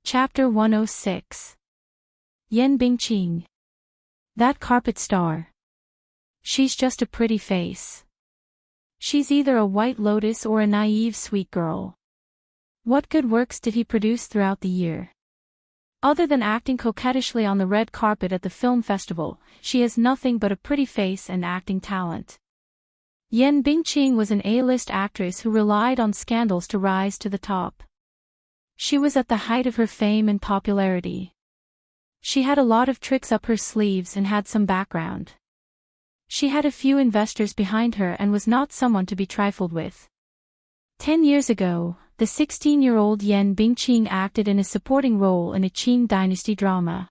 Chapter 106. Yan Bingqing. That carpet star. She's just a pretty face. She's either a white lotus or a naive sweet girl. What good works did he produce throughout the year? Other than acting coquettishly on the red carpet at the film festival, she has nothing but a pretty face and acting talent. Yan Bingqing was an A-list actress who relied on scandals to rise to the top. She was at the height of her fame and popularity. She had a lot of tricks up her sleeves and had some background. She had a few investors behind her and was not someone to be trifled with. 10 years ago, the 16-year-old Yan Bingqing acted in a supporting role in a Qing dynasty drama.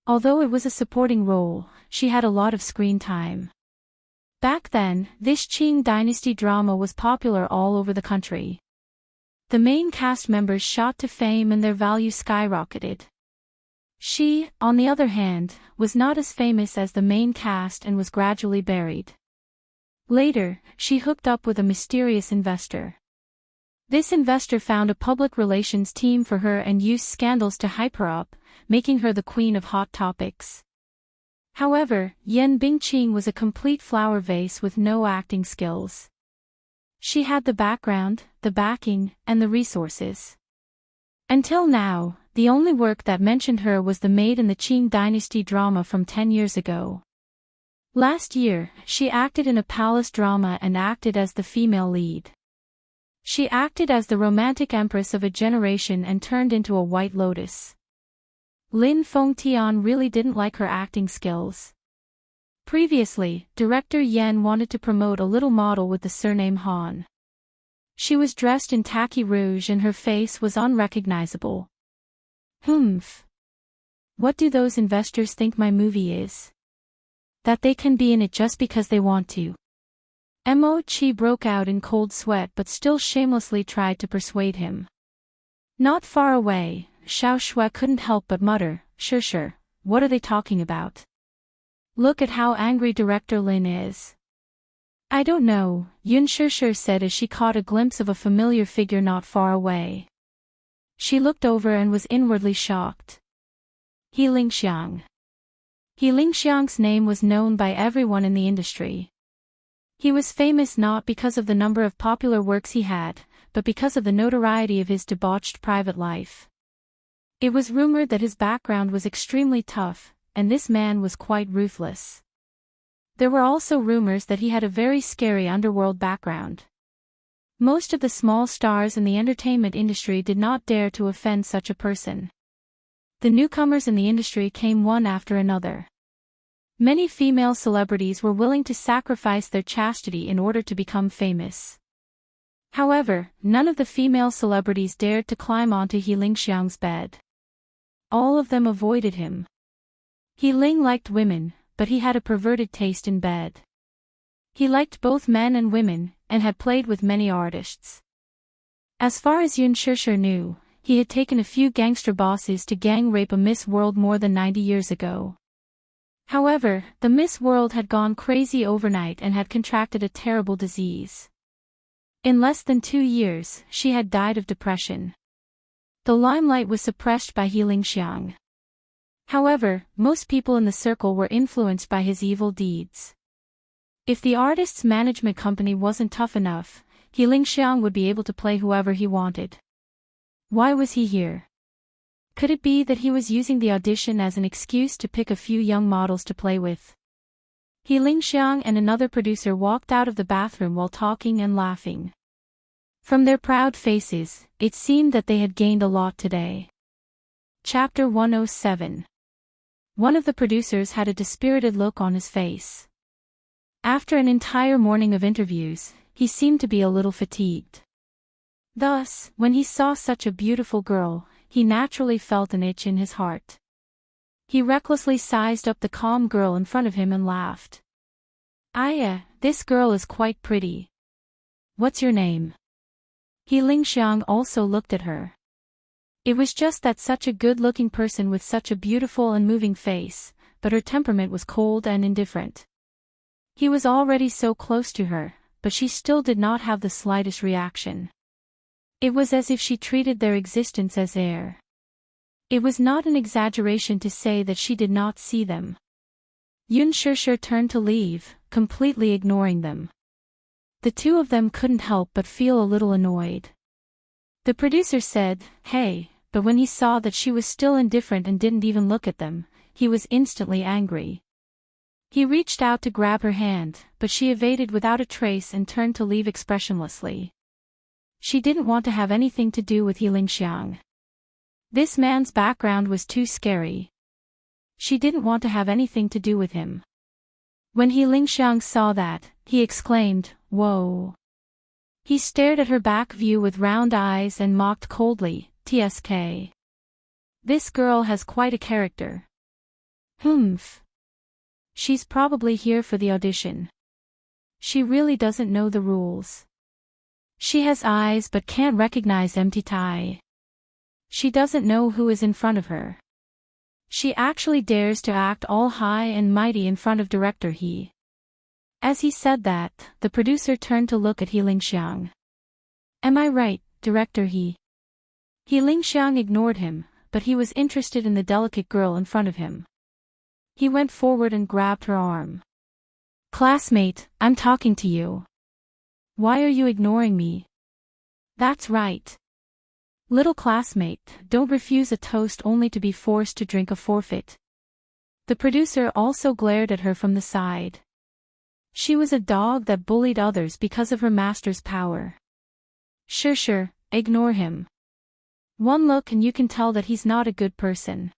Although it was a supporting role, she had a lot of screen time. Back then, this Qing dynasty drama was popular all over the country. The main cast members shot to fame and their value skyrocketed. She, on the other hand, was not as famous as the main cast and was gradually buried. Later, she hooked up with a mysterious investor. This investor found a public relations team for her and used scandals to hype her up, making her the queen of hot topics. However, Yan Bingqing was a complete flower vase with no acting skills. She had the background, the backing, and the resources. Until now, the only work that mentioned her was the maid in the Qing dynasty drama from 10 years ago. Last year, she acted in a palace drama and acted as the female lead. She acted as the romantic empress of a generation and turned into a white lotus. Lin Fengtian really didn't like her acting skills. Previously, director Yan wanted to promote a little model with the surname Han. She was dressed in tacky rouge and her face was unrecognizable. Humph. What do those investors think my movie is? That they can be in it just because they want to. Mo Chi broke out in cold sweat but still shamelessly tried to persuade him. Not far away, Xiao Shui couldn't help but mutter, Sure, what are they talking about? Look at how angry Director Lin is. I don't know, Yun Sure said as she caught a glimpse of a familiar figure not far away. She looked over and was inwardly shocked. He Lingxiang. He Lingxiang's name was known by everyone in the industry. He was famous not because of the number of popular works he had, but because of the notoriety of his debauched private life. It was rumored that his background was extremely tough, and this man was quite ruthless. There were also rumors that he had a very scary underworld background. Most of the small stars in the entertainment industry did not dare to offend such a person. The newcomers in the industry came one after another. Many female celebrities were willing to sacrifice their chastity in order to become famous. However, none of the female celebrities dared to climb onto He Lingxiang's bed. All of them avoided him. He Ling liked women, but he had a perverted taste in bed. He liked both men and women, and had played with many artists. As far as Yun Sure knew, he had taken a few gangster bosses to gang rape a Miss World more than 90 years ago. However, the Miss World had gone crazy overnight and had contracted a terrible disease. In less than 2 years, she had died of depression. The limelight was suppressed by He Lingxiang. However, most people in the circle were influenced by his evil deeds. If the artist's management company wasn't tough enough, He Lingxiang would be able to play whoever he wanted. Why was he here? Could it be that he was using the audition as an excuse to pick a few young models to play with? He Lingxiang and another producer walked out of the bathroom while talking and laughing. From their proud faces, it seemed that they had gained a lot today. Chapter 107. One of the producers had a dispirited look on his face. After an entire morning of interviews, he seemed to be a little fatigued. Thus, when he saw such a beautiful girl, he naturally felt an itch in his heart. He recklessly sized up the calm girl in front of him and laughed. This girl is quite pretty. What's your name? He Lingxiang also looked at her. It was just that such a good-looking person with such a beautiful and moving face, but her temperament was cold and indifferent. He was already so close to her, but she still did not have the slightest reaction. It was as if she treated their existence as air. It was not an exaggeration to say that she did not see them. Yun Shishir turned to leave, completely ignoring them. The two of them couldn't help but feel a little annoyed. The producer said, "Hey," but when he saw that she was still indifferent and didn't even look at them, he was instantly angry. He reached out to grab her hand, but she evaded without a trace and turned to leave expressionlessly. She didn't want to have anything to do with He Lingxiang. This man's background was too scary. She didn't want to have anything to do with him. When He Lingxiang saw that, he exclaimed, "Whoa." He stared at her back view with round eyes and mocked coldly, "TSK. This girl has quite a character." "Humph. She's probably here for the audition. She really doesn't know the rules. She has eyes but can't recognize empty tie. She doesn't know who is in front of her. She actually dares to act all high and mighty in front of director He." As he said that, the producer turned to look at He Lingxiang. "Am I right, director He?" He Lingxiang ignored him, but he was interested in the delicate girl in front of him. He went forward and grabbed her arm. "Classmate, I'm talking to you. Why are you ignoring me?" "That's right. Little classmate, don't refuse a toast only to be forced to drink a forfeit." The producer also glared at her from the side. She was a dog that bullied others because of her master's power. Sure, ignore him. One look and you can tell that he's not a good person."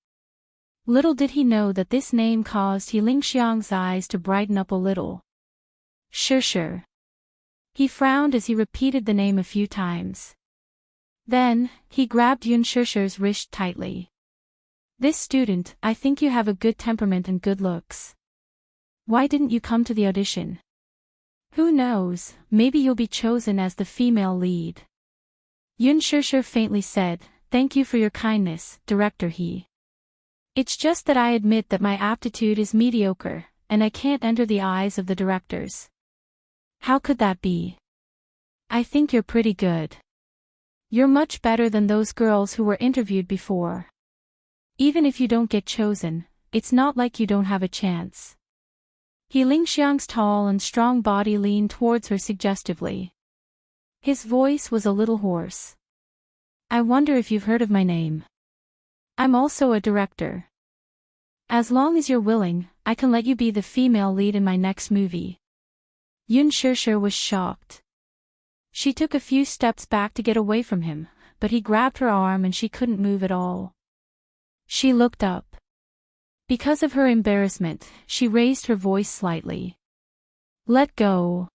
Little did he know that this name caused He Lingxiang's eyes to brighten up a little. Sure. He frowned as he repeated the name a few times. Then, he grabbed Yun Shishir's wrist tightly. "This student, I think you have a good temperament and good looks. Why didn't you come to the audition? Who knows, maybe you'll be chosen as the female lead." Yun Shishir faintly said, "Thank you for your kindness, director He. It's just that I admit that my aptitude is mediocre, and I can't enter the eyes of the directors." "How could that be? I think you're pretty good. You're much better than those girls who were interviewed before. Even if you don't get chosen, it's not like you don't have a chance." He Lingxiang's tall and strong body leaned towards her suggestively. His voice was a little hoarse. "I wonder if you've heard of my name. I'm also a director. As long as you're willing, I can let you be the female lead in my next movie." Yun Shishir was shocked. She took a few steps back to get away from him, but he grabbed her arm and she couldn't move at all. She looked up. Because of her embarrassment, she raised her voice slightly. "Let go."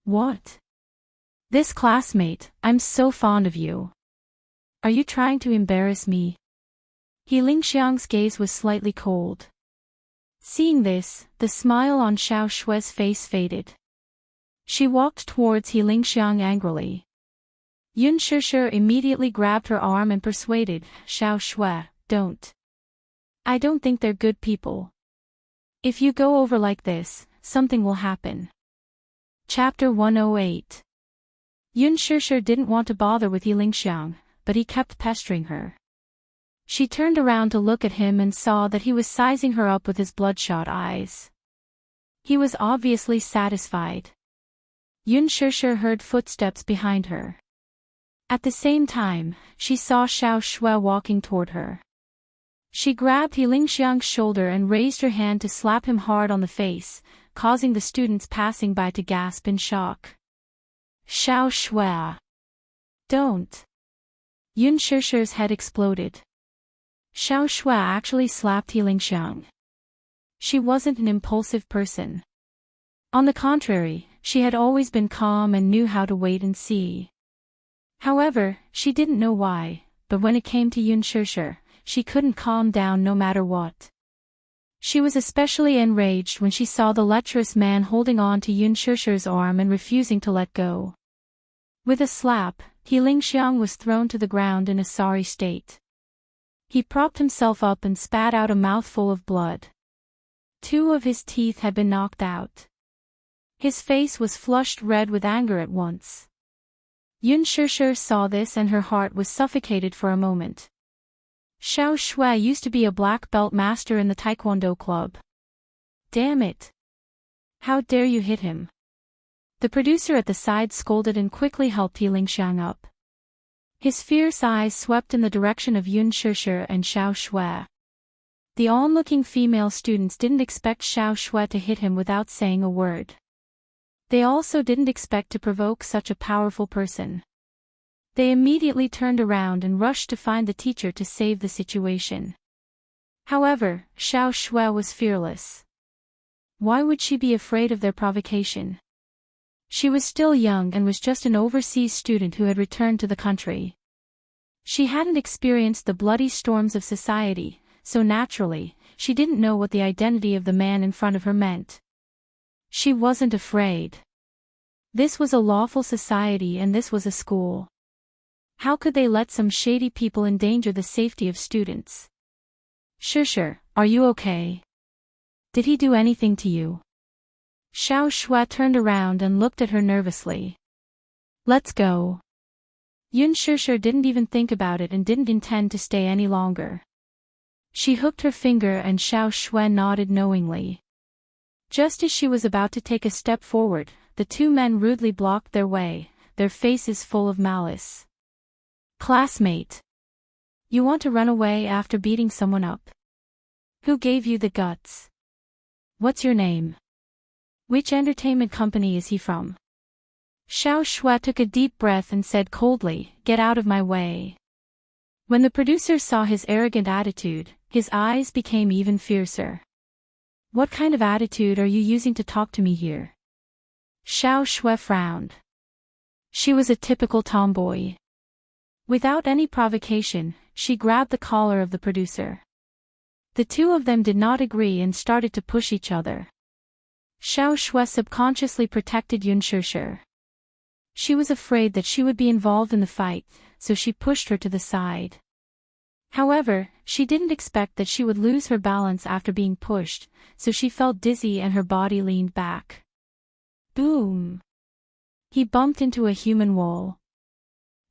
"What?" "This classmate, I'm so fond of you. Are you trying to embarrass me?" He Lingxiang's gaze was slightly cold. Seeing this, the smile on Xiao Shue's face faded. She walked towards He Lingxiang angrily. Yun Shishir immediately grabbed her arm and persuaded, "Xiao Shue, don't. I don't think they're good people. If you go over like this, something will happen." Chapter 108. Yun Shishir didn't want to bother with He Lingxiang, but he kept pestering her. She turned around to look at him and saw that he was sizing her up with his bloodshot eyes. He was obviously satisfied. Yun Shishir heard footsteps behind her. At the same time, she saw Xiao Shue walking toward her. She grabbed He Lingxiang's shoulder and raised her hand to slap him hard on the face, causing the students passing by to gasp in shock. "Xiao Shue! Don't!" Yun Shishir's head exploded. Xiao Shue actually slapped He Lingxiang. She wasn't an impulsive person. On the contrary, she had always been calm and knew how to wait and see. However, she didn't know why, but when it came to Yun Shishir, she couldn't calm down no matter what. She was especially enraged when she saw the lecherous man holding on to Yun Shishir's arm and refusing to let go. With a slap, He Lingxiang was thrown to the ground in a sorry state. He propped himself up and spat out a mouthful of blood. 2 of his teeth had been knocked out. His face was flushed red with anger at once. Yun Shishir saw this and her heart was suffocated for a moment. Xiao Shui used to be a black belt master in the Taekwondo club. Damn it. How dare you hit him? The producer at the side scolded and quickly helped He Lingxiang up. His fierce eyes swept in the direction of Yun Shishir and Xiao Shui. The onlooking female students didn't expect Xiao Shui to hit him without saying a word. They also didn't expect to provoke such a powerful person. They immediately turned around and rushed to find the teacher to save the situation. However, Xiao Shui was fearless. Why would she be afraid of their provocation? She was still young and was just an overseas student who had returned to the country. She hadn't experienced the bloody storms of society, so naturally, she didn't know what the identity of the man in front of her meant. She wasn't afraid. This was a lawful society and this was a school. How could they let some shady people endanger the safety of students? Shishir, are you okay? Did he do anything to you? Xiao Shui turned around and looked at her nervously. Let's go. Yun Shishir didn't even think about it and didn't intend to stay any longer. She hooked her finger and Xiao Shui nodded knowingly. Just as she was about to take a step forward, the two men rudely blocked their way, their faces full of malice. Classmate. You want to run away after beating someone up? Who gave you the guts? What's your name? Which entertainment company is he from? Xiao Shui took a deep breath and said coldly, "Get out of my way." When the producer saw his arrogant attitude, his eyes became even fiercer. What kind of attitude are you using to talk to me here? Xiao Shui frowned. She was a typical tomboy. Without any provocation, she grabbed the collar of the producer. The two of them did not agree and started to push each other. Xiao Shui subconsciously protected Yun Shishir. She was afraid that she would be involved in the fight, so she pushed her to the side. However, she didn't expect that she would lose her balance after being pushed, so she felt dizzy and her body leaned back. Boom! He bumped into a human wall.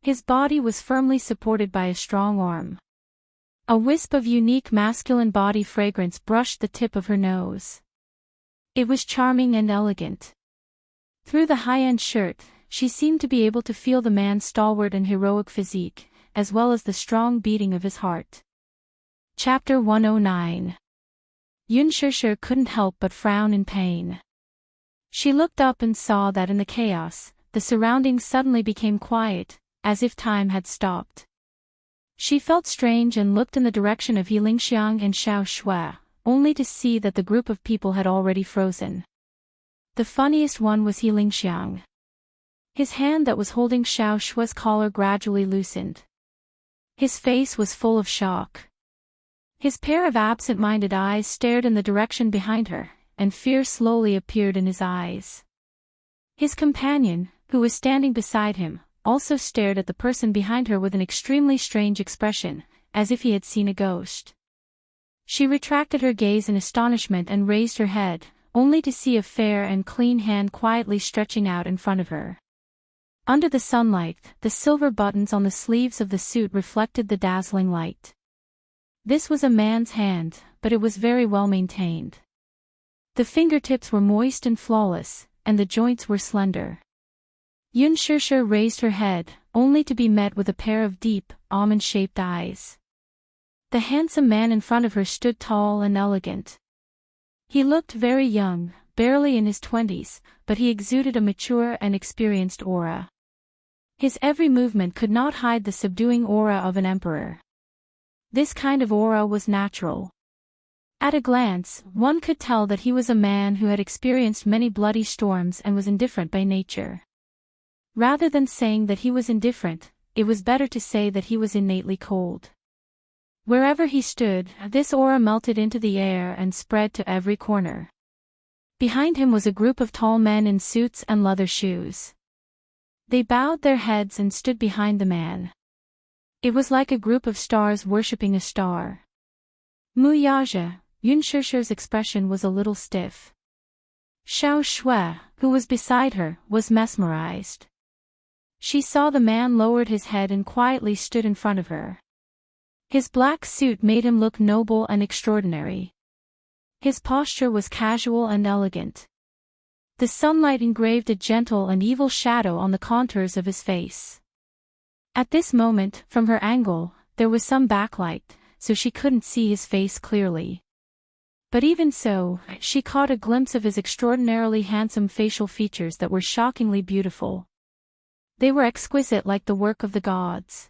His body was firmly supported by a strong arm. A wisp of unique masculine body fragrance brushed the tip of her nose. It was charming and elegant. Through the high-end shirt, she seemed to be able to feel the man's stalwart and heroic physique, as well as the strong beating of his heart. Chapter 109. Yun Shishir couldn't help but frown in pain. She looked up and saw that in the chaos, the surroundings suddenly became quiet, as if time had stopped. She felt strange and looked in the direction of He Lingxiang and Xiao Shui, only to see that the group of people had already frozen. The funniest one was He Lingxiang. His hand that was holding Xiao Shui's collar gradually loosened. His face was full of shock. His pair of absent-minded eyes stared in the direction behind her, and fear slowly appeared in his eyes. His companion, who was standing beside him, also stared at the person behind her with an extremely strange expression, as if he had seen a ghost. She retracted her gaze in astonishment and raised her head, only to see a fair and clean hand quietly stretching out in front of her. Under the sunlight, the silver buttons on the sleeves of the suit reflected the dazzling light. This was a man's hand, but it was very well maintained. The fingertips were moist and flawless, and the joints were slender. Yun Shishir raised her head, only to be met with a pair of deep, almond-shaped eyes. The handsome man in front of her stood tall and elegant. He looked very young, barely in his 20s, but he exuded a mature and experienced aura. His every movement could not hide the subduing aura of an emperor. This kind of aura was natural. At a glance, one could tell that he was a man who had experienced many bloody storms and was indifferent by nature. Rather than saying that he was indifferent, it was better to say that he was innately cold. Wherever he stood, this aura melted into the air and spread to every corner. Behind him was a group of tall men in suits and leather shoes. They bowed their heads and stood behind the man. It was like a group of stars worshipping a star. Muyaja, Yun Shishir's expression was a little stiff. Xiao Shui, who was beside her, was mesmerized. She saw the man lowered his head and quietly stood in front of her. His black suit made him look noble and extraordinary. His posture was casual and elegant. The sunlight engraved a gentle and evil shadow on the contours of his face. At this moment, from her angle, there was some backlight, so she couldn't see his face clearly. But even so, she caught a glimpse of his extraordinarily handsome facial features that were shockingly beautiful. They were exquisite like the work of the gods.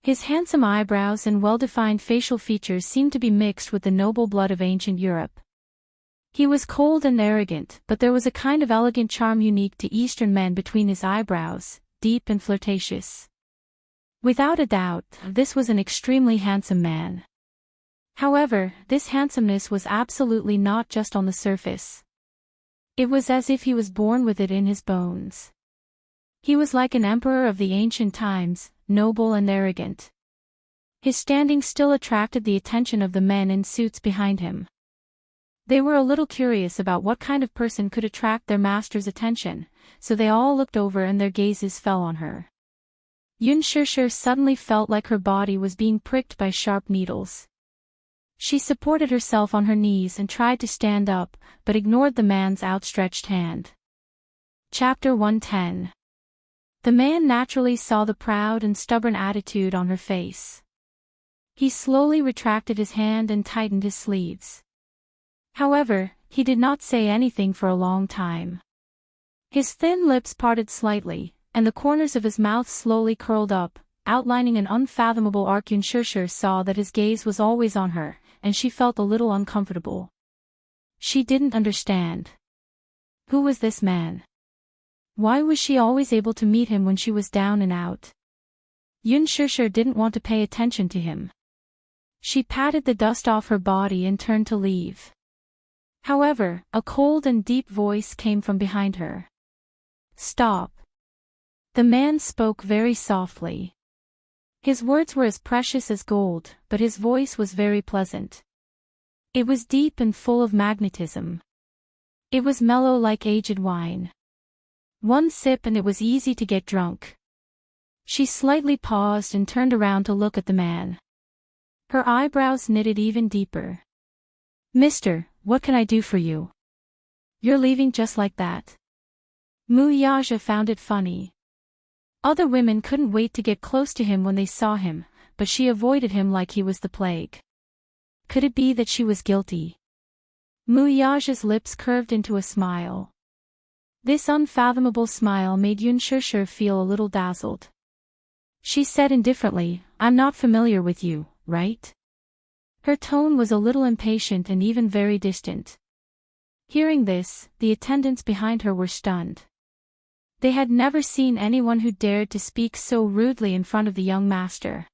His handsome eyebrows and well-defined facial features seemed to be mixed with the noble blood of ancient Europe. He was cold and arrogant, but there was a kind of elegant charm unique to Eastern men between his eyebrows, deep and flirtatious. Without a doubt, this was an extremely handsome man. However, this handsomeness was absolutely not just on the surface. It was as if he was born with it in his bones. He was like an emperor of the ancient times, noble and arrogant. His standing still attracted the attention of the men in suits behind him. They were a little curious about what kind of person could attract their master's attention, so they all looked over and their gazes fell on her. Yun Shishir suddenly felt like her body was being pricked by sharp needles. She supported herself on her knees and tried to stand up, but ignored the man's outstretched hand. Chapter 110. The man naturally saw the proud and stubborn attitude on her face. He slowly retracted his hand and tightened his sleeves. However, he did not say anything for a long time. His thin lips parted slightly, and the corners of his mouth slowly curled up, outlining an unfathomable arc. Yun Shishir saw that his gaze was always on her, and she felt a little uncomfortable. She didn't understand. Who was this man? Why was she always able to meet him when she was down and out? Yun Shishir didn't want to pay attention to him. She patted the dust off her body and turned to leave. However, a cold and deep voice came from behind her. Stop. The man spoke very softly. His words were as precious as gold, but his voice was very pleasant. It was deep and full of magnetism. It was mellow like aged wine. One sip and it was easy to get drunk. She slightly paused and turned around to look at the man. Her eyebrows knitted even deeper. Mister, what can I do for you? You're leaving just like that? Mu Yaja found it funny. Other women couldn't wait to get close to him when they saw him, but she avoided him like he was the plague. Could it be that she was guilty? Mu Yaja's lips curved into a smile. This unfathomable smile made Yun Shishir feel a little dazzled. She said indifferently, I'm not familiar with you, right? Her tone was a little impatient and even very distant. Hearing this, the attendants behind her were stunned. They had never seen anyone who dared to speak so rudely in front of the young master.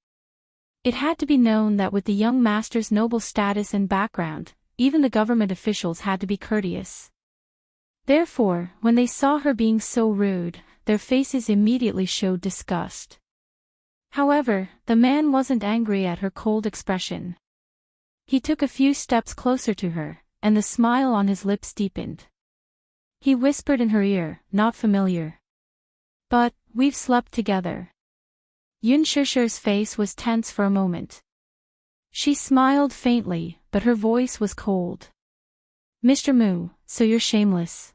It had to be known that with the young master's noble status and background, even the government officials had to be courteous. Therefore, when they saw her being so rude, their faces immediately showed disgust. However, the man wasn't angry at her cold expression. He took a few steps closer to her, and the smile on his lips deepened. He whispered in her ear, not familiar. But, we've slept together. Yun Shishir's face was tense for a moment. She smiled faintly, but her voice was cold. Mr. Mu, so you're shameless.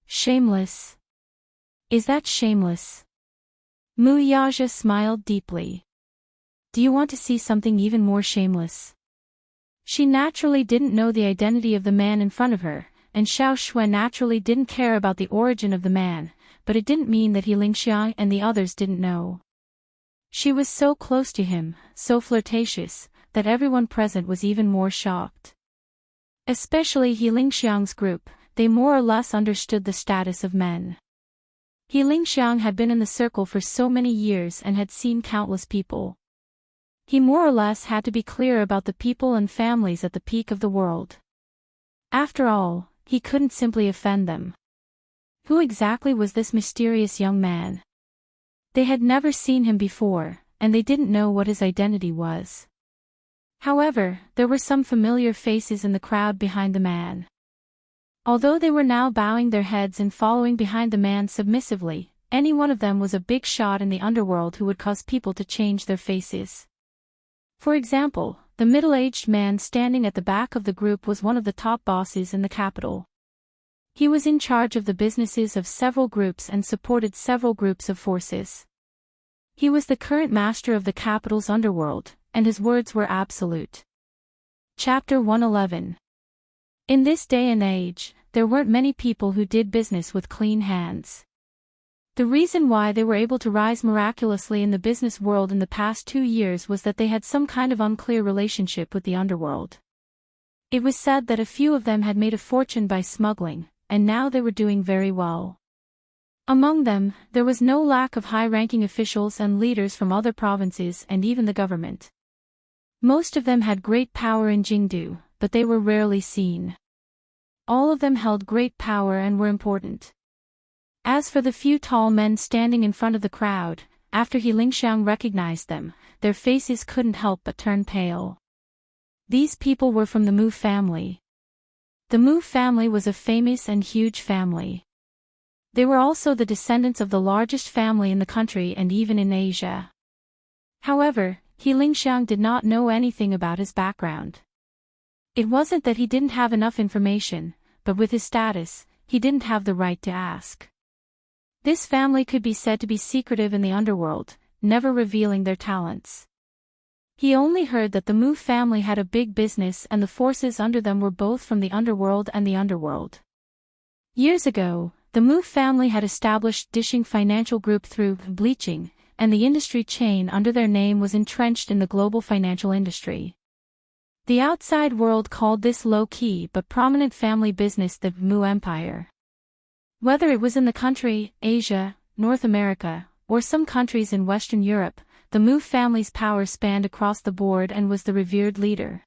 Shameless? Is that shameless? Mu Yaja smiled deeply. Do you want to see something even more shameless? She naturally didn't know the identity of the man in front of her, and Xiao Xue naturally didn't care about the origin of the man, but it didn't mean that He Lingxiang and the others didn't know. She was so close to him, so flirtatious, that everyone present was even more shocked. Especially He Lingxiang's group, they more or less understood the status of men. He Lingxiang had been in the circle for so many years and had seen countless people. He more or less had to be clear about the people and families at the peak of the world. After all, he couldn't simply offend them. Who exactly was this mysterious young man? They had never seen him before, and they didn't know what his identity was. However, there were some familiar faces in the crowd behind the man. Although they were now bowing their heads and following behind the man submissively, any one of them was a big shot in the underworld who would cause people to change their faces. For example, the middle-aged man standing at the back of the group was one of the top bosses in the capital. He was in charge of the businesses of several groups and supported several groups of forces. He was the current master of the capital's underworld, and his words were absolute. Chapter 111. In this day and age, there weren't many people who did business with clean hands. The reason why they were able to rise miraculously in the business world in the past 2 years was that they had some kind of unclear relationship with the underworld. It was said that a few of them had made a fortune by smuggling, and now they were doing very well. Among them, there was no lack of high-ranking officials and leaders from other provinces and even the government. Most of them had great power in Jingdu, but they were rarely seen. All of them held great power and were important. As for the few tall men standing in front of the crowd, after He Lingxiang recognized them, their faces couldn't help but turn pale. These people were from the Mu family. The Mu family was a famous and huge family. They were also the descendants of the largest family in the country and even in Asia. However, He Lingxiang did not know anything about his background. It wasn't that he didn't have enough information, but with his status, he didn't have the right to ask. This family could be said to be secretive in the underworld, never revealing their talents. He only heard that the Mu family had a big business and the forces under them were both from the underworld and the underworld. Years ago, the Mu family had established Dishing Financial Group through bleaching, and the industry chain under their name was entrenched in the global financial industry. The outside world called this low-key but prominent family business the Mu Empire. Whether it was in the country, Asia, North America, or some countries in Western Europe, the Mu family's power spanned across the board and was the revered leader.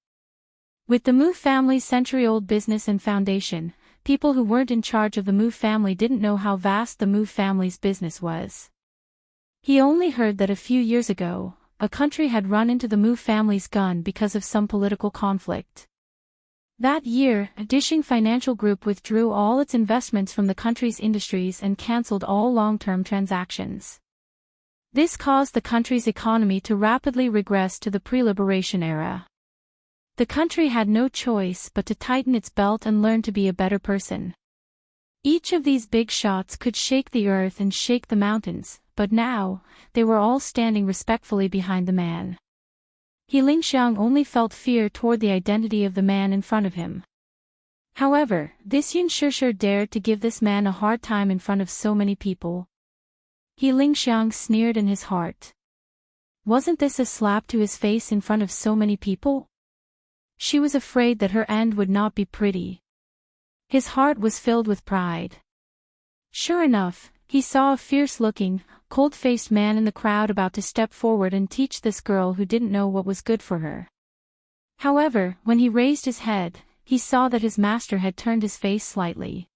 With the Mu family's century-old business and foundation, people who weren't in charge of the Mu family didn't know how vast the Mu family's business was. He only heard that a few years ago, a country had run into the Mu family's gun because of some political conflict. That year, Dishing Financial Group withdrew all its investments from the country's industries and cancelled all long-term transactions. This caused the country's economy to rapidly regress to the pre-liberation era. The country had no choice but to tighten its belt and learn to be a better person. Each of these big shots could shake the earth and shake the mountains, but now, they were all standing respectfully behind the man. He Lingxiang only felt fear toward the identity of the man in front of him. However, this Yun Shishir dared to give this man a hard time in front of so many people. He Lingxiang sneered in his heart. Wasn't this a slap to his face in front of so many people? She was afraid that her end would not be pretty. His heart was filled with pride. Sure enough, he saw a fierce-looking, cold-faced man in the crowd about to step forward and teach this girl who didn't know what was good for her. However, when he raised his head, he saw that his master had turned his face slightly.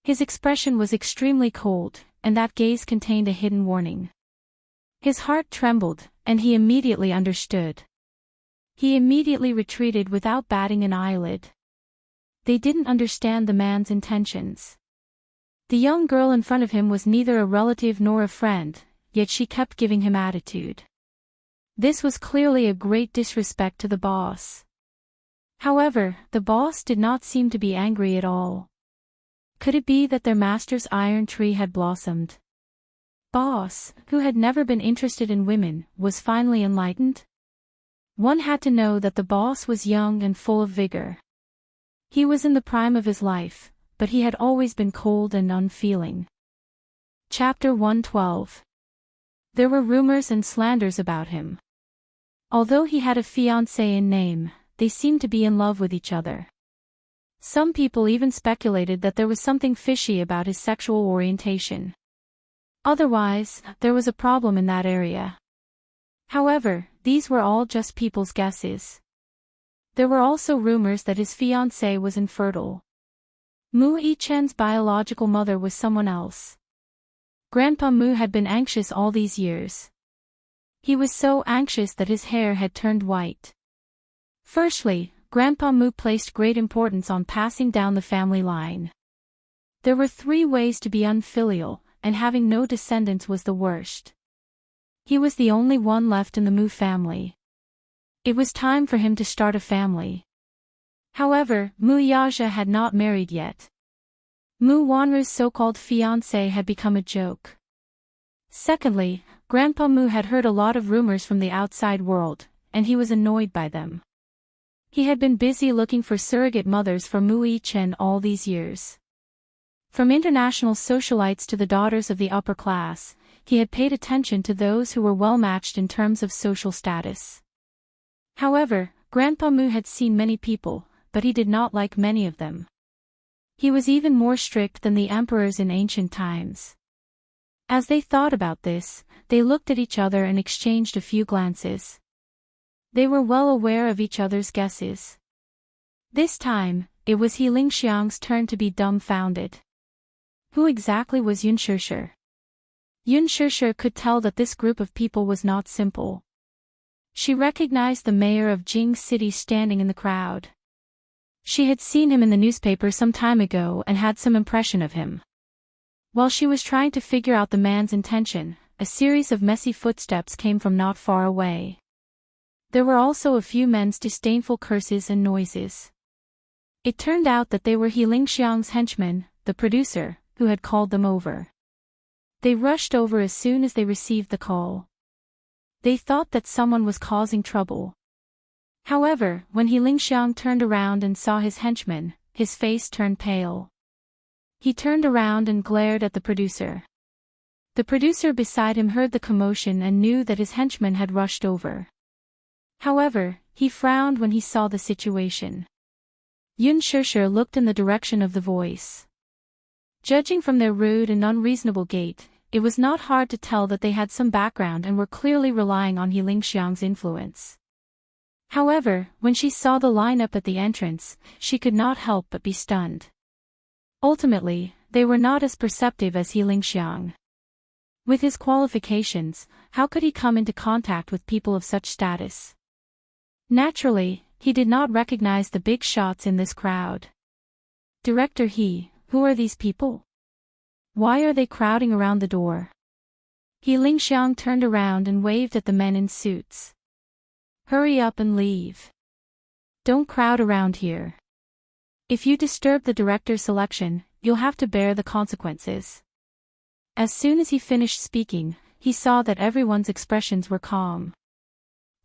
His expression was extremely cold, and that gaze contained a hidden warning. His heart trembled, and he immediately understood. He immediately retreated without batting an eyelid. They didn't understand the man's intentions. The young girl in front of him was neither a relative nor a friend, yet she kept giving him attitude. This was clearly a great disrespect to the boss. However, the boss did not seem to be angry at all. Could it be that their master's iron tree had blossomed? Boss, who had never been interested in women, was finally enlightened? One had to know that the boss was young and full of vigor. He was in the prime of his life, but he had always been cold and unfeeling. Chapter 112. There were rumors and slanders about him. Although he had a fiancée in name, they seemed to be in love with each other. Some people even speculated that there was something fishy about his sexual orientation. Otherwise, there was a problem in that area. However, these were all just people's guesses. There were also rumors that his fiancée was infertile. Mu Yichen's biological mother was someone else. Grandpa Mu had been anxious all these years. He was so anxious that his hair had turned white. Firstly, Grandpa Mu placed great importance on passing down the family line. There were 3 ways to be unfilial, and having no descendants was the worst. He was the only one left in the Mu family. It was time for him to start a family. However, Mu Yaja had not married yet. Mu Wanru's so-called fiancé had become a joke. Secondly, Grandpa Mu had heard a lot of rumors from the outside world, and he was annoyed by them. He had been busy looking for surrogate mothers for Mu Yichen all these years. From international socialites to the daughters of the upper class, he had paid attention to those who were well-matched in terms of social status. However, Grandpa Mu had seen many people, but he did not like many of them. He was even more strict than the emperors in ancient times. As they thought about this, they looked at each other and exchanged a few glances. They were well aware of each other's guesses. This time, it was He Lingxiang's turn to be dumbfounded. Who exactly was Yun Shishir? Yun Shishir could tell that this group of people was not simple. She recognized the mayor of Jing City standing in the crowd. She had seen him in the newspaper some time ago and had some impression of him. While she was trying to figure out the man's intention, a series of messy footsteps came from not far away. There were also a few men's disdainful curses and noises. It turned out that they were He Lingxiang's henchmen, the producer, who had called them over. They rushed over as soon as they received the call. They thought that someone was causing trouble. However, when He Lingxiang turned around and saw his henchmen, his face turned pale. He turned around and glared at the producer. The producer beside him heard the commotion and knew that his henchmen had rushed over. However, he frowned when he saw the situation. Yun Shishir looked in the direction of the voice. Judging from their rude and unreasonable gait, it was not hard to tell that they had some background and were clearly relying on He Lingxiang's influence. However, when she saw the lineup at the entrance, she could not help but be stunned. Ultimately, they were not as perceptive as He Lingxiang. With his qualifications, how could he come into contact with people of such status? Naturally, he did not recognize the big shots in this crowd. Director He, who are these people? Why are they crowding around the door? He Lingxiang turned around and waved at the men in suits. Hurry up and leave. Don't crowd around here. If you disturb the director's selection, you'll have to bear the consequences. As soon as he finished speaking, he saw that everyone's expressions were calm.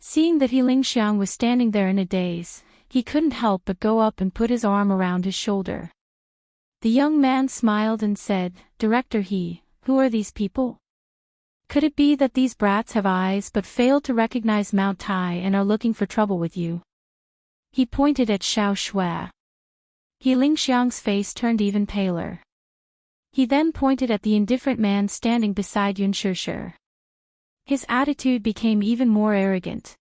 Seeing that He Lingxiang was standing there in a daze, he couldn't help but go up and put his arm around his shoulder. The young man smiled and said, Director He, who are these people? Could it be that these brats have eyes but failed to recognize Mount Tai and are looking for trouble with you? He pointed at Xiao Shui. He Lingxiang's face turned even paler. He then pointed at the indifferent man standing beside Yun Shishir. His attitude became even more arrogant.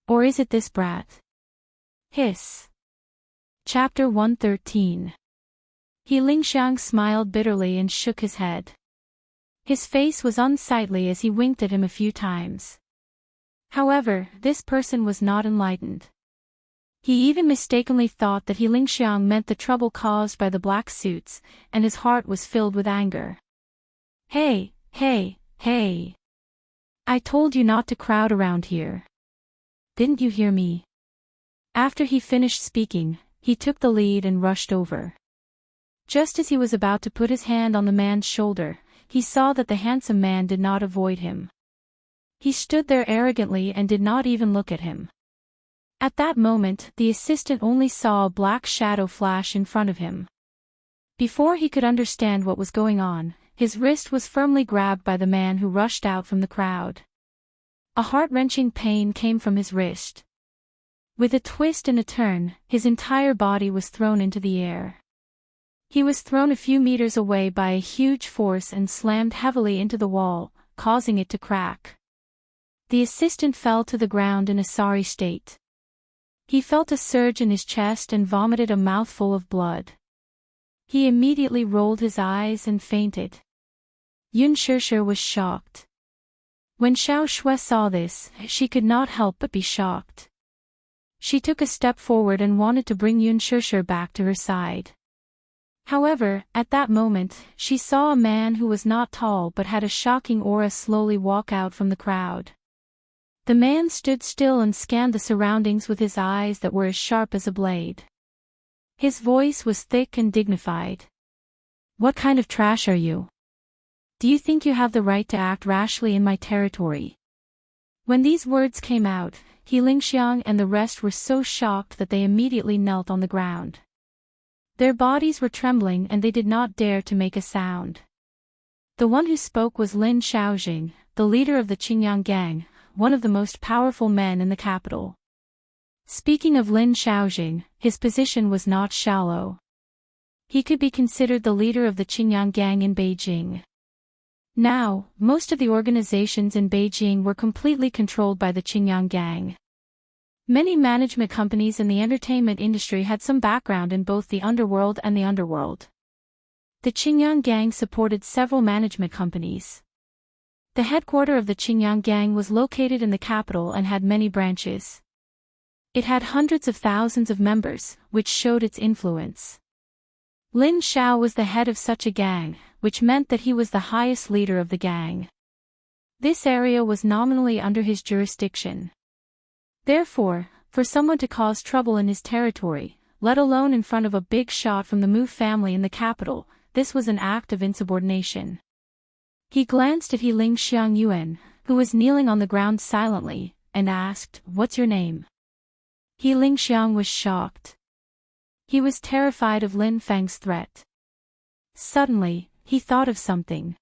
Or is it this brat? Hiss. Chapter 113. He Lingxiang smiled bitterly and shook his head. His face was unsightly as he winked at him a few times. However, this person was not enlightened. He even mistakenly thought that He Lingxiang meant the trouble caused by the black suits, and his heart was filled with anger. Hey, hey, hey! I told you not to crowd around here. Didn't you hear me? After he finished speaking, he took the lead and rushed over. Just as he was about to put his hand on the man's shoulder, he saw that the handsome man did not avoid him. He stood there arrogantly and did not even look at him. At that moment, the assistant only saw a black shadow flash in front of him. Before he could understand what was going on, his wrist was firmly grabbed by the man who rushed out from the crowd. A heart-wrenching pain came from his wrist. With a twist and a turn, his entire body was thrown into the air. He was thrown a few meters away by a huge force and slammed heavily into the wall, causing it to crack. The assistant fell to the ground in a sorry state. He felt a surge in his chest and vomited a mouthful of blood. He immediately rolled his eyes and fainted. Yun Shishir was shocked. When Xiao Shui saw this, she could not help but be shocked. She took a step forward and wanted to bring Yun Shishir back to her side. However, at that moment, she saw a man who was not tall but had a shocking aura slowly walk out from the crowd. The man stood still and scanned the surroundings with his eyes that were as sharp as a blade. His voice was thick and dignified. "What kind of trash are you? Do you think you have the right to act rashly in my territory?" When these words came out, He Lingxiang and the rest were so shocked that they immediately knelt on the ground. Their bodies were trembling and they did not dare to make a sound. The one who spoke was Lin Shaojing, the leader of the Qingyang gang, one of the most powerful men in the capital. Speaking of Lin Shaojing, his position was not shallow. He could be considered the leader of the Qingyang gang in Beijing. Now, most of the organizations in Beijing were completely controlled by the Qingyang gang. Many management companies in the entertainment industry had some background in both the underworld and the underworld. The Qingyang gang supported several management companies. The headquarters of the Qingyang gang was located in the capital and had many branches. It had hundreds of thousands of members, which showed its influence. Lin Shao was the head of such a gang, which meant that he was the highest leader of the gang. This area was nominally under his jurisdiction. Therefore, for someone to cause trouble in his territory, let alone in front of a big shot from the Mu family in the capital, this was an act of insubordination. He glanced at He Lingxiang Yuan, who was kneeling on the ground silently, and asked, "What's your name?" He Lingxiang was shocked. He was terrified of Lin Feng's threat. Suddenly, he thought of something.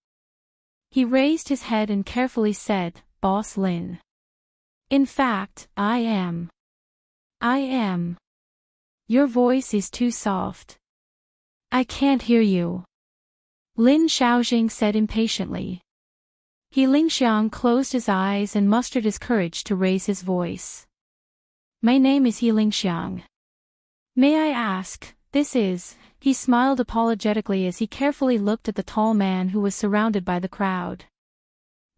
He raised his head and carefully said, "Boss Lin. In fact, I am. Your voice is too soft. I can't hear you." Lin Shaojing said impatiently. He Lingxiang closed his eyes and mustered his courage to raise his voice. "My name is He Lingxiang. May I ask, this is..." He smiled apologetically as he carefully looked at the tall man who was surrounded by the crowd.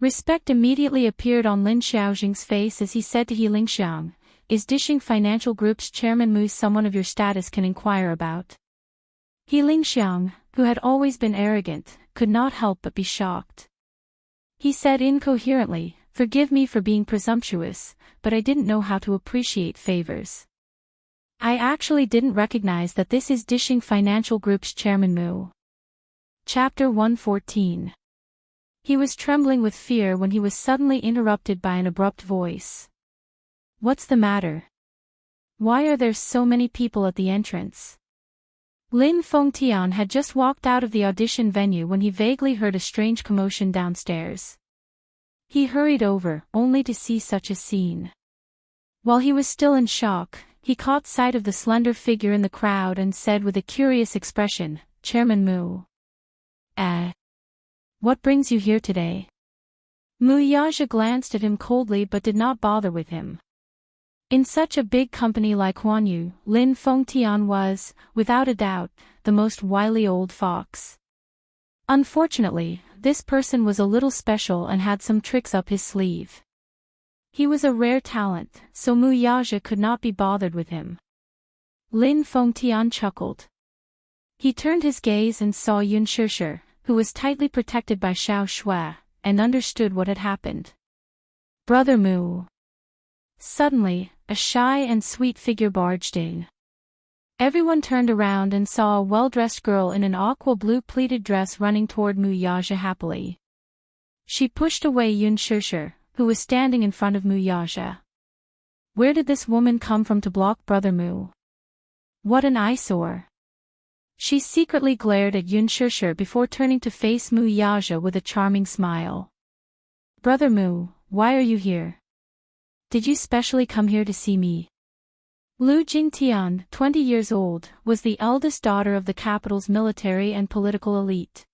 Respect immediately appeared on Lin Shaojing's face as he said to He Lingxiang, "Is Dishing Financial Group's chairman Mu someone of your status can inquire about?" He Lingxiang, who had always been arrogant, could not help but be shocked. He said incoherently, "Forgive me for being presumptuous, but I didn't know how to appreciate favors. I actually didn't recognize that this is Dishing Financial Group's chairman Mu." Chapter 114. He was trembling with fear when he was suddenly interrupted by an abrupt voice. "What's the matter? Why are there so many people at the entrance?" Lin Fengtian had just walked out of the audition venue when he vaguely heard a strange commotion downstairs. He hurried over, only to see such a scene. While he was still in shock, he caught sight of the slender figure in the crowd and said with a curious expression, "Chairman Mu. What brings you here today?" Mu Yaja glanced at him coldly but did not bother with him. In such a big company like Huanyu, Lin Fengtian was, without a doubt, the most wily old fox. Unfortunately, this person was a little special and had some tricks up his sleeve. He was a rare talent, so Mu Yaja could not be bothered with him. Lin Fengtian chuckled. He turned his gaze and saw Yun Shishir, who was tightly protected by Xiao Shui, and understood what had happened. "Brother Mu." Suddenly, a shy and sweet figure barged in. Everyone turned around and saw a well-dressed girl in an aqua blue pleated dress running toward Mu Yaja happily. She pushed away Yun Shishir, who was standing in front of Mu Yaja. Where did this woman come from to block Brother Mu? What an eyesore! She secretly glared at Yun Shishir before turning to face Mu Yaja with a charming smile. "Brother Mu, why are you here? Did you specially come here to see me?" Lu Jingtian, 20 years old, was the eldest daughter of the capital's military and political elite.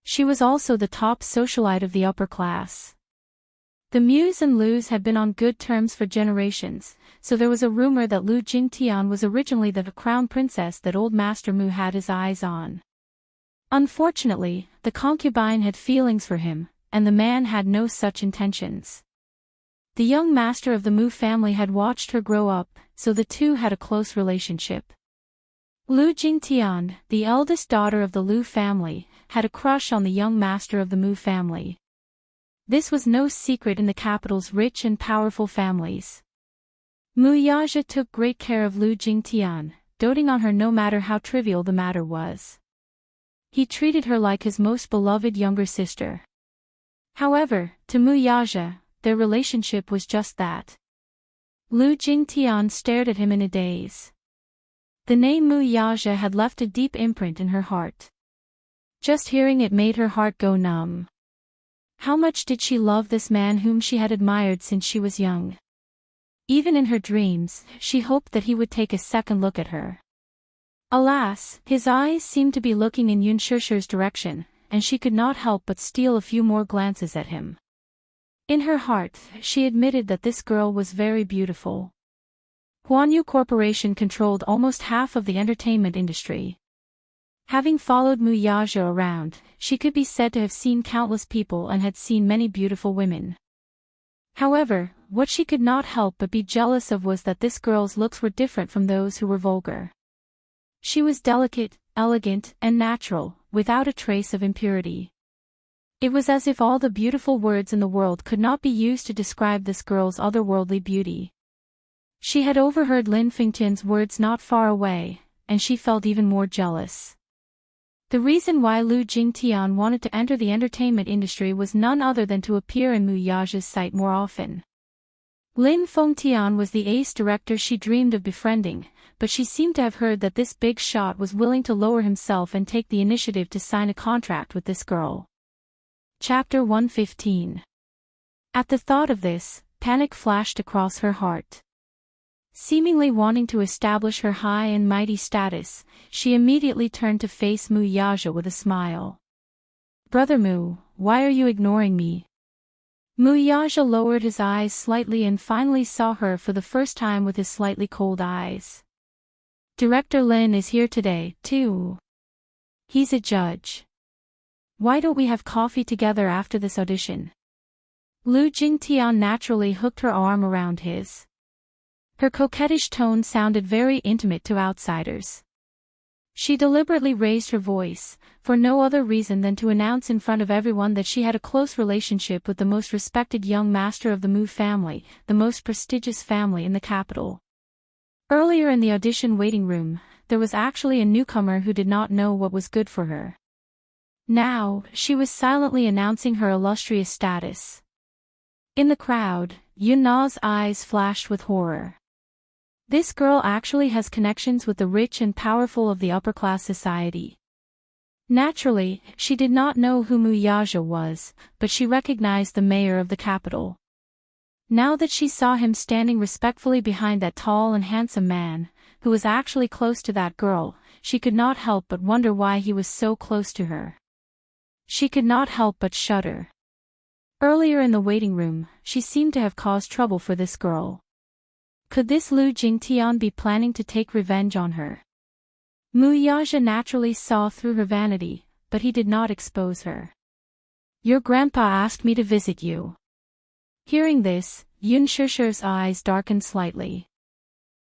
She was also the top socialite of the upper class. The Mus and Lus had been on good terms for generations, so there was a rumor that Lu Jingtian was originally the crown princess that old Master Mu had his eyes on. Unfortunately, the concubine had feelings for him, and the man had no such intentions. The young master of the Mu family had watched her grow up, so the two had a close relationship. Lu Jingtian, the eldest daughter of the Lu family, had a crush on the young master of the Mu family. This was no secret in the capital's rich and powerful families. Mu Yaja took great care of Lu Jingtian, doting on her no matter how trivial the matter was. He treated her like his most beloved younger sister. However, to Mu Yaja, their relationship was just that. Lu Jingtian stared at him in a daze. The name Mu Yaja had left a deep imprint in her heart. Just hearing it made her heart go numb. How much did she love this man whom she had admired since she was young? Even in her dreams, she hoped that he would take a second look at her. Alas, his eyes seemed to be looking in Yun Shishir's direction, and she could not help but steal a few more glances at him. In her heart, she admitted that this girl was very beautiful. Huanyu Corporation controlled almost half of the entertainment industry. Having followed Mu Yaja around, she could be said to have seen countless people and had seen many beautiful women. However, what she could not help but be jealous of was that this girl's looks were different from those who were vulgar. She was delicate, elegant, and natural, without a trace of impurity. It was as if all the beautiful words in the world could not be used to describe this girl's otherworldly beauty. She had overheard Lin Fengtian's words not far away, and she felt even more jealous. The reason why Lu Jingtian wanted to enter the entertainment industry was none other than to appear in Mu Yaja's sight more often. Lin Fengtian was the ace director she dreamed of befriending, but she seemed to have heard that this big shot was willing to lower himself and take the initiative to sign a contract with this girl. Chapter 115. At the thought of this, panic flashed across her heart. Seemingly wanting to establish her high and mighty status, she immediately turned to face Mu Yaja with a smile. "Brother Mu, why are you ignoring me?" Mu Yaja lowered his eyes slightly and finally saw her for the first time with his slightly cold eyes. "Director Lin is here today, too. He's a judge. Why don't we have coffee together after this audition?" Lu Jingtian naturally hooked her arm around his. Her coquettish tone sounded very intimate to outsiders. She deliberately raised her voice, for no other reason than to announce in front of everyone that she had a close relationship with the most respected young master of the Mu family, the most prestigious family in the capital. Earlier in the audition waiting room, there was actually a newcomer who did not know what was good for her. Now, she was silently announcing her illustrious status. In the crowd, Yun Na's eyes flashed with horror. This girl actually has connections with the rich and powerful of the upper-class society. Naturally, she did not know who Mu Yaja was, but she recognized the mayor of the capital. Now that she saw him standing respectfully behind that tall and handsome man, who was actually close to that girl, she could not help but wonder why he was so close to her. She could not help but shudder. Earlier in the waiting room, she seemed to have caused trouble for this girl. Could this Lu Jingtian be planning to take revenge on her? Mu Yaja naturally saw through her vanity, but he did not expose her. "Your grandpa asked me to visit you." Hearing this, Yun Shishir's eyes darkened slightly.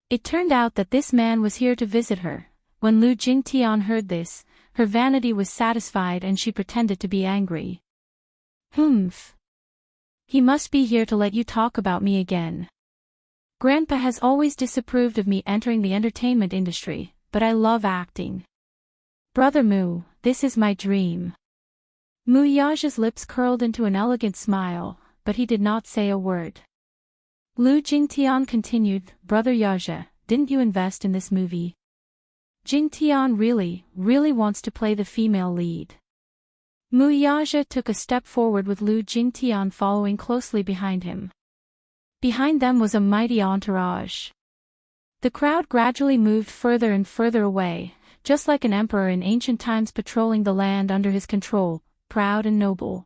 It turned out that this man was here to visit her. When Lu Jingtian heard this, her vanity was satisfied and she pretended to be angry. "Humph. He must be here to let you talk about me again. Grandpa has always disapproved of me entering the entertainment industry, but I love acting. Brother Mu, this is my dream." Mu Yaja's lips curled into an elegant smile, but he did not say a word. Lu Jingtian continued, "Brother Yaja, didn't you invest in this movie? Jingtian really wants to play the female lead." Mu Yaja took a step forward with Lu Jingtian following closely behind him. Behind them was a mighty entourage. The crowd gradually moved further and further away, just like an emperor in ancient times patrolling the land under his control, proud and noble.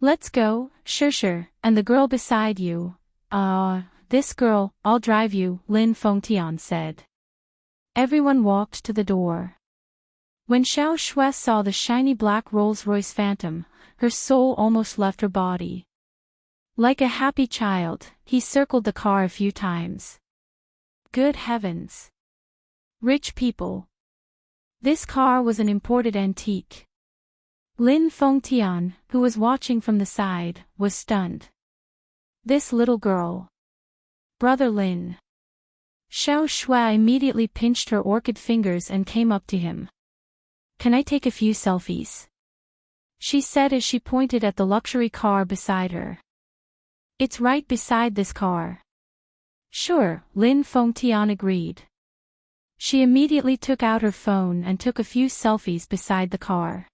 "Let's go, Shishir, and the girl beside you." This girl, I'll drive you," Lin Fengtian said. Everyone walked to the door. When Xiao Shui saw the shiny black Rolls-Royce Phantom, her soul almost left her body. Like a happy child, he circled the car a few times. Good heavens! Rich people! This car was an imported antique. Lin Fengtian, who was watching from the side, was stunned. This little girl. Brother Lin. Xiao Shui immediately pinched her orchid fingers and came up to him. Can I take a few selfies? She said as she pointed at the luxury car beside her. It's right beside this car. Sure, Lin Fengtian agreed. She immediately took out her phone and took a few selfies beside the car.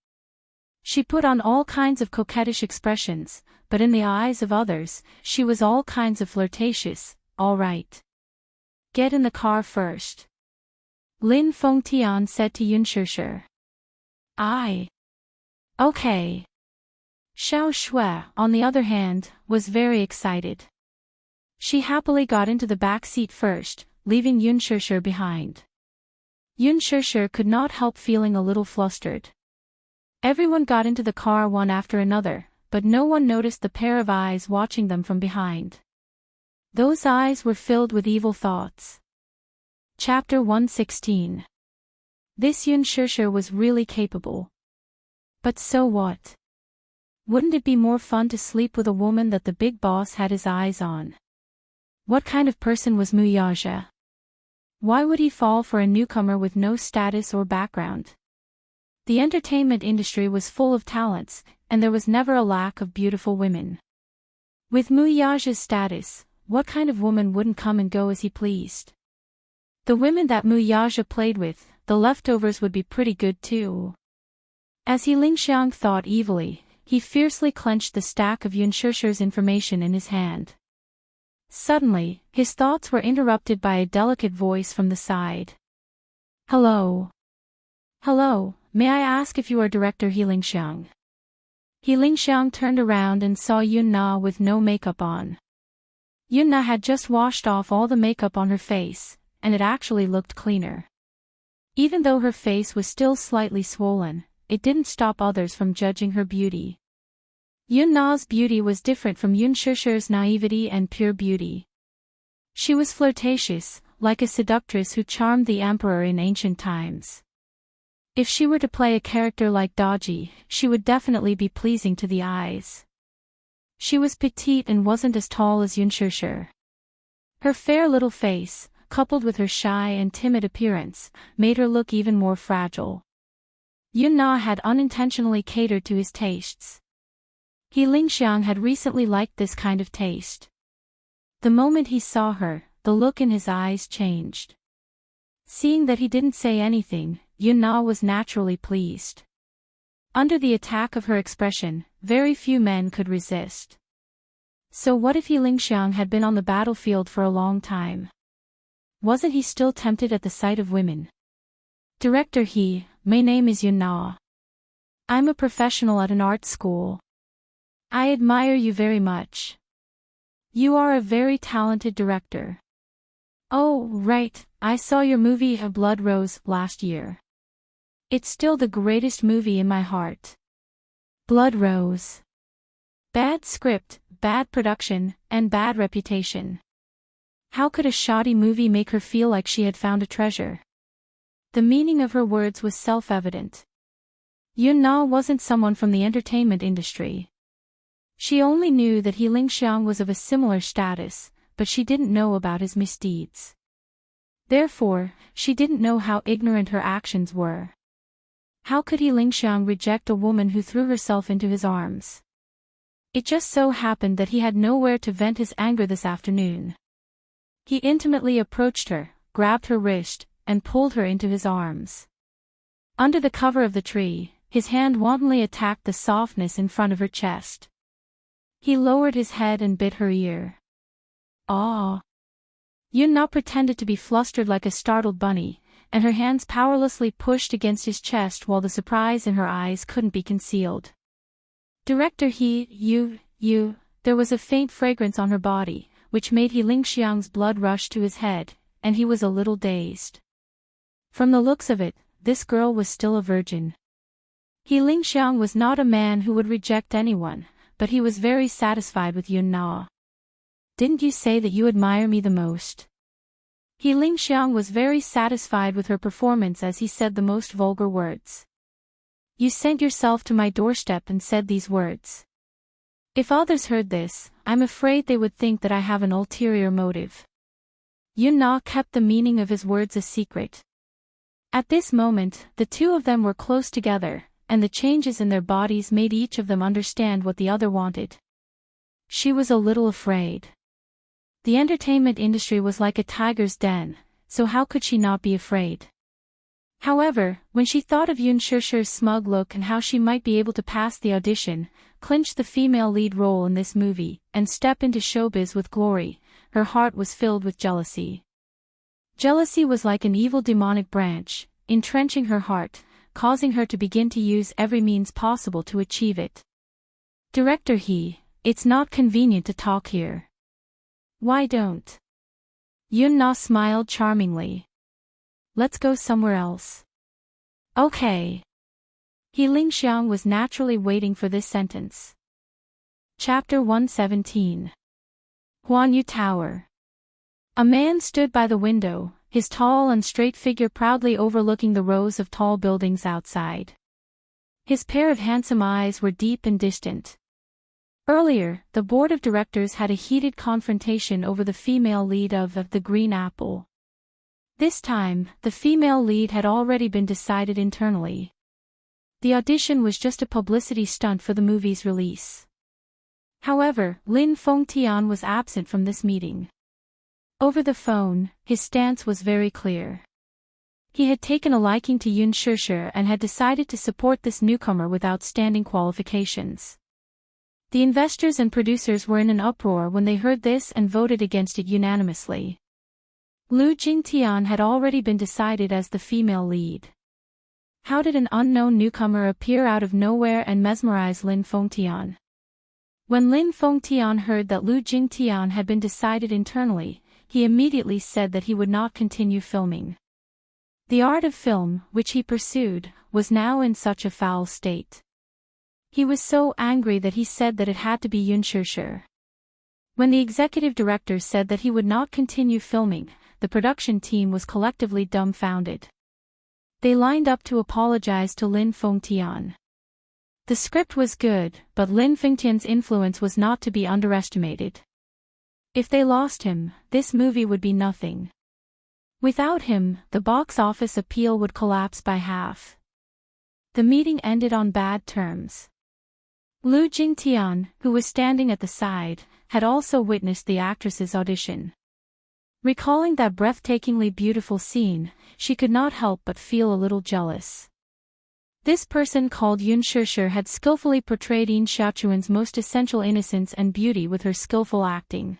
She put on all kinds of coquettish expressions, but in the eyes of others, she was all kinds of flirtatious. All right. Get in the car first. Lin Fengtian said to Yunshishir. Okay. Xiao Shui, on the other hand, was very excited. She happily got into the back seat first, leaving Yunshishir behind. Yunshishir could not help feeling a little flustered. Everyone got into the car one after another, but no one noticed the pair of eyes watching them from behind. Those eyes were filled with evil thoughts. Chapter 116. This Yunshishir was really capable. But so what? Wouldn't it be more fun to sleep with a woman that the big boss had his eyes on? What kind of person was Mu Yaja? Why would he fall for a newcomer with no status or background? The entertainment industry was full of talents, and there was never a lack of beautiful women. With Mu Yaja's status, what kind of woman wouldn't come and go as he pleased? The women that Mu Yaja played with, the leftovers would be pretty good too. As he Lingxiang thought evilly, he fiercely clenched the stack of Yunshishir's information in his hand. Suddenly, his thoughts were interrupted by a delicate voice from the side. Hello. Hello, may I ask if you are Director He Lingxiang? He Lingxiang turned around and saw Yunna with no makeup on. Yunna had just washed off all the makeup on her face, and it actually looked cleaner. Even though her face was still slightly swollen, it didn't stop others from judging her beauty. Yunna's beauty was different from Yunshishir's naivety and pure beauty. She was flirtatious, like a seductress who charmed the emperor in ancient times. If she were to play a character like Daji, she would definitely be pleasing to the eyes. She was petite and wasn't as tall as Yunshishir. Her fair little face, coupled with her shy and timid appearance, made her look even more fragile. Yunna had unintentionally catered to his tastes. He Lingxiang had recently liked this kind of taste. The moment he saw her, the look in his eyes changed. Seeing that he didn't say anything, Yunna was naturally pleased. Under the attack of her expression, very few men could resist. So what if He Lingxiang had been on the battlefield for a long time? Wasn't he still tempted at the sight of women? Director He, my name is Yunna. I'm a professional at an art school. I admire you very much. You are a very talented director. Oh, right, I saw your movie A Blood Rose last year. It's still the greatest movie in my heart. Blood Rose. Bad script, bad production, and bad reputation. How could a shoddy movie make her feel like she had found a treasure? The meaning of her words was self-evident. Yunna wasn't someone from the entertainment industry. She only knew that He Lingxiang was of a similar status, but she didn't know about his misdeeds. Therefore, she didn't know how ignorant her actions were. How could He Lingxiang reject a woman who threw herself into his arms? It just so happened that he had nowhere to vent his anger this afternoon. He intimately approached her, grabbed her wrist, and pulled her into his arms. Under the cover of the tree, his hand wantonly attacked the softness in front of her chest. He lowered his head and bit her ear. Ah! Yunna pretended to be flustered like a startled bunny, and her hands powerlessly pushed against his chest while the surprise in her eyes couldn't be concealed. Director there was a faint fragrance on her body, which made He Lingxiang's blood rush to his head, and he was a little dazed. From the looks of it, this girl was still a virgin. He Lingxiang was not a man who would reject anyone, but he was very satisfied with Yunna. Didn't you say that you admire me the most? He Lingxiang was very satisfied with her performance as he said the most vulgar words. You sent yourself to my doorstep and said these words. If others heard this, I'm afraid they would think that I have an ulterior motive. Yun Na kept the meaning of his words a secret. At this moment, the two of them were close together, and the changes in their bodies made each of them understand what the other wanted. She was a little afraid. The entertainment industry was like a tiger's den, so how could she not be afraid? However, when she thought of Yun Shishir's smug look and how she might be able to pass the audition, clinch the female lead role in this movie, and step into showbiz with glory, her heart was filled with jealousy. Jealousy was like an evil demonic branch, entrenching her heart, causing her to begin to use every means possible to achieve it. Director He, it's not convenient to talk here. Why don't? Yun Na smiled charmingly. Let's go somewhere else. Okay. He Lingxiang was naturally waiting for this sentence. Chapter 117. Huanyu Tower. A man stood by the window, his tall and straight figure proudly overlooking the rows of tall buildings outside. His pair of handsome eyes were deep and distant. Earlier, the board of directors had a heated confrontation over the female lead of The Green Apple. This time, the female lead had already been decided internally. The audition was just a publicity stunt for the movie's release. However, Lin Fengtian was absent from this meeting. Over the phone, his stance was very clear. He had taken a liking to Yun Shishir and had decided to support this newcomer with outstanding qualifications. The investors and producers were in an uproar when they heard this and voted against it unanimously. Lu Jingtian had already been decided as the female lead. How did an unknown newcomer appear out of nowhere and mesmerize Lin Fengtian? When Lin Fengtian heard that Lu Jingtian had been decided internally, he immediately said that he would not continue filming. The art of film, which he pursued, was now in such a foul state. He was so angry that he said that it had to be Yun Shishir. When the executive director said that he would not continue filming, the production team was collectively dumbfounded. They lined up to apologize to Lin Fengtian. The script was good, but Lin Fengtian's influence was not to be underestimated. If they lost him, this movie would be nothing. Without him, the box office appeal would collapse by half. The meeting ended on bad terms. Lu Jingtian, who was standing at the side, had also witnessed the actress's audition. Recalling that breathtakingly beautiful scene, she could not help but feel a little jealous. This person called Yun Shishir had skillfully portrayed Yin Xiaochuan's most essential innocence and beauty with her skillful acting.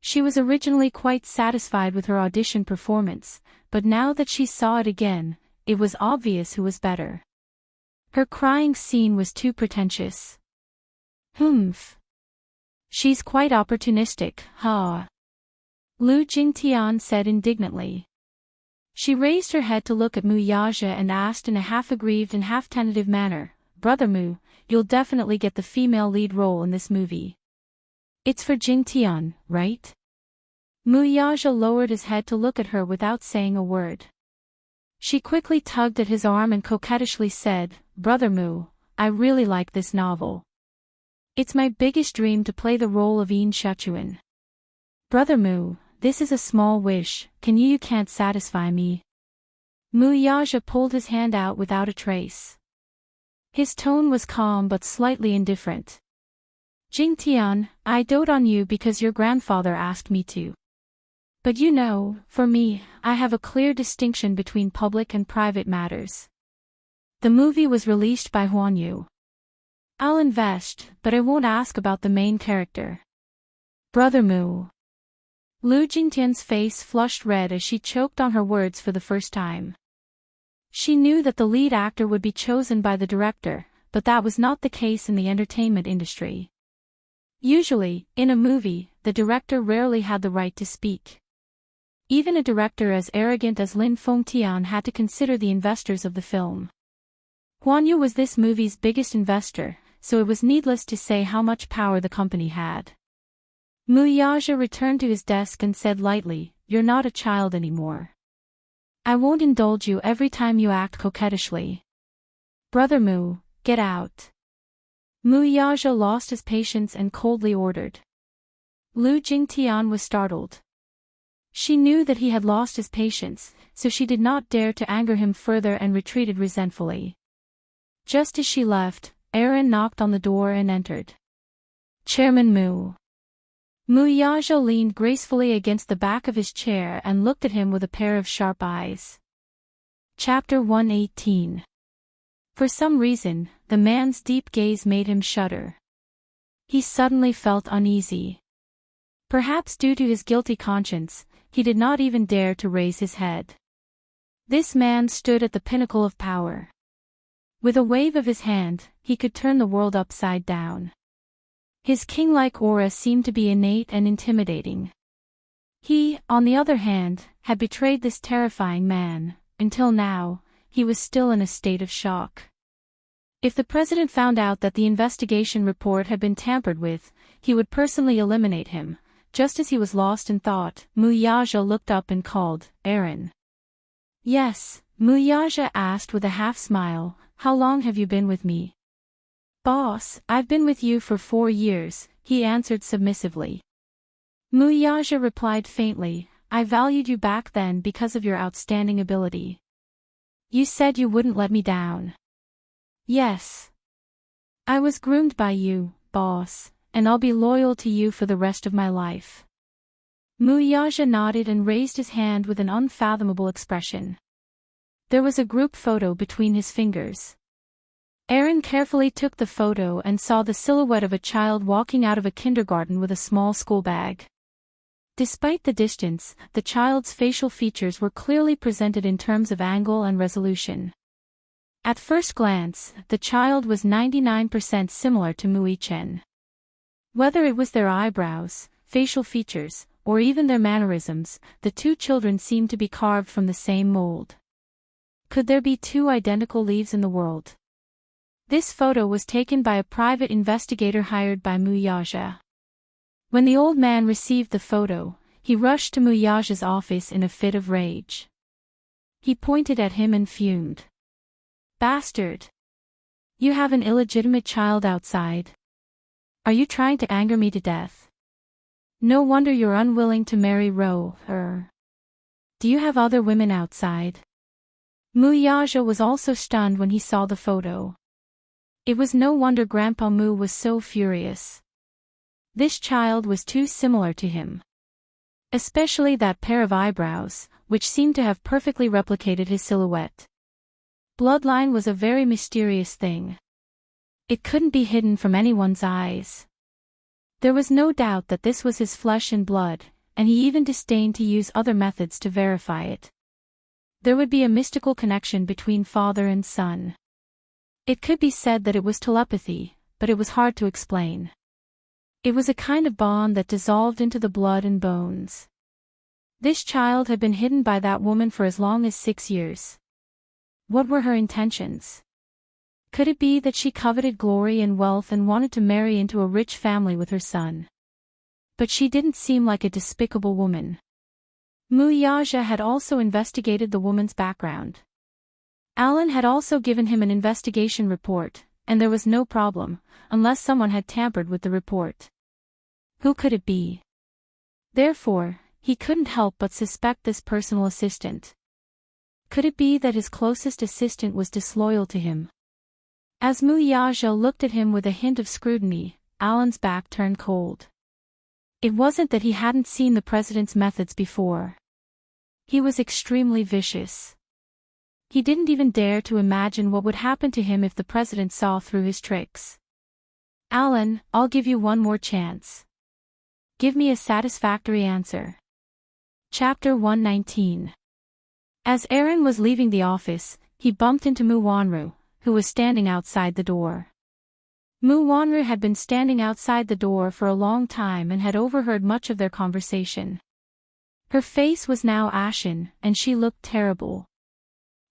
She was originally quite satisfied with her audition performance, but now that she saw it again, it was obvious who was better. Her crying scene was too pretentious. Humph. She's quite opportunistic, huh? Lu Jingtian said indignantly. She raised her head to look at Mu Yaja and asked in a half-aggrieved and half-tentative manner, Brother Mu, you'll definitely get the female lead role in this movie. It's for Jingtian, right? Mu Yaja lowered his head to look at her without saying a word. She quickly tugged at his arm and coquettishly said, Brother Mu, I really like this novel. It's my biggest dream to play the role of Yin Xiaochuan. Brother Mu, this is a small wish, you can't satisfy me. Mu Yaja pulled his hand out without a trace. His tone was calm but slightly indifferent. Jingtian, I dote on you because your grandfather asked me to. But you know, for me, I have a clear distinction between public and private matters. The movie was released by Huanyu. I'll invest, but I won't ask about the main character. Brother Mu. Lu Jingtian's face flushed red as she choked on her words for the first time. She knew that the lead actor would be chosen by the director, but that was not the case in the entertainment industry. Usually, in a movie, the director rarely had the right to speak. Even a director as arrogant as Lin Fengtian had to consider the investors of the film. Huanyu was this movie's biggest investor, so it was needless to say how much power the company had. Mu Yaja returned to his desk and said lightly, you're not a child anymore. I won't indulge you every time you act coquettishly. Brother Mu, get out. Mu Yaja lost his patience and coldly ordered. Lu Jingtian was startled. She knew that he had lost his patience, so she did not dare to anger him further and retreated resentfully. Just as she left, Aaron knocked on the door and entered. Chairman Mu. Mu Yaja leaned gracefully against the back of his chair and looked at him with a pair of sharp eyes. Chapter 118. For some reason, the man's deep gaze made him shudder. He suddenly felt uneasy. Perhaps due to his guilty conscience, he did not even dare to raise his head. This man stood at the pinnacle of power. With a wave of his hand, he could turn the world upside down. His king-like aura seemed to be innate and intimidating. He, on the other hand, had betrayed this terrifying man. Until now, he was still in a state of shock. If the president found out that the investigation report had been tampered with, he would personally eliminate him. Just as he was lost in thought, Mu Yaja looked up and called, Aaron. Yes, Mu Yaja asked with a half-smile, how long have you been with me? Boss, I've been with you for 4 years, he answered submissively. Mu Yaja replied faintly, I valued you back then because of your outstanding ability. You said you wouldn't let me down. Yes. I was groomed by you, boss, and I'll be loyal to you for the rest of my life. Mu Yaja nodded and raised his hand with an unfathomable expression. There was a group photo between his fingers. Aaron carefully took the photo and saw the silhouette of a child walking out of a kindergarten with a small school bag. Despite the distance, the child's facial features were clearly presented in terms of angle and resolution. At first glance, the child was 99% similar to Mu Yichen. Whether it was their eyebrows, facial features, or even their mannerisms, the two children seemed to be carved from the same mold. Could there be two identical leaves in the world? This photo was taken by a private investigator hired by Mu Yaja. When the old man received the photo, he rushed to Mu Yaja's office in a fit of rage. He pointed at him and fumed. Bastard! You have an illegitimate child outside. Are you trying to anger me to death? No wonder you're unwilling to marry Ro. Do you have other women outside? Mu Yaja was also stunned when he saw the photo. It was no wonder Grandpa Mu was so furious. This child was too similar to him. Especially that pair of eyebrows, which seemed to have perfectly replicated his silhouette. Bloodline was a very mysterious thing. It couldn't be hidden from anyone's eyes. There was no doubt that this was his flesh and blood, and he even disdained to use other methods to verify it. There would be a mystical connection between father and son. It could be said that it was telepathy, but it was hard to explain. It was a kind of bond that dissolved into the blood and bones. This child had been hidden by that woman for as long as 6 years. What were her intentions? Could it be that she coveted glory and wealth and wanted to marry into a rich family with her son? But she didn't seem like a despicable woman. Mu Yaja had also investigated the woman's background. Alan had also given him an investigation report, and there was no problem, unless someone had tampered with the report. Who could it be? Therefore, he couldn't help but suspect this personal assistant. Could it be that his closest assistant was disloyal to him? As Mu Yaja looked at him with a hint of scrutiny, Alan's back turned cold. It wasn't that he hadn't seen the president's methods before. He was extremely vicious. He didn't even dare to imagine what would happen to him if the president saw through his tricks. Alan, I'll give you one more chance. Give me a satisfactory answer. Chapter 119. As Aaron was leaving the office, he bumped into Mu Wanru, who was standing outside the door. Mu Wanru had been standing outside the door for a long time and had overheard much of their conversation. Her face was now ashen, and she looked terrible.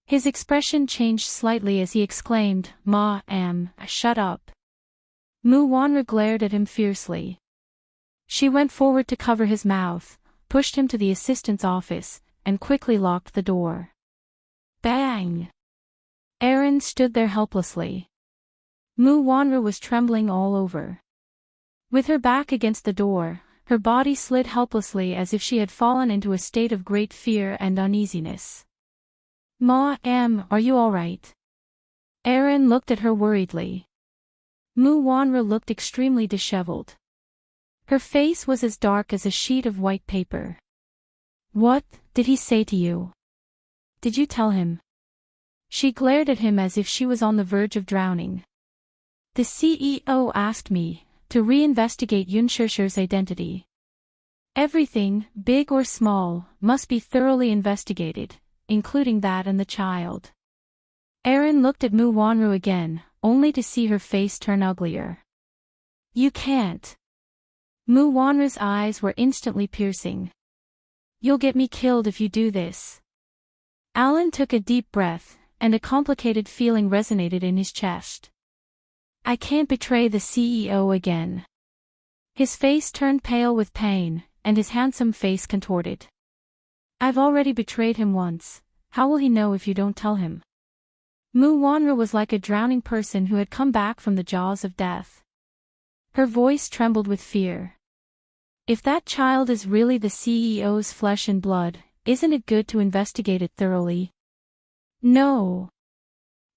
His expression changed slightly as he exclaimed, shut up. Mu Wanru glared at him fiercely. She went forward to cover his mouth, pushed him to the assistant's office, and quickly locked the door. Bang! Aaron stood there helplessly. Mu Wanru was trembling all over. With her back against the door, her body slid helplessly as if she had fallen into a state of great fear and uneasiness. Are you all right? Aaron looked at her worriedly. Mu Wanru looked extremely disheveled. Her face was as dark as a sheet of white paper. What did he say to you? Did you tell him? She glared at him as if she was on the verge of drowning. The CEO asked me to reinvestigate Yunshusher's identity. Everything, big or small, must be thoroughly investigated, including that and the child. Aaron looked at Mu Wanru again, only to see her face turn uglier. You can't. Mu Wanru's eyes were instantly piercing. You'll get me killed if you do this. Alan took a deep breath, and a complicated feeling resonated in his chest. I can't betray the CEO again. His face turned pale with pain, and his handsome face contorted. I've already betrayed him once. How will he know if you don't tell him? Mu Wanru was like a drowning person who had come back from the jaws of death. Her voice trembled with fear. If that child is really the CEO's flesh and blood, isn't it good to investigate it thoroughly? No.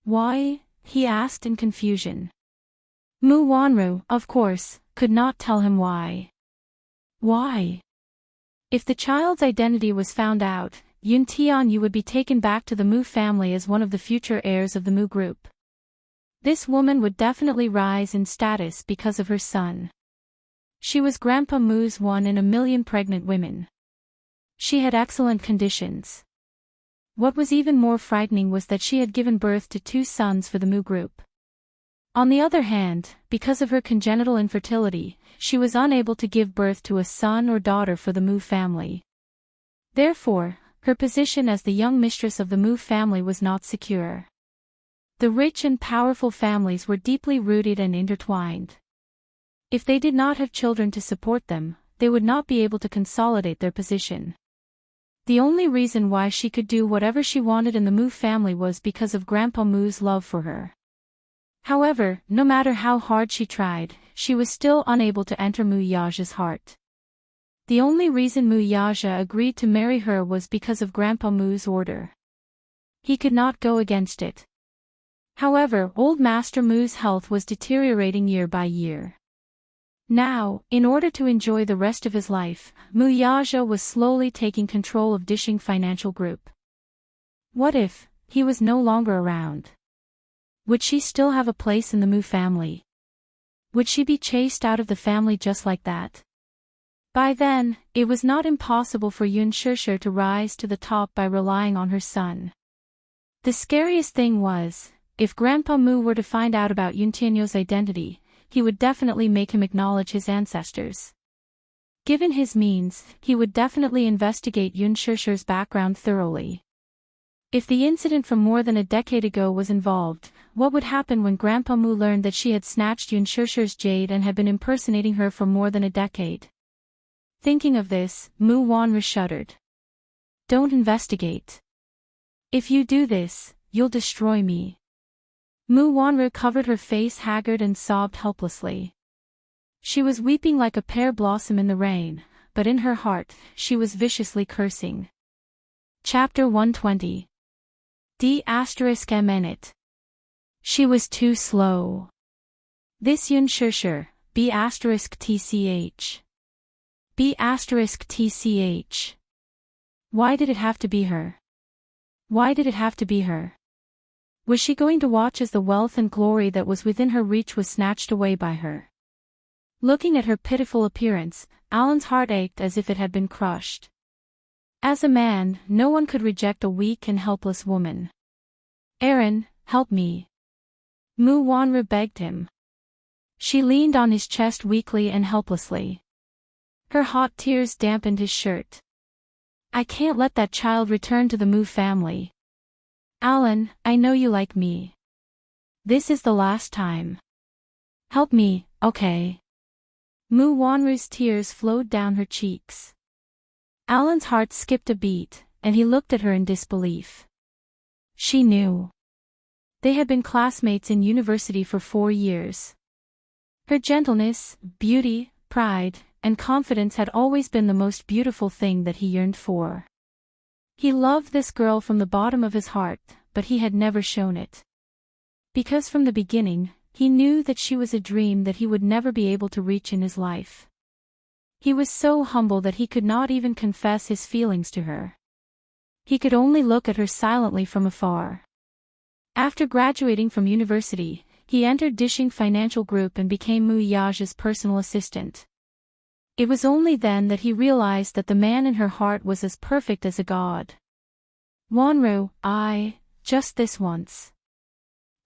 Why? He asked in confusion. Mu Wanru, of course, could not tell him why. Why? If the child's identity was found out, Yun Tianyu would be taken back to the Mu family as one of the future heirs of the Mu group. This woman would definitely rise in status because of her son. She was Grandpa Mu's 1 in a million pregnant women. She had excellent conditions. What was even more frightening was that she had given birth to 2 sons for the Mu group. On the other hand, because of her congenital infertility, she was unable to give birth to a son or daughter for the Mu family. Therefore, her position as the young mistress of the Mu family was not secure. The rich and powerful families were deeply rooted and intertwined. If they did not have children to support them, they would not be able to consolidate their position. The only reason why she could do whatever she wanted in the Mu family was because of Grandpa Mu's love for her. However, no matter how hard she tried, she was still unable to enter Mu Yaja's heart. The only reason Mu Yaja agreed to marry her was because of Grandpa Mu's order. He could not go against it. However, Old Master Mu's health was deteriorating year by year. Now, in order to enjoy the rest of his life, Mu Yaja was slowly taking control of Dishing Financial Group. What if he was no longer around? Would she still have a place in the Mu family? Would she be chased out of the family just like that? By then, it was not impossible for Yun Shusher to rise to the top by relying on her son. The scariest thing was, if Grandpa Mu were to find out about Yun Tianyu's identity, he would definitely make him acknowledge his ancestors. Given his means, he would definitely investigate Yun Shusher's background thoroughly. If the incident from more than a decade ago was involved, what would happen when Grandpa Mu learned that she had snatched Yun Shusher's jade and had been impersonating her for more than a decade? Thinking of this, Mu Wanru shuddered. Don't investigate. If you do this, you'll destroy me. Mu Wanru covered her face haggard and sobbed helplessly. She was weeping like a pear blossom in the rain, but in her heart, she was viciously cursing. Chapter 120. D****. She was too slow. This Yun Shusher, B****tch. B****tch. Why did it have to be her? Why did it have to be her? Was she going to watch as the wealth and glory that was within her reach was snatched away by her? Looking at her pitiful appearance, Alan's heart ached as if it had been crushed. As a man, no one could reject a weak and helpless woman. Aaron, help me. Mu Wanru begged him. She leaned on his chest weakly and helplessly. Her hot tears dampened his shirt. I can't let that child return to the Mu family. Alan, I know you like me. This is the last time. Help me, okay? Mu Wanru's tears flowed down her cheeks. Alan's heart skipped a beat, and he looked at her in disbelief. She knew. They had been classmates in university for 4 years. Her gentleness, beauty, pride, and confidence had always been the most beautiful thing that he yearned for. He loved this girl from the bottom of his heart, but he had never shown it. Because from the beginning, he knew that she was a dream that he would never be able to reach in his life. He was so humble that he could not even confess his feelings to her. He could only look at her silently from afar. After graduating from university, he entered Dishing Financial Group and became Muyage's personal assistant. It was only then that he realized that the man in her heart was as perfect as a god. Wanru, just this once.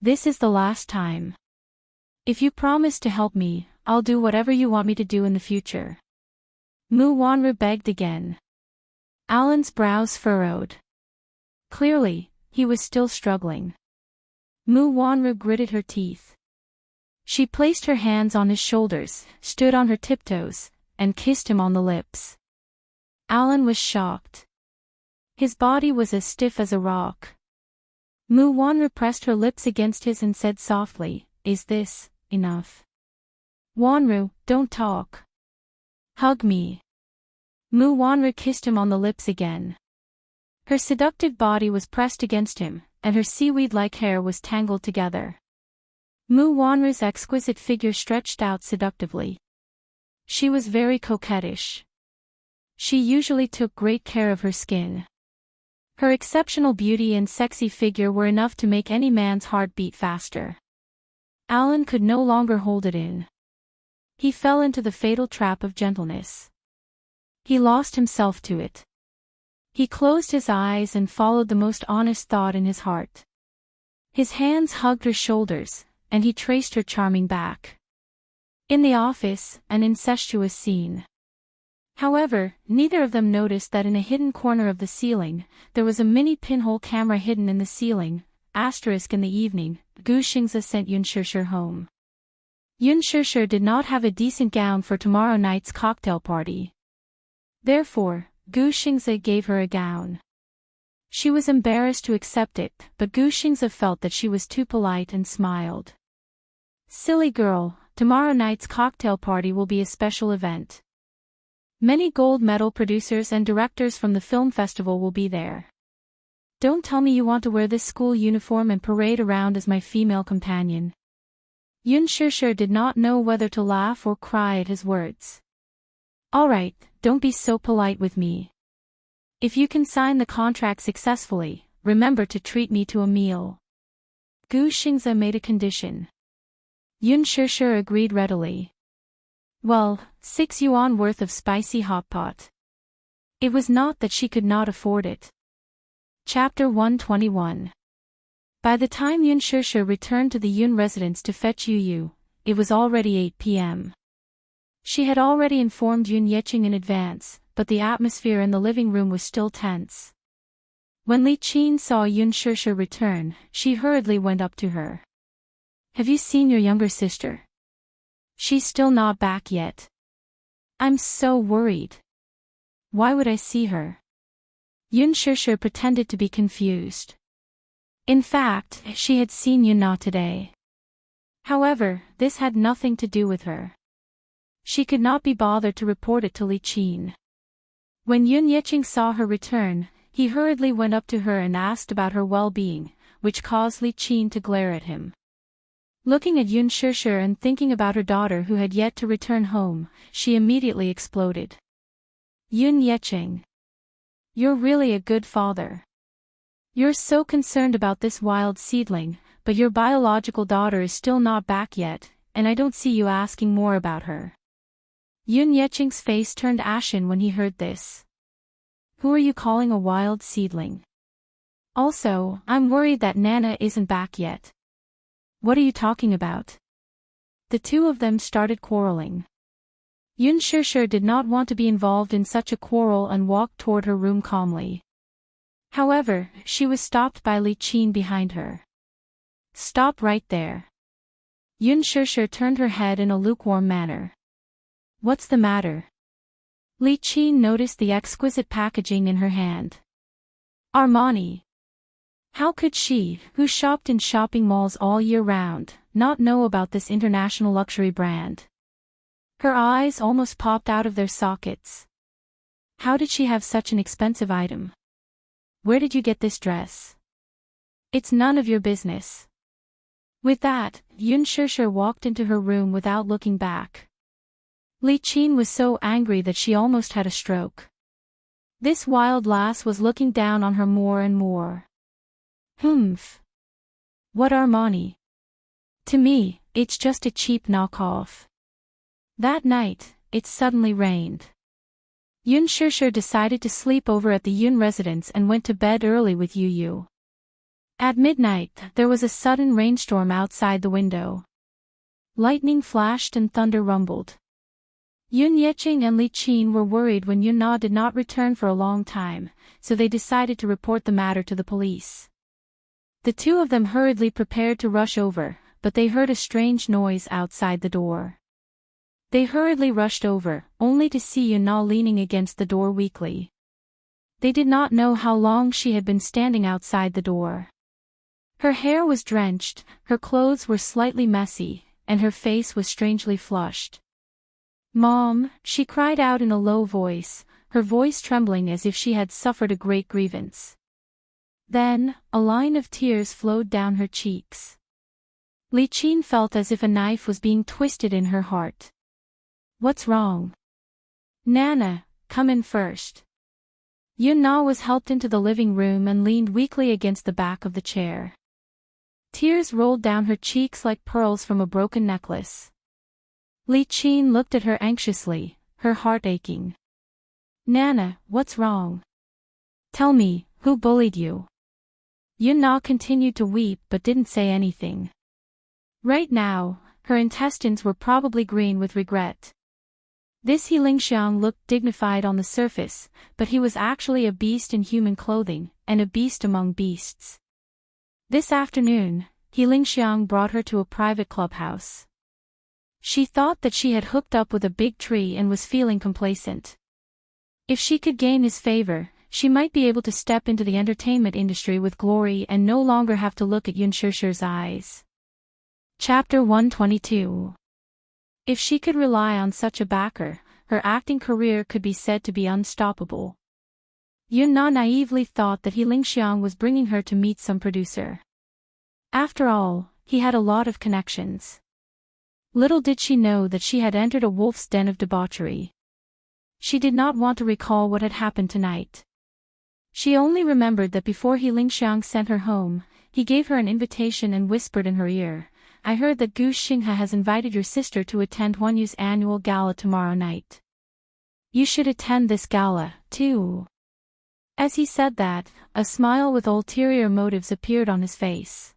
This is the last time. If you promise to help me, I'll do whatever you want me to do in the future. Mu Wanru begged again. Alan's brows furrowed. Clearly, he was still struggling. Mu Wanru gritted her teeth. She placed her hands on his shoulders, stood on her tiptoes, and kissed him on the lips. Alan was shocked. His body was as stiff as a rock. Mu Wanru pressed her lips against his and said softly, "Is this enough? Wanru, don't talk. Hug me." Mu Wanru kissed him on the lips again. Her seductive body was pressed against him, and her seaweed-like hair was tangled together. Mu Wanru's exquisite figure stretched out seductively. She was very coquettish. She usually took great care of her skin. Her exceptional beauty and sexy figure were enough to make any man's heart beat faster. Alan could no longer hold it in. He fell into the fatal trap of gentleness. He lost himself to it. He closed his eyes and followed the most honest thought in his heart. His hands hugged her shoulders, and he traced her charming back. In the office, an incestuous scene. However, neither of them noticed that in a hidden corner of the ceiling, there was a mini pinhole camera hidden in the ceiling. In the evening, Gu Xingze sent Yun Shishir home. Yun Shishir did not have a decent gown for tomorrow night's cocktail party. Therefore, Gu Xingze gave her a gown. She was embarrassed to accept it, but Gu Xingze felt that she was too polite and smiled. "Silly girl, tomorrow night's cocktail party will be a special event. Many gold medal producers and directors from the film festival will be there. Don't tell me you want to wear this school uniform and parade around as my female companion." Yun Shishir did not know whether to laugh or cry at his words. "All right, don't be so polite with me. If you can sign the contract successfully, remember to treat me to a meal." Gu Xingze made a condition. Yun Shishir agreed readily. Well, 6 yuan worth of spicy hot pot. It was not that she could not afford it. Chapter 121. By the time Yun Shishir returned to the Yun residence to fetch Yu Yu, it was already 8 p.m. She had already informed Yun Yeqing in advance, but the atmosphere in the living room was still tense. When Li Qin saw Yun Shishir return, she hurriedly went up to her. "Have you seen your younger sister? She's still not back yet. I'm so worried. Why would I see her?" Yun Shishir pretended to be confused. In fact, she had seen Yun Na today. However, this had nothing to do with her. She could not be bothered to report it to Li Qin. When Yun Yeqing saw her return, he hurriedly went up to her and asked about her well-being, which caused Li Qin to glare at him. Looking at Yun Shishir and thinking about her daughter who had yet to return home, she immediately exploded. "Yun Yeqing. You're really a good father. You're so concerned about this wild seedling, but your biological daughter is still not back yet, and I don't see you asking more about her." Yun Yeqing's face turned ashen when he heard this. "Who are you calling a wild seedling? Also, I'm worried that Nana isn't back yet." "What are you talking about?" The two of them started quarreling. Yun Shishir did not want to be involved in such a quarrel and walked toward her room calmly. However, she was stopped by Li Qin behind her. "Stop right there." Yun Shishir turned her head in a lukewarm manner. "What's the matter?" Li Qin noticed the exquisite packaging in her hand. Armani. How could she, who shopped in shopping malls all year round, not know about this international luxury brand? Her eyes almost popped out of their sockets. How did she have such an expensive item? Where did you get this dress? It's none of your business. With that, Yun Shishir walked into her room without looking back. Li Qin was so angry that she almost had a stroke. This wild lass was looking down on her more and more. Humph. What Armani? To me, it's just a cheap knockoff. That night, it suddenly rained. Yun Shishir decided to sleep over at the Yun residence and went to bed early with Yu Yu. At midnight, there was a sudden rainstorm outside the window. Lightning flashed and thunder rumbled. Yun Yeqing and Li Qin were worried when Yun Na did not return for a long time, so they decided to report the matter to the police. The two of them hurriedly prepared to rush over, but they heard a strange noise outside the door. They hurriedly rushed over, only to see Yun Na leaning against the door weakly. They did not know how long she had been standing outside the door. Her hair was drenched, her clothes were slightly messy, and her face was strangely flushed. "Mom," she cried out in a low voice, her voice trembling as if she had suffered a great grievance. Then, a line of tears flowed down her cheeks. Li Qin felt as if a knife was being twisted in her heart. "What's wrong?" "Nana, come in first." Yun Na was helped into the living room and leaned weakly against the back of the chair. Tears rolled down her cheeks like pearls from a broken necklace. Li Qin looked at her anxiously, her heart aching. "Nana, what's wrong? Tell me, who bullied you?" Yun Na continued to weep but didn't say anything. Right now, her intestines were probably green with regret. This He Lingxiang looked dignified on the surface, but he was actually a beast in human clothing, and a beast among beasts. This afternoon, He Lingxiang brought her to a private clubhouse. She thought that she had hooked up with a big tree and was feeling complacent. If she could gain his favor, she might be able to step into the entertainment industry with glory and no longer have to look at Yun Shishir's eyes. Chapter 122. If she could rely on such a backer, her acting career could be said to be unstoppable. Yun Na naively thought that He Lingxiang was bringing her to meet some producer. After all, he had a lot of connections. Little did she know that she had entered a wolf's den of debauchery. She did not want to recall what had happened tonight. She only remembered that before He Lingxiang sent her home, he gave her an invitation and whispered in her ear, "I heard that Gu Xinghe has invited your sister to attend Huanyu's annual gala tomorrow night. You should attend this gala, too." As he said that, a smile with ulterior motives appeared on his face.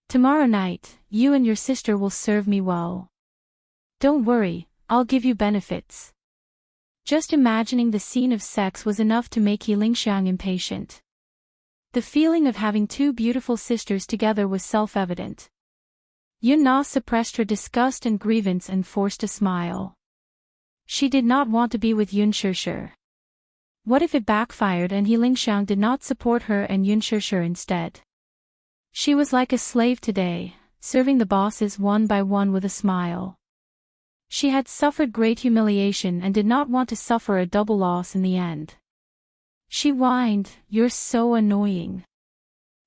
"Tomorrow night, you and your sister will serve me well. Don't worry, I'll give you benefits." Just imagining the scene of sex was enough to make He Lingxiang impatient. The feeling of having two beautiful sisters together was self-evident. Yun Na suppressed her disgust and grievance and forced a smile. She did not want to be with Yun Shishir. What if it backfired and He Lingxiang did not support her and Yun Shishir instead? She was like a slave today, serving the bosses one by one with a smile. She had suffered great humiliation and did not want to suffer a double loss in the end. She whined, "You're so annoying.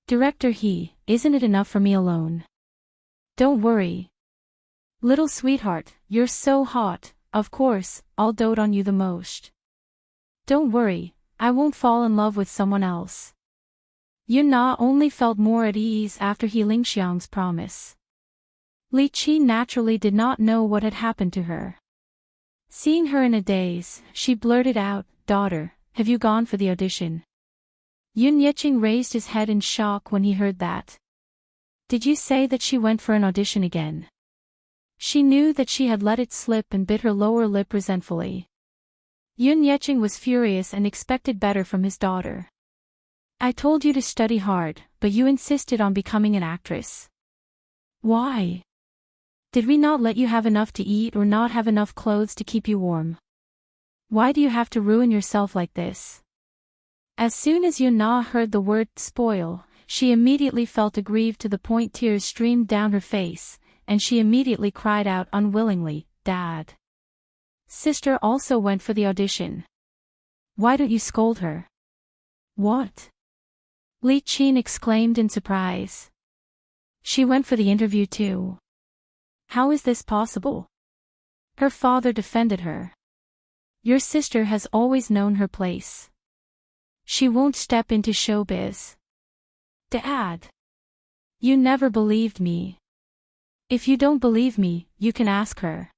Director He, isn't it enough for me alone? Don't worry. Little sweetheart, you're so hot, of course, I'll dote on you the most. Don't worry, I won't fall in love with someone else." Yun Na only felt more at ease after He Lingxiang's promise. Li Qin naturally did not know what had happened to her. Seeing her in a daze, she blurted out, "Daughter, have you gone for the audition?" Yun Yeqing raised his head in shock when he heard that. "Did you say that she went for an audition again?" She knew that she had let it slip and bit her lower lip resentfully. Yun Yeqing was furious and expected better from his daughter. "I told you to study hard, but you insisted on becoming an actress. Why? Did we not let you have enough to eat or not have enough clothes to keep you warm?" Why do you have to ruin yourself like this? As soon as Yuna heard the word spoil, she immediately felt aggrieved to the point tears streamed down her face, and she immediately cried out unwillingly, Dad. Sister also went for the audition. Why don't you scold her? What? Li Qin exclaimed in surprise. She went for the interview too. How is this possible? Her father defended her. Your sister has always known her place. She won't step into showbiz. Dad. You never believed me. If you don't believe me, you can ask her.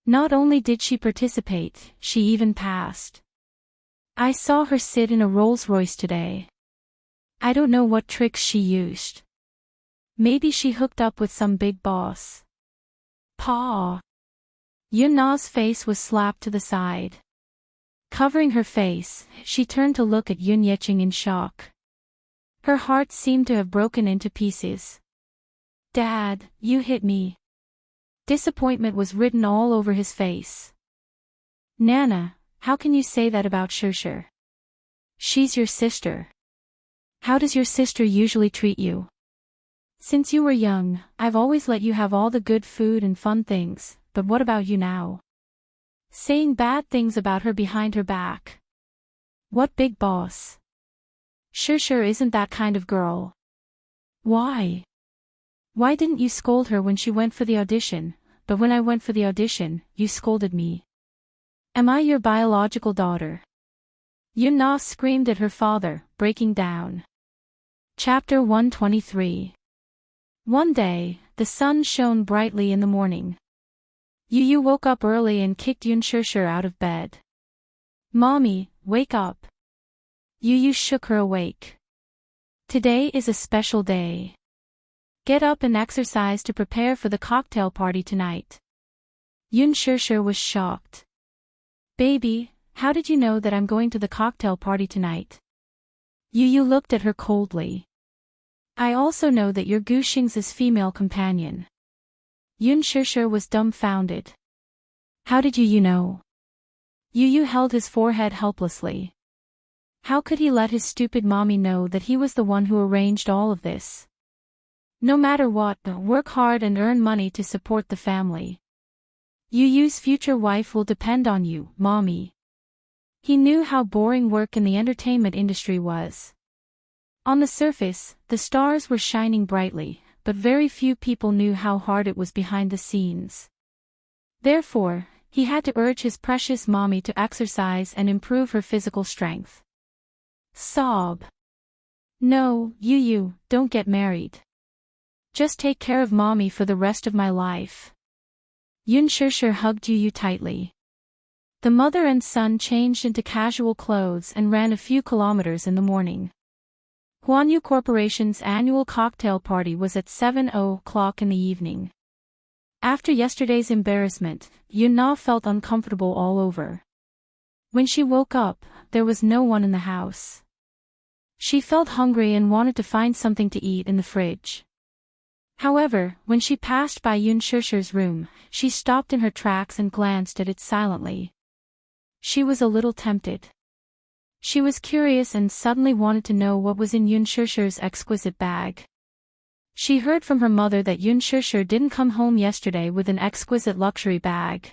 Not only did she participate, she even passed. I saw her sit in a Rolls-Royce today. I don't know what tricks she used. Maybe she hooked up with some big boss. Pa. Yunna's face was slapped to the side. Covering her face, she turned to look at Yun Yeqing in shock. Her heart seemed to have broken into pieces. Dad, you hit me. Disappointment was written all over his face. Nana, how can you say that about Shirshir? She's your sister. How does your sister usually treat you? Since you were young, I've always let you have all the good food and fun things, but what about you now? Saying bad things about her behind her back. What big boss? Shirshir isn't that kind of girl. Why? Why didn't you scold her when she went for the audition, but when I went for the audition, you scolded me? Am I your biological daughter? Yunna screamed at her father, breaking down. Chapter 123. One day, the sun shone brightly in the morning. Yu woke up early and kicked Yun Shirshir out of bed. Mommy, wake up. Yu shook her awake. Today is a special day. Get up and exercise to prepare for the cocktail party tonight. Yun Shirshir was shocked. Baby, how did you know that I'm going to the cocktail party tonight? Yu looked at her coldly. I also know that you're Gu Xing's female companion. Yun Shirshir was dumbfounded. How did you know? Yu held his forehead helplessly. How could he let his stupid mommy know that he was the one who arranged all of this? No matter what, work hard and earn money to support the family. Yu's future wife will depend on you, mommy. He knew how boring work in the entertainment industry was. On the surface, the stars were shining brightly, but very few people knew how hard it was behind the scenes. Therefore, he had to urge his precious mommy to exercise and improve her physical strength. Sob. No, Yu, don't get married. Just take care of mommy for the rest of my life. Yun Shirshir hugged Yu tightly. The mother and son changed into casual clothes and ran a few kilometers in the morning. Huanyu Corporation's annual cocktail party was at 7:00 in the evening. After yesterday's embarrassment, Yunna felt uncomfortable all over. When she woke up, there was no one in the house. She felt hungry and wanted to find something to eat in the fridge. However, when she passed by Yun Shirshir's room, she stopped in her tracks and glanced at it silently. She was a little tempted. She was curious and suddenly wanted to know what was in Yun Shirshir's exquisite bag. She heard from her mother that Yun Shirshir didn't come home yesterday with an exquisite luxury bag.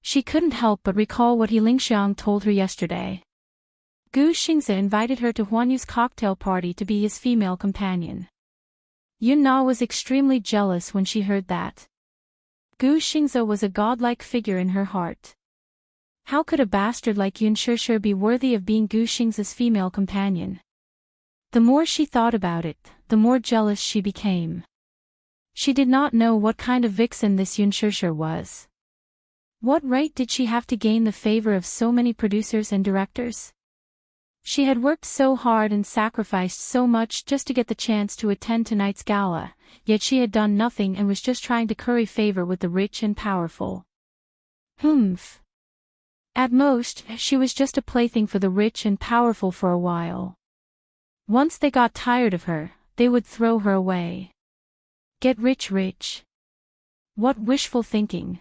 She couldn't help but recall what He Lingxiang told her yesterday. Gu Xingze invited her to Huanyu's cocktail party to be his female companion. Yunna was extremely jealous when she heard that. Gu Xingze was a godlike figure in her heart. How could a bastard like Yun Shirshir be worthy of being Gu Xingze's female companion? The more she thought about it, the more jealous she became. She did not know what kind of vixen this Yun Shirshir was. What right did she have to gain the favor of so many producers and directors? She had worked so hard and sacrificed so much just to get the chance to attend tonight's gala, yet she had done nothing and was just trying to curry favor with the rich and powerful. Humph. At most, she was just a plaything for the rich and powerful for a while. Once they got tired of her, they would throw her away. Get rich. What wishful thinking.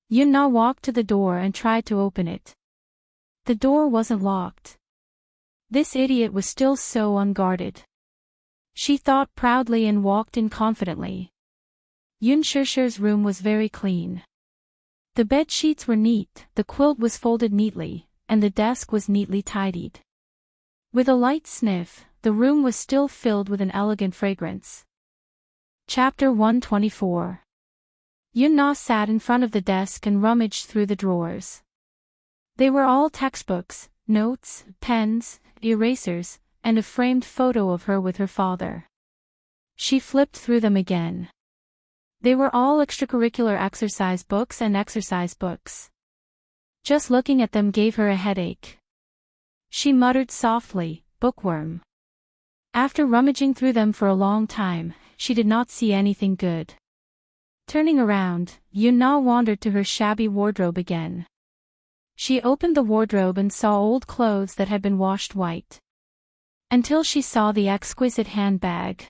Yun-na walked to the door and tried to open it. The door wasn't locked. This idiot was still so unguarded. She thought proudly and walked in confidently. Yun-Shirshir's room was very clean. The bed sheets were neat, the quilt was folded neatly, and the desk was neatly tidied. With a light sniff, the room was still filled with an elegant fragrance. Chapter 124. Yun-na sat in front of the desk and rummaged through the drawers. They were all textbooks, notes, pens, erasers, and a framed photo of her with her father. She flipped through them again. They were all extracurricular exercise books and exercise books. Just looking at them gave her a headache. She muttered softly, "Bookworm." After rummaging through them for a long time, she did not see anything good. Turning around, Yun-na wandered to her shabby wardrobe again. She opened the wardrobe and saw old clothes that had been washed white. Until she saw the exquisite handbag.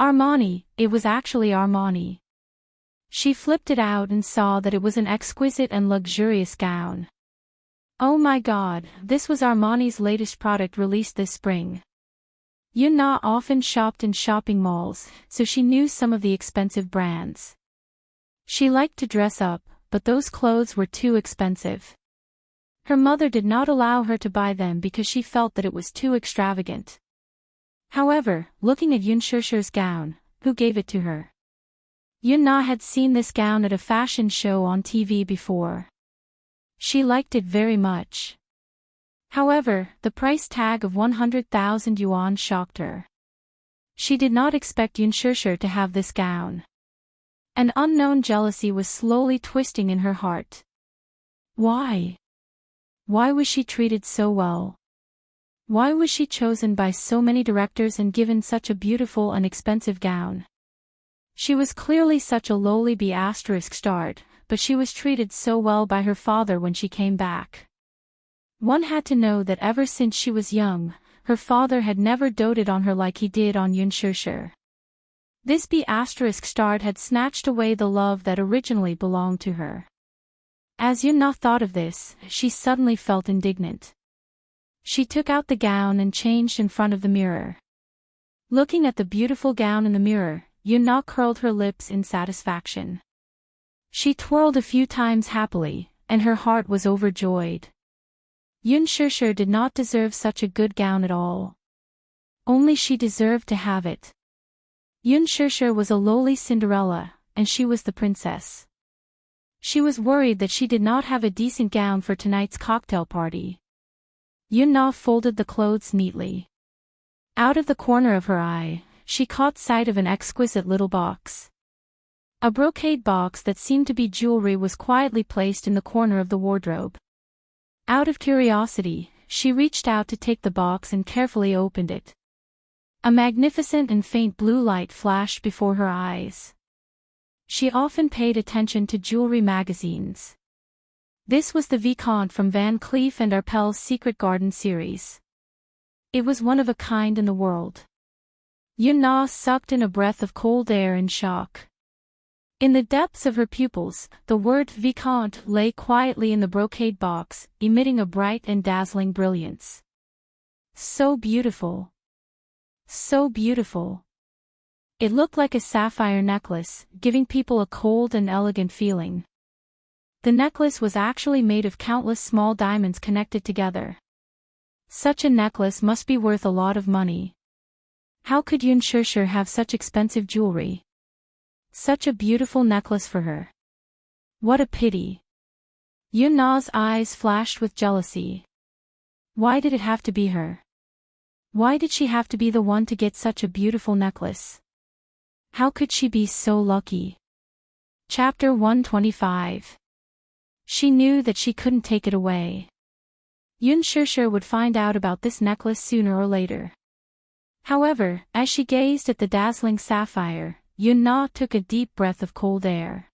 Armani, it was actually Armani. She flipped it out and saw that it was an exquisite and luxurious gown. Oh my god, this was Armani's latest product released this spring. Yun-na often shopped in shopping malls, so she knew some of the expensive brands. She liked to dress up, but those clothes were too expensive. Her mother did not allow her to buy them because she felt that it was too extravagant. However, looking at Yun-Shirshir's gown, who gave it to her? Yun-na had seen this gown at a fashion show on TV before. She liked it very much. However, the price tag of 100,000 yuan shocked her. She did not expect Yun-Shirshir to have this gown. An unknown jealousy was slowly twisting in her heart. Why? Why was she treated so well? Why was she chosen by so many directors and given such a beautiful and expensive gown? She was clearly such a lowly B****, but she was treated so well by her father when she came back. One had to know that ever since she was young, her father had never doted on her like he did on Yun-Shirshir. This B** had snatched away the love that originally belonged to her. As Yun-na thought of this, she suddenly felt indignant. She took out the gown and changed in front of the mirror. Looking at the beautiful gown in the mirror, Yun-na curled her lips in satisfaction. She twirled a few times happily, and her heart was overjoyed. Yun-Shirshir did not deserve such a good gown at all. Only she deserved to have it. Yun-Shirshir was a lowly Cinderella, and she was the princess. She was worried that she did not have a decent gown for tonight's cocktail party. Yun-na folded the clothes neatly. Out of the corner of her eye, she caught sight of an exquisite little box. A brocade box that seemed to be jewelry was quietly placed in the corner of the wardrobe. Out of curiosity, she reached out to take the box and carefully opened it. A magnificent and faint blue light flashed before her eyes. She often paid attention to jewelry magazines. This was the Vicomte from Van Cleef & Arpels Secret Garden series. It was one of a kind in the world. Yun-na sucked in a breath of cold air in shock. In the depths of her pupils, the word Vicomte lay quietly in the brocade box, emitting a bright and dazzling brilliance. So beautiful. So beautiful. It looked like a sapphire necklace, giving people a cold and elegant feeling. The necklace was actually made of countless small diamonds connected together. Such a necklace must be worth a lot of money. How could Yun-Shirshir have such expensive jewelry? Such a beautiful necklace for her. What a pity. Yun-na's eyes flashed with jealousy. Why did it have to be her? Why did she have to be the one to get such a beautiful necklace? How could she be so lucky? Chapter 125. She knew that she couldn't take it away. Yun-Shirshir would find out about this necklace sooner or later. However, as she gazed at the dazzling sapphire, Yun-na took a deep breath of cold air.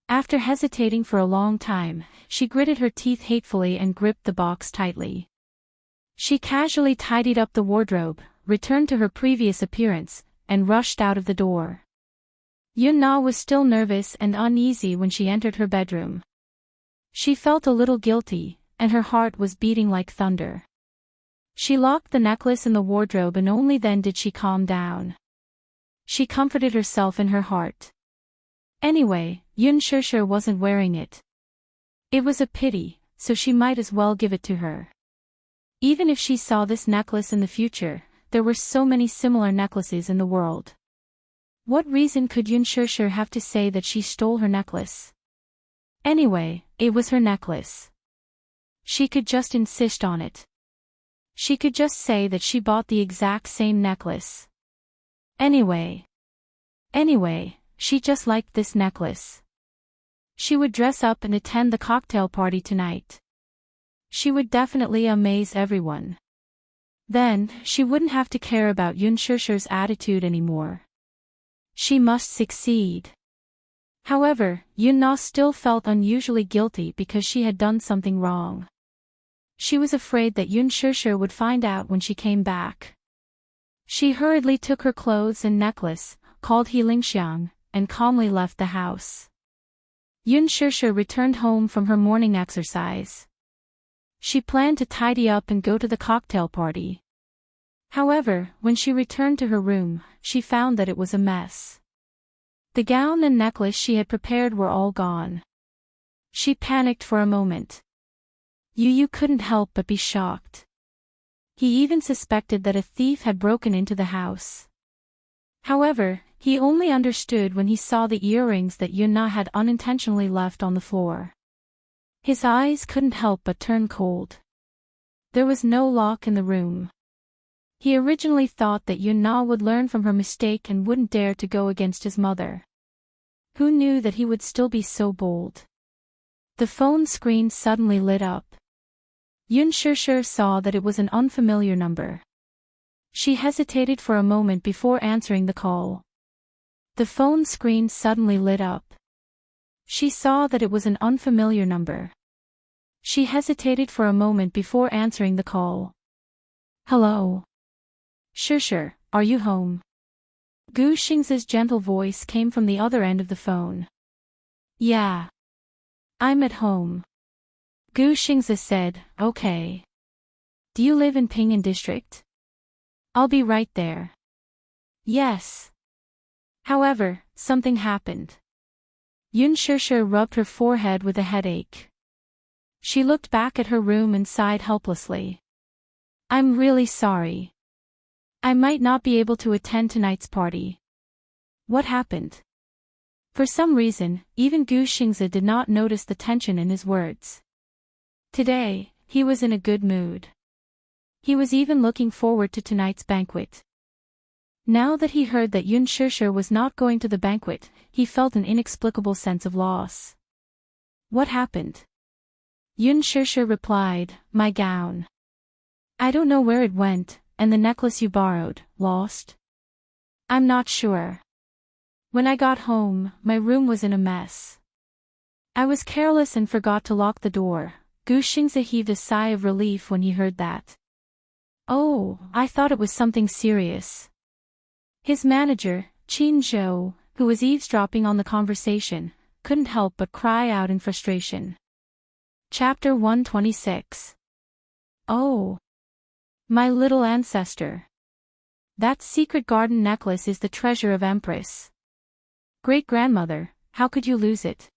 After hesitating for a long time, she gritted her teeth hatefully and gripped the box tightly. She casually tidied up the wardrobe, returned to her previous appearance, and rushed out of the door. Yun-na was still nervous and uneasy when she entered her bedroom. She felt a little guilty, and her heart was beating like thunder. She locked the necklace in the wardrobe and only then did she calm down. She comforted herself in her heart. Anyway, Yun Shishir wasn't wearing it. It was a pity, so she might as well give it to her. Even if she saw this necklace in the future, there were so many similar necklaces in the world. What reason could Yun Shishir have to say that she stole her necklace? Anyway, it was her necklace. She could just insist on it. She could just say that she bought the exact same necklace. Anyway, she just liked this necklace. She would dress up and attend the cocktail party tonight. She would definitely amaze everyone. Then, she wouldn't have to care about Yun Shishir's attitude anymore. She must succeed. However, Yun-na still felt unusually guilty because she had done something wrong. She was afraid that Yun Shishir would find out when she came back. She hurriedly took her clothes and necklace, called He Lingxiang, and calmly left the house. Yun Shishir returned home from her morning exercise. She planned to tidy up and go to the cocktail party. However, when she returned to her room, she found that it was a mess. The gown and necklace she had prepared were all gone. She panicked for a moment. Yu couldn't help but be shocked. He even suspected that a thief had broken into the house. However, he only understood when he saw the earrings that Yun-na had unintentionally left on the floor. His eyes couldn't help but turn cold. There was no lock in the room. He originally thought that Yun-na would learn from her mistake and wouldn't dare to go against his mother. Who knew that he would still be so bold? The phone screen suddenly lit up. Yun Shishir saw that it was an unfamiliar number. She hesitated for a moment before answering the call. The phone screen suddenly lit up. She saw that it was an unfamiliar number. She hesitated for a moment before answering the call. Hello. Shishir, are you home? Gu Xing's gentle voice came from the other end of the phone. Yeah. I'm at home. Gu Xingzi said, okay. Do you live in Ping'an district? I'll be right there. Yes. However, something happened. Yun Shishir rubbed her forehead with a headache. She looked back at her room and sighed helplessly. I'm really sorry. I might not be able to attend tonight's party. What happened? For some reason, even Gu Xingzi did not notice the tension in his words. Today, he was in a good mood. He was even looking forward to tonight's banquet. Now that he heard that Yun Shishir was not going to the banquet, he felt an inexplicable sense of loss. What happened? Yun Shishir replied, my gown. I don't know where it went, and the necklace you borrowed, lost? I'm not sure. When I got home, my room was in a mess. I was careless and forgot to lock the door. Gu Xingzi heaved a sigh of relief when he heard that. Oh, I thought it was something serious. His manager, Qin Zhou, who was eavesdropping on the conversation, couldn't help but cry out in frustration. Chapter 126. Oh. My little ancestor. That secret garden necklace is the treasure of Empress. Great-grandmother, how could you lose it?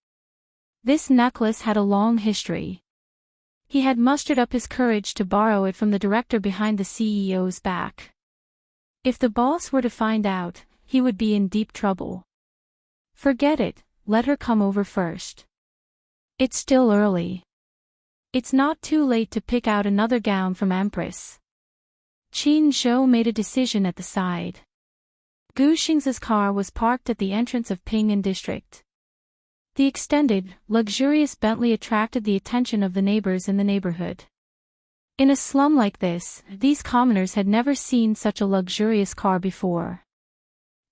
This necklace had a long history. He had mustered up his courage to borrow it from the director behind the CEO's back. If the boss were to find out, he would be in deep trouble. Forget it, let her come over first. It's still early. It's not too late to pick out another gown from Empress. Qin Zhou made a decision at the side. Gu Xing's car was parked at the entrance of Ping'an district. The extended, luxurious Bentley attracted the attention of the neighbors in the neighborhood. In a slum like this, these commoners had never seen such a luxurious car before.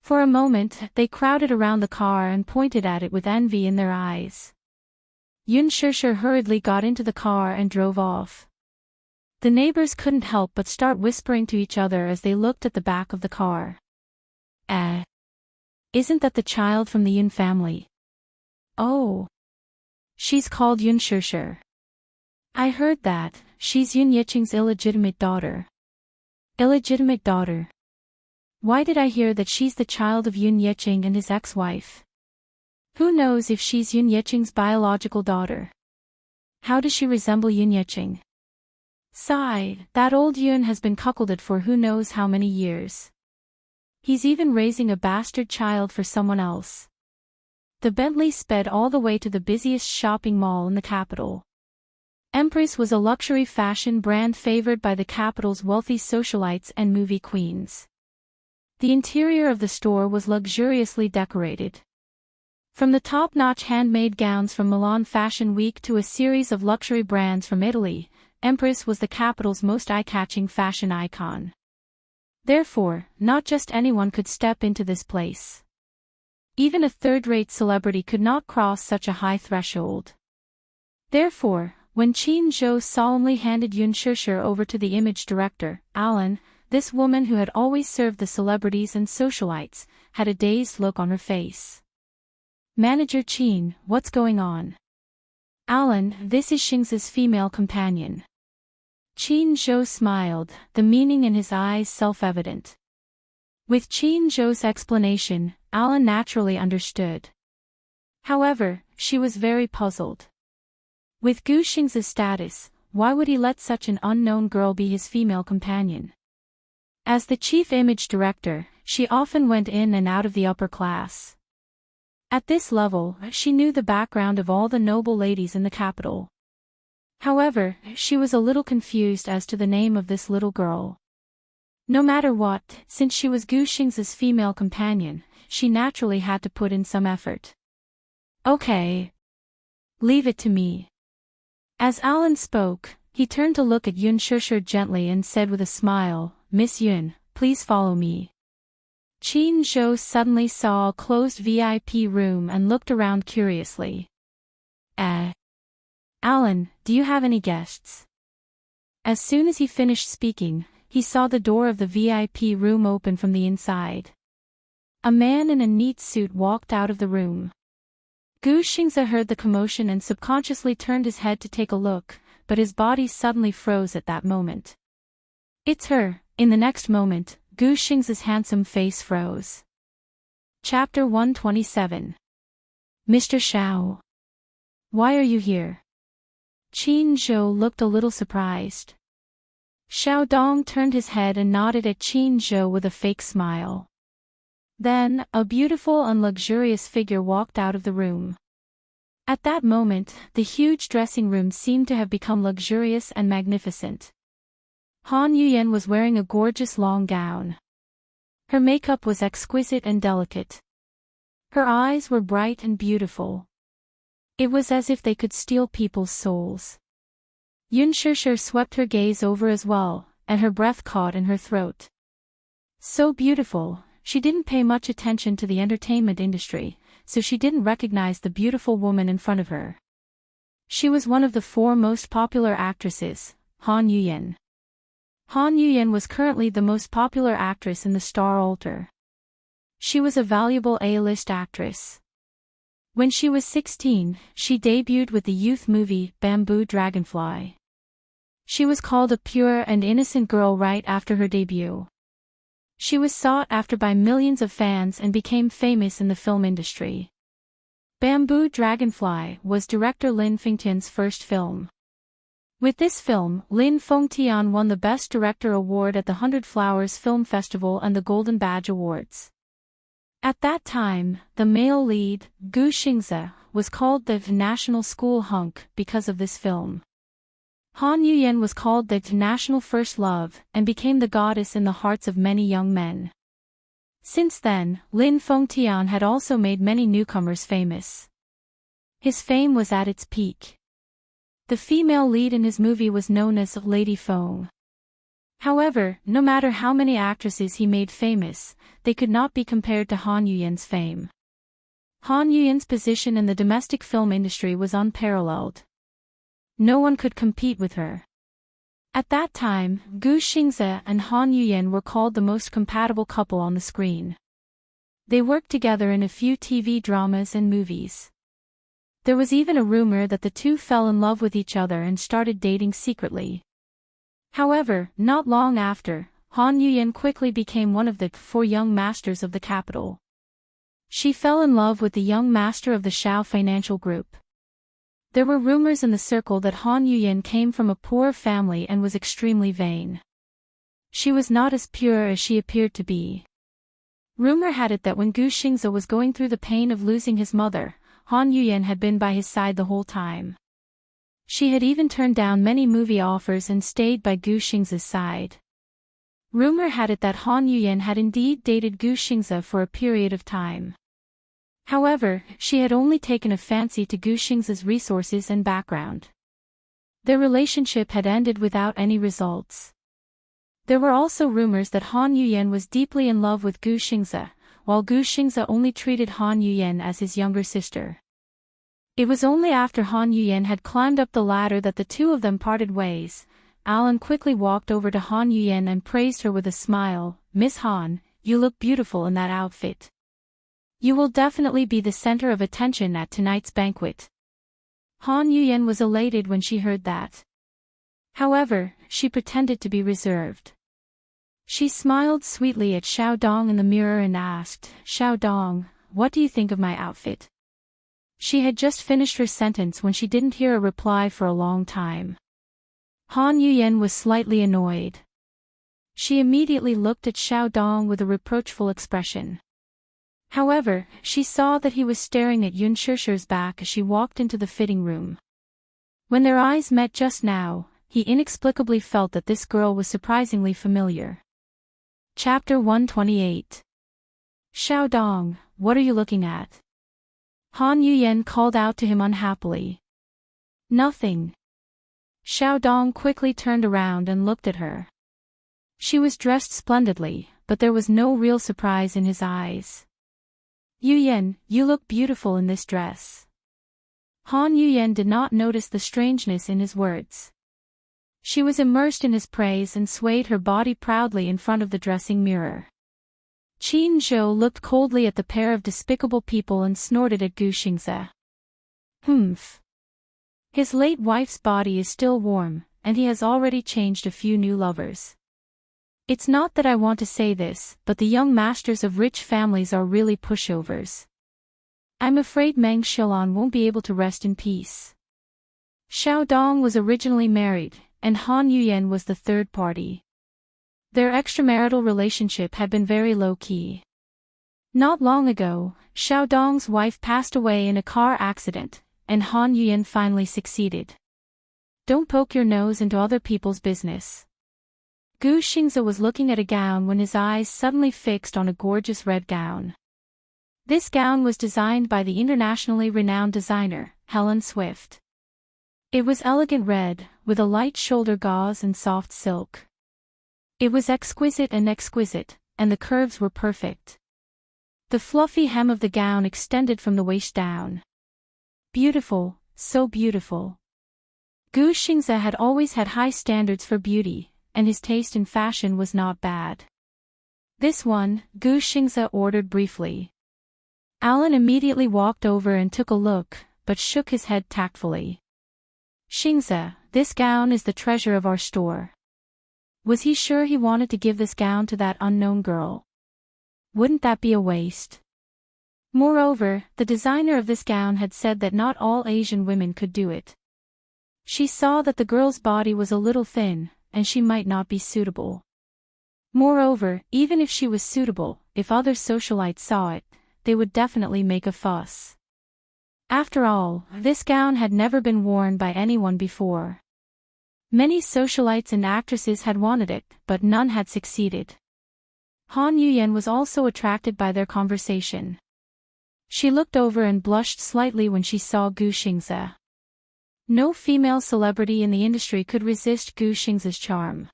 For a moment, they crowded around the car and pointed at it with envy in their eyes. Yun Shishir hurriedly got into the car and drove off. The neighbors couldn't help but start whispering to each other as they looked at the back of the car. Isn't that the child from the Yun family? Oh. She's called Yun Shishir. I heard that. She's Yun Yiqing's illegitimate daughter. Illegitimate daughter. Why did I hear that she's the child of Yun Yiqing and his ex-wife? Who knows if she's Yun Yiqing's biological daughter? How does she resemble Yun Yiqing? Sigh, that old Yun has been cuckolded for who knows how many years. He's even raising a bastard child for someone else. The Bentley sped all the way to the busiest shopping mall in the capital. Empress was a luxury fashion brand favored by the capital's wealthy socialites and movie queens. The interior of the store was luxuriously decorated. From the top-notch handmade gowns from Milan Fashion Week to a series of luxury brands from Italy, Empress was the capital's most eye-catching fashion icon. Therefore, not just anyone could step into this place. Even a third-rate celebrity could not cross such a high threshold. Therefore, when Qin Zhou solemnly handed Yun Shishir over to the image director, Alan, this woman who had always served the celebrities and socialites, had a dazed look on her face. Manager Qin, what's going on? Alan, this is Xing's female companion. Qin Zhou smiled, the meaning in his eyes self-evident. With Qin Zhou's explanation, Alan naturally understood. However, she was very puzzled. With Gu Xing's status, why would he let such an unknown girl be his female companion? As the chief image director, she often went in and out of the upper class. At this level, she knew the background of all the noble ladies in the capital. However, she was a little confused as to the name of this little girl. No matter what, since she was Gu Xing's female companion, she naturally had to put in some effort. Okay. Leave it to me. As Alan spoke, he turned to look at Yun Shishir gently and said with a smile, Miss Yun, please follow me. Qin Zhou suddenly saw a closed VIP room and looked around curiously. Alan, do you have any guests? As soon as he finished speaking, he saw the door of the VIP room open from the inside. A man in a neat suit walked out of the room. Gu Xingze heard the commotion and subconsciously turned his head to take a look, but his body suddenly froze at that moment. It's her. In the next moment, Gu Xingze's handsome face froze. Chapter 127. Mr. Xiao. Why are you here? Qin Zhou looked a little surprised. Xiao Dong turned his head and nodded at Qin Zhou with a fake smile. Then, a beautiful and luxurious figure walked out of the room. At that moment, the huge dressing room seemed to have become luxurious and magnificent. Han Yuyan was wearing a gorgeous long gown. Her makeup was exquisite and delicate. Her eyes were bright and beautiful. It was as if they could steal people's souls. Yun Shishir swept her gaze over as well, and her breath caught in her throat. So beautiful, she didn't pay much attention to the entertainment industry, so she didn't recognize the beautiful woman in front of her. She was one of the 4 most popular actresses, Han Yuyan. Han Yuyan was currently the most popular actress in the Star Altar. She was a valuable A-list actress. When she was 16, she debuted with the youth movie Bamboo Dragonfly. She was called a pure and innocent girl right after her debut. She was sought after by millions of fans and became famous in the film industry. Bamboo Dragonfly was director Lin Fengtian's first film. With this film, Lin Fengtian won the Best Director Award at the 100 Flowers Film Festival and the Golden Badge Awards. At that time, the male lead, Gu Xingze, was called the National School Hunk because of this film. Han Yuyan was called the national first love and became the goddess in the hearts of many young men. Since then, Lin Fengtian had also made many newcomers famous. His fame was at its peak. The female lead in his movie was known as Lady Feng. However, no matter how many actresses he made famous, they could not be compared to Han Yuyan's fame. Han Yuyan's position in the domestic film industry was unparalleled. No one could compete with her. At that time, Gu Xingze and Han Yuyan were called the most compatible couple on the screen. They worked together in a few TV dramas and movies. There was even a rumor that the two fell in love with each other and started dating secretly. However, not long after, Han Yuyan quickly became one of the 4 young masters of the capital. She fell in love with the young master of the Shao Financial Group. There were rumors in the circle that Han Yuyan came from a poor family and was extremely vain. She was not as pure as she appeared to be. Rumor had it that when Gu Xingze was going through the pain of losing his mother, Han Yuyan had been by his side the whole time. She had even turned down many movie offers and stayed by Gu Xingze's side. Rumor had it that Han Yuyan had indeed dated Gu Xingze for a period of time. However, she had only taken a fancy to Gu Xingze's resources and background. Their relationship had ended without any results. There were also rumors that Han Yuyan was deeply in love with Gu Xingze, while Gu Xingze only treated Han Yuyan as his younger sister. It was only after Han Yuyan had climbed up the ladder that the two of them parted ways. Alan quickly walked over to Han Yuyan and praised her with a smile. "Miss Han, you look beautiful in that outfit. You will definitely be the center of attention at tonight's banquet." Han Yuyan was elated when she heard that. However, she pretended to be reserved. She smiled sweetly at Xiao Dong in the mirror and asked, "Xiao Dong, what do you think of my outfit?" She had just finished her sentence when she didn't hear a reply for a long time. Han Yuyan was slightly annoyed. She immediately looked at Xiao Dong with a reproachful expression. However, she saw that he was staring at Yun Shishir's back as she walked into the fitting room. When their eyes met just now, he inexplicably felt that this girl was surprisingly familiar. Chapter 128. "Xiao Dong, what are you looking at?" Han Yuyan called out to him unhappily. "Nothing." Xiao Dong quickly turned around and looked at her. She was dressed splendidly, but there was no real surprise in his eyes. "Yuyan, you look beautiful in this dress." Han Yuyan did not notice the strangeness in his words. She was immersed in his praise and swayed her body proudly in front of the dressing mirror. Qin Zhou looked coldly at the pair of despicable people and snorted at Gu Xingze. "Humph. His late wife's body is still warm, and he has already changed a few new lovers. It's not that I want to say this, but the young masters of rich families are really pushovers. I'm afraid Meng Xilan won't be able to rest in peace." Xiao Dong was originally married, and Han Yuyan was the third party. Their extramarital relationship had been very low-key. Not long ago, Xiao Dong's wife passed away in a car accident, and Han Yuyan finally succeeded. "Don't poke your nose into other people's business." Gu Xingze was looking at a gown when his eyes suddenly fixed on a gorgeous red gown. This gown was designed by the internationally renowned designer, Helen Swift. It was elegant red, with a light shoulder gauze and soft silk. It was exquisite, and the curves were perfect. The fluffy hem of the gown extended from the waist down. Beautiful, so beautiful. Gu Xingze had always had high standards for beauty, and his taste in fashion was not bad. "This one," Gu Xingze ordered briefly. Alan immediately walked over and took a look, but shook his head tactfully. "Xingze, this gown is the treasure of our store." Was he sure he wanted to give this gown to that unknown girl? Wouldn't that be a waste? Moreover, the designer of this gown had said that not all Asian women could do it. She saw that the girl's body was a little thin, and she might not be suitable. Moreover, even if she was suitable, if other socialites saw it, they would definitely make a fuss. After all, this gown had never been worn by anyone before. Many socialites and actresses had wanted it, but none had succeeded. Han Yuyan was also attracted by their conversation. She looked over and blushed slightly when she saw Gu Xingze. No female celebrity in the industry could resist Gu Xingze's charm.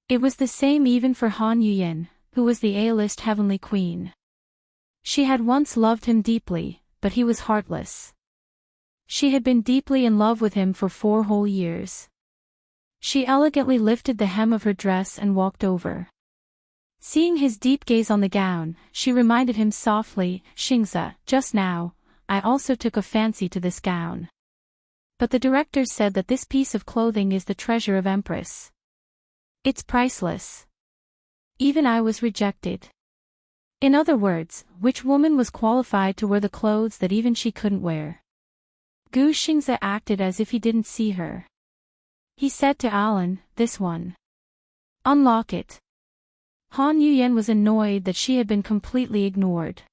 It was the same even for Han Yuyan, who was the A-list heavenly queen. She had once loved him deeply, but he was heartless. She had been deeply in love with him for 4 whole years. She elegantly lifted the hem of her dress and walked over. Seeing his deep gaze on the gown, she reminded him softly, "Xingzi, just now, I also took a fancy to this gown. But the director said that this piece of clothing is the treasure of Empress. It's priceless. Even I was rejected." In other words, which woman was qualified to wear the clothes that even she couldn't wear? Gu Xingzi acted as if he didn't see her. He said to Alan, "This one. Unlock it." Han Yuyan was annoyed that she had been completely ignored.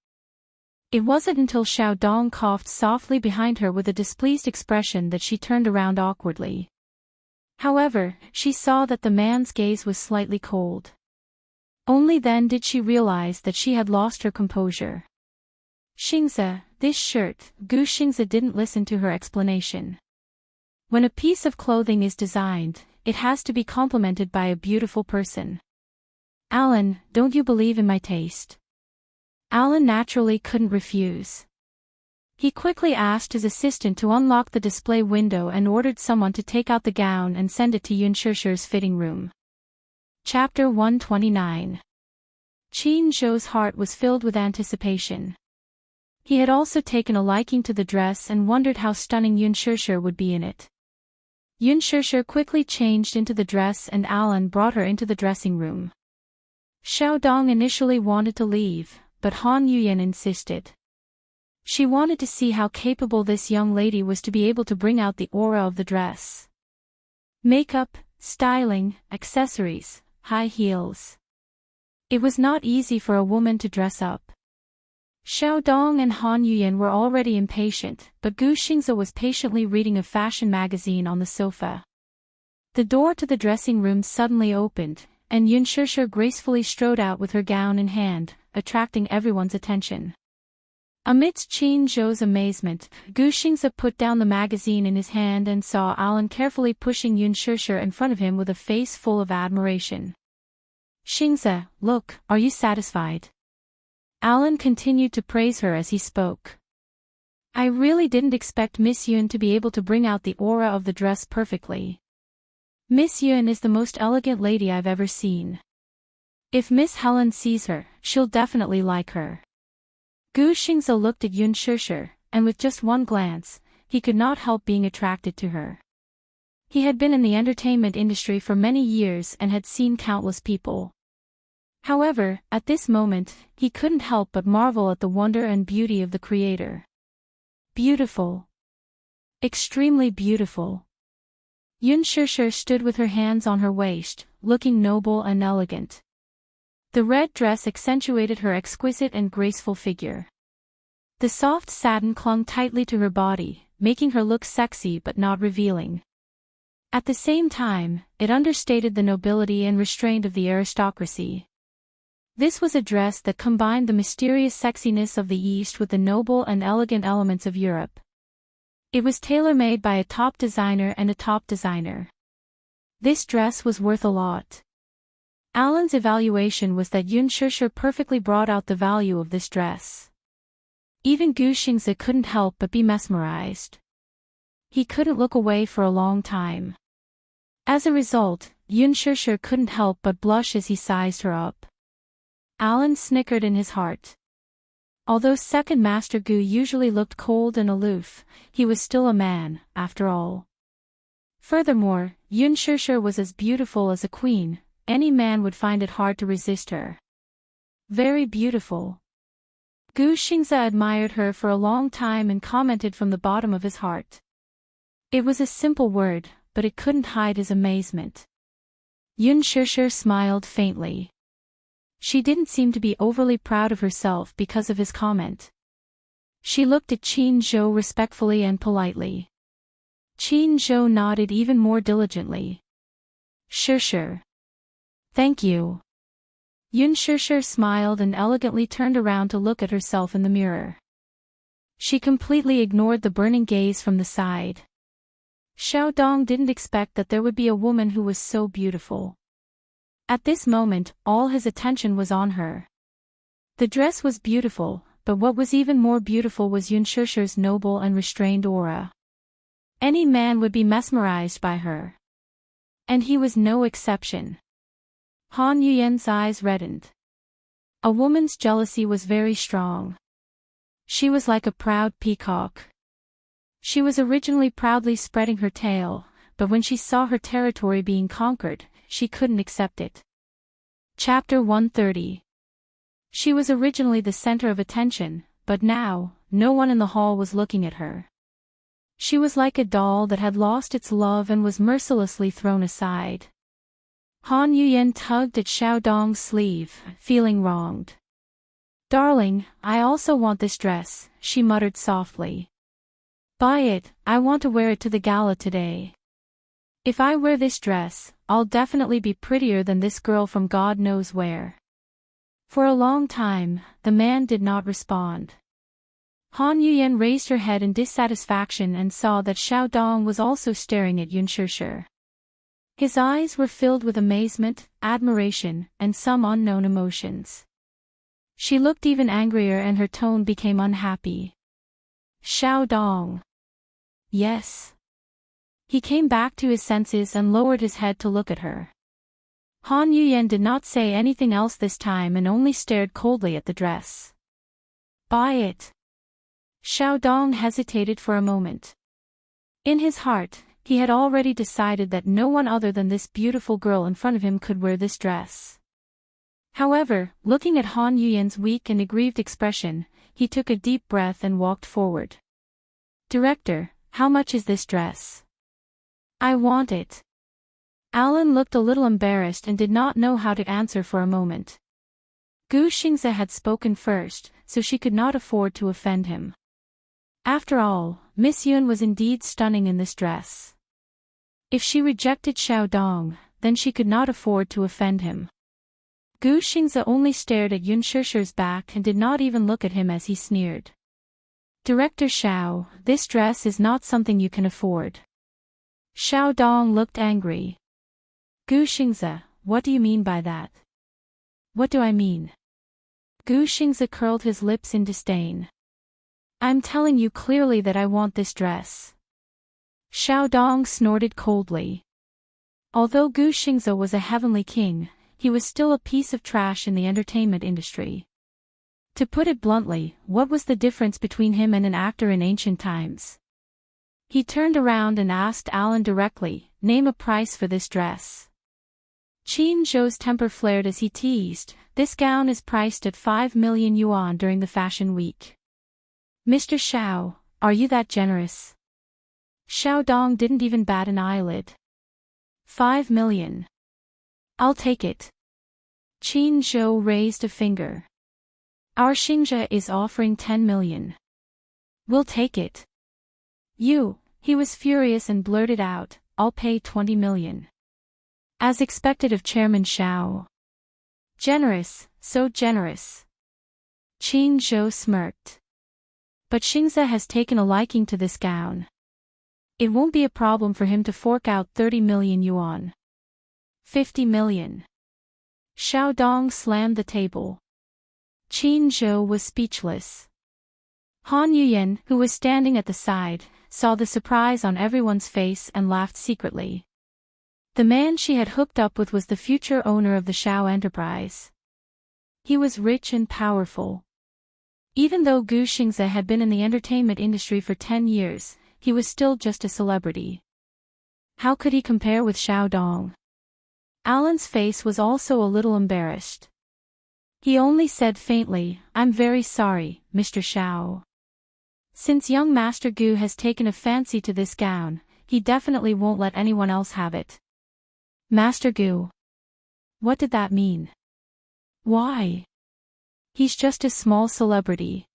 It wasn't until Xiao Dong coughed softly behind her with a displeased expression that she turned around awkwardly. However, she saw that the man's gaze was slightly cold. Only then did she realize that she had lost her composure. "Xingzi, this shirt." Gu Xingzi didn't listen to her explanation. When a piece of clothing is designed, it has to be complemented by a beautiful person. "Alan, don't you believe in my taste?" Alan naturally couldn't refuse. He quickly asked his assistant to unlock the display window and ordered someone to take out the gown and send it to Yun Shishir's fitting room. Chapter 129. Qin Zhou's heart was filled with anticipation. He had also taken a liking to the dress and wondered how stunning Yun Shishir would be in it. Yun Shishir quickly changed into the dress and Alan brought her into the dressing room. Xiao Dong initially wanted to leave, but Han Yuyan insisted. She wanted to see how capable this young lady was to be able to bring out the aura of the dress. Makeup, styling, accessories, high heels. It was not easy for a woman to dress up. Xiao Dong and Han Yuyan were already impatient, but Gu Xingzi was patiently reading a fashion magazine on the sofa. The door to the dressing room suddenly opened, and Yun Shishir gracefully strode out with her gown in hand, attracting everyone's attention. Amidst Qin Zhou's amazement, Gu Xingzi put down the magazine in his hand and saw Alan carefully pushing Yun Shishir in front of him with a face full of admiration. "Xingzi, look, are you satisfied?" Alan continued to praise her as he spoke. "I really didn't expect Miss Yun to be able to bring out the aura of the dress perfectly. Miss Yun is the most elegant lady I've ever seen. If Miss Helen sees her, she'll definitely like her." Gu Xingzi looked at Yun Shishir, and with just one glance, he could not help being attracted to her. He had been in the entertainment industry for many years and had seen countless people. However, at this moment, he couldn't help but marvel at the wonder and beauty of the creator. Beautiful. Extremely beautiful. Yun Shishir stood with her hands on her waist, looking noble and elegant. The red dress accentuated her exquisite and graceful figure. The soft satin clung tightly to her body, making her look sexy but not revealing. At the same time, it understated the nobility and restraint of the aristocracy. This was a dress that combined the mysterious sexiness of the East with the noble and elegant elements of Europe. It was tailor-made by a top designer and a top designer. This dress was worth a lot. Alan's evaluation was that Yun Shishir perfectly brought out the value of this dress. Even Gu Xingzi couldn't help but be mesmerized. He couldn't look away for a long time. As a result, Yun Shishir couldn't help but blush as he sized her up. Alan snickered in his heart. Although Second Master Gu usually looked cold and aloof, he was still a man, after all. Furthermore, Yun Shishir was as beautiful as a queen. Any man would find it hard to resist her. Very beautiful. Gu Xingzi admired her for a long time and commented from the bottom of his heart. It was a simple word, but it couldn't hide his amazement. Yun Shishir smiled faintly. She didn't seem to be overly proud of herself because of his comment. She looked at Qin Zhou respectfully and politely. Qin Zhou nodded even more diligently. "Shishir. Thank you." Yun Shishir smiled and elegantly turned around to look at herself in the mirror. She completely ignored the burning gaze from the side. Xiao Dong didn't expect that there would be a woman who was so beautiful. At this moment, all his attention was on her. The dress was beautiful, but what was even more beautiful was Yun Shishir's noble and restrained aura. Any man would be mesmerized by her. And he was no exception. Han Yuyan's eyes reddened. A woman's jealousy was very strong. She was like a proud peacock. She was originally proudly spreading her tail, but when she saw her territory being conquered, she couldn't accept it. Chapter 130. She was originally the center of attention, but now, no one in the hall was looking at her. She was like a doll that had lost its love and was mercilessly thrown aside. Han Yuyen tugged at Xiao Dong's sleeve, feeling wronged. "Darling, I also want this dress," she muttered softly. "Buy it, I want to wear it to the gala today. If I wear this dress, I'll definitely be prettier than this girl from God knows where." For a long time, the man did not respond. Han Yuyen raised her head in dissatisfaction and saw that Xiao Dong was also staring at Yun Shishir. His eyes were filled with amazement, admiration, and some unknown emotions. She looked even angrier and her tone became unhappy. "Xiao Dong." "Yes." He came back to his senses and lowered his head to look at her. Han Yuyen did not say anything else this time and only stared coldly at the dress. "Buy it." Xiao Dong hesitated for a moment. In his heart, he had already decided that no one other than this beautiful girl in front of him could wear this dress. However, looking at Han Yuyen's weak and aggrieved expression, he took a deep breath and walked forward. "Director, how much is this dress?" "I want it." Alan looked a little embarrassed and did not know how to answer for a moment. Gu Xingze had spoken first, so she could not afford to offend him. After all, Miss Yun was indeed stunning in this dress. If she rejected Xiao Dong, then she could not afford to offend him. Gu Xingze only stared at Yun Shishir's back and did not even look at him as he sneered. "Director Xiao, this dress is not something you can afford." Xiao Dong looked angry. "Gu Xingze, what do you mean by that?" "What do I mean?" Gu Xingze curled his lips in disdain. "I'm telling you clearly that I want this dress." Xiao Dong snorted coldly. Although Gu Xingze was a heavenly king, he was still a piece of trash in the entertainment industry. To put it bluntly, what was the difference between him and an actor in ancient times? He turned around and asked Alan directly, "Name a price for this dress." Qin Zhou's temper flared as he teased, "This gown is priced at 5 million yuan during the fashion week." "Mr. Xiao, are you that generous?" Xiao Dong didn't even bat an eyelid. 5 million. I'll take it. Qin Zhou raised a finger. Our Xingzhe is offering 10 million. We'll take it. He was furious and blurted out, "I'll pay 20 million. As expected of Chairman Xiao. Generous, so generous. Qin Zhou smirked. But Xingze has taken a liking to this gown. It won't be a problem for him to fork out 30 million yuan. 50 million. Xiao Dong slammed the table. Qin Zhou was speechless. Han Yuyen, who was standing at the side, saw the surprise on everyone's face and laughed secretly. The man she had hooked up with was the future owner of the Xiao enterprise. He was rich and powerful. Even though Gu Xingze had been in the entertainment industry for 10 years, he was still just a celebrity. How could he compare with Xiao Dong? Alan's face was also a little embarrassed. He only said faintly, "I'm very sorry, Mr. Xiao. Since young Master Gu has taken a fancy to this gown, he definitely won't let anyone else have it." Master Gu. What did that mean? Why? He's just a small celebrity.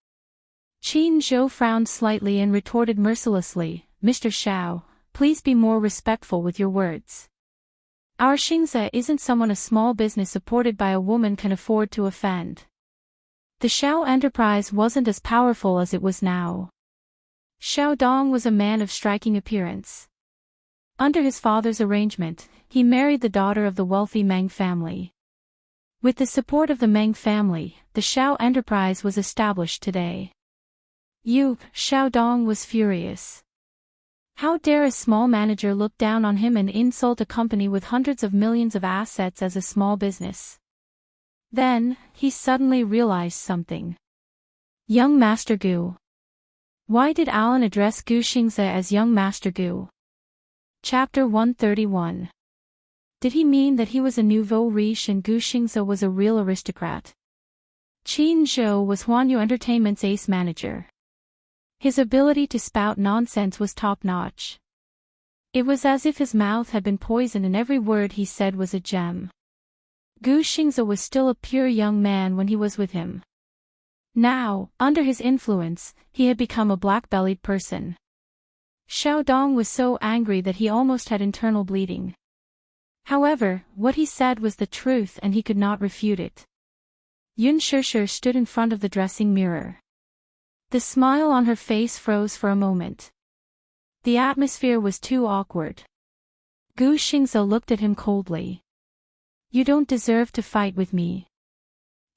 Qin Zhou frowned slightly and retorted mercilessly, "Mr. Xiao, please be more respectful with your words. Our Xingze isn't someone a small business supported by a woman can afford to offend. The Xiao enterprise wasn't as powerful as it was now. Xiao Dong was a man of striking appearance. Under his father's arrangement, he married the daughter of the wealthy Meng family. With the support of the Meng family, the Xiao enterprise was established today. Xiao Dong was furious. How dare a small manager look down on him and insult a company with hundreds of millions of assets as a small business? Then, he suddenly realized something. Young Master Gu. Why did Alan address Gu Xingze as Young Master Gu? Chapter 131. Did he mean that he was a nouveau riche and Gu Xingze was a real aristocrat? Qin Zhou was Huanyu Entertainment's ace manager. His ability to spout nonsense was top-notch. It was as if his mouth had been poisoned and every word he said was a gem. Gu Xingze was still a pure young man when he was with him. Now, under his influence, he had become a black-bellied person. Xiao Dong was so angry that he almost had internal bleeding. However, what he said was the truth and he could not refute it. Yun Shishir stood in front of the dressing mirror. The smile on her face froze for a moment. The atmosphere was too awkward. Gu Xingze looked at him coldly. You don't deserve to fight with me.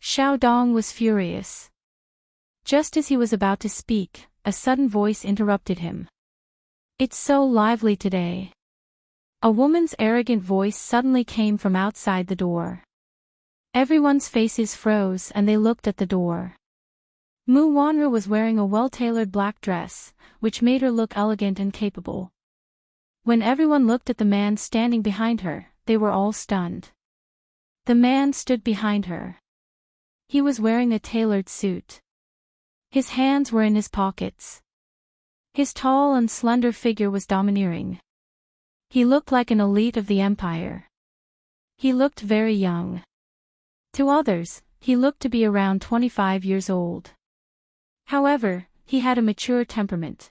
Xiao Dong was furious. Just as he was about to speak, a sudden voice interrupted him. It's so lively today. A woman's arrogant voice suddenly came from outside the door. Everyone's faces froze and they looked at the door. Mu Wanru was wearing a well-tailored black dress, which made her look elegant and capable. When everyone looked at the man standing behind her, they were all stunned. The man stood behind her. He was wearing a tailored suit. His hands were in his pockets. His tall and slender figure was domineering. He looked like an elite of the empire. He looked very young. To others, he looked to be around 25 years old. However, he had a mature temperament.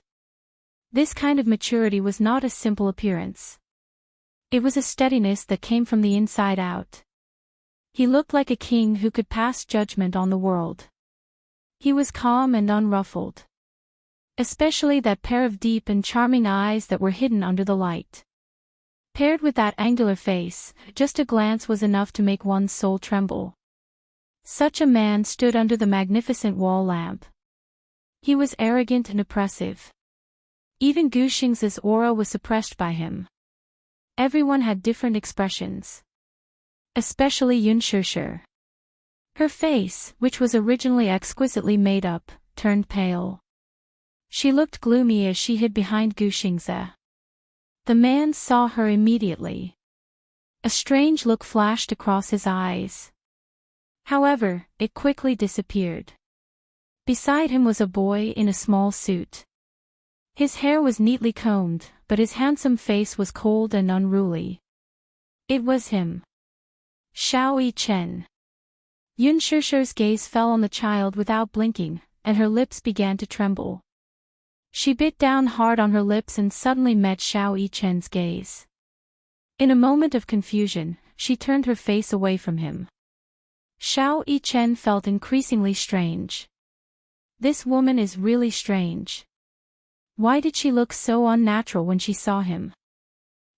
This kind of maturity was not a simple appearance. It was a steadiness that came from the inside out. He looked like a king who could pass judgment on the world. He was calm and unruffled. Especially that pair of deep and charming eyes that were hidden under the light. Paired with that angular face, just a glance was enough to make one's soul tremble. Such a man stood under the magnificent wall lamp. He was arrogant and oppressive. Even Gu Xingze's aura was suppressed by him. Everyone had different expressions. Especially Yun Shishir. Her face, which was originally exquisitely made up, turned pale. She looked gloomy as she hid behind Gu Xingze. The man saw her immediately. A strange look flashed across his eyes. However, it quickly disappeared. Beside him was a boy in a small suit. His hair was neatly combed, but his handsome face was cold and unruly. It was him. Xiao Yichen. Yun Shishir's gaze fell on the child without blinking, and her lips began to tremble. She bit down hard on her lips and suddenly met Xiao Yichen's gaze. In a moment of confusion, she turned her face away from him. Xiao Yichen felt increasingly strange. This woman is really strange. Why did she look so unnatural when she saw him?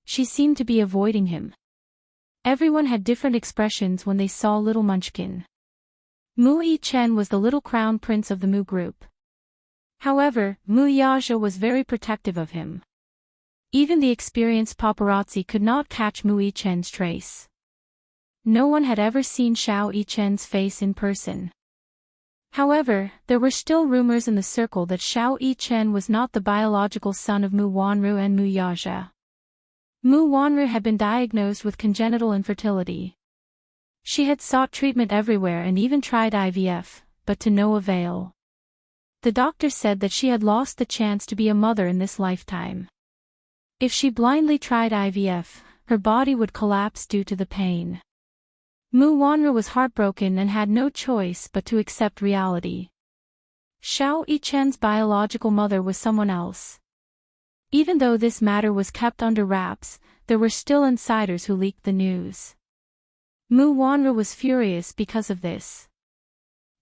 She seemed to be avoiding him. Everyone had different expressions when they saw little Munchkin. Mu Yichen was the little crown prince of the Mu group. However, Mu Yaja was very protective of him. Even the experienced paparazzi could not catch Mu Yichen's trace. No one had ever seen Xiao Yichen's face in person. However, there were still rumors in the circle that Xiao Yichen was not the biological son of Mu Wanru and Mu Yaja. Mu Wanru had been diagnosed with congenital infertility. She had sought treatment everywhere and even tried IVF, but to no avail. The doctor said that she had lost the chance to be a mother in this lifetime. If she blindly tried IVF, her body would collapse due to the pain. Mu Wanru was heartbroken and had no choice but to accept reality. Xiao Yichen's biological mother was someone else. Even though this matter was kept under wraps, there were still insiders who leaked the news. Mu Wanru was furious because of this.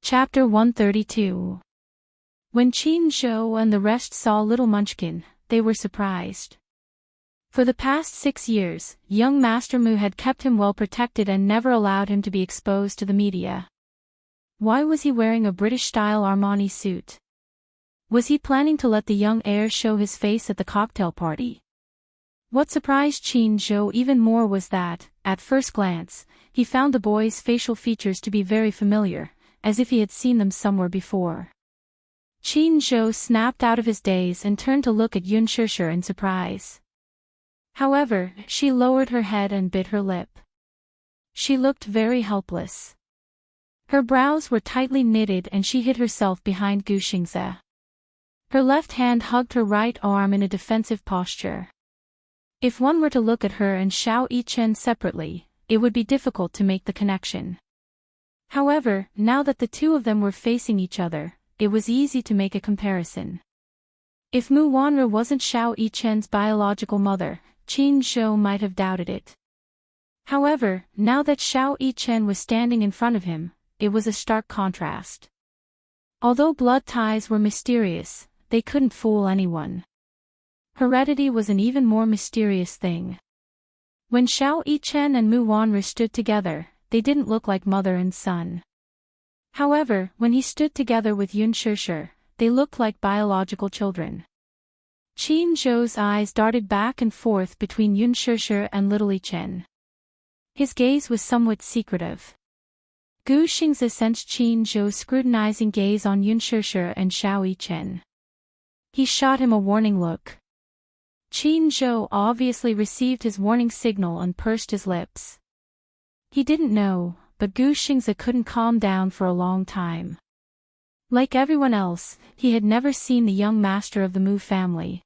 Chapter 132. When Qin Zhou and the rest saw little Munchkin, they were surprised. For the past 6 years, young Master Mu had kept him well protected and never allowed him to be exposed to the media. Why was he wearing a British-style Armani suit? Was he planning to let the young heir show his face at the cocktail party? What surprised Qin Zhou even more was that, at first glance, he found the boy's facial features to be very familiar, as if he had seen them somewhere before. Qin Zhou snapped out of his daze and turned to look at Yun Shishir in surprise. However, she lowered her head and bit her lip. She looked very helpless. Her brows were tightly knitted and she hid herself behind Gu Xingze. Her left hand hugged her right arm in a defensive posture. If one were to look at her and Xiao Yichen separately, it would be difficult to make the connection. However, now that the two of them were facing each other, it was easy to make a comparison. If Mu Wanru wasn't Xiao Yichen's biological mother, Qin Zhou might have doubted it. However, now that Xiao Yichen was standing in front of him, it was a stark contrast. Although blood ties were mysterious, they couldn't fool anyone. Heredity was an even more mysterious thing. When Xiao Yichen and Mu Wanru stood together, they didn't look like mother and son. However, when he stood together with Yun Shishir, they looked like biological children. Qin Zhou's eyes darted back and forth between Yun Shishir and little Yichen. His gaze was somewhat secretive. Gu Xingze sensed Qin Zhou's scrutinizing gaze on Yun Shishir and Xiao Yichen. He shot him a warning look. Qin Zhou obviously received his warning signal and pursed his lips. He didn't know, but Gu Xingze couldn't calm down for a long time. Like everyone else, he had never seen the young master of the Mu family.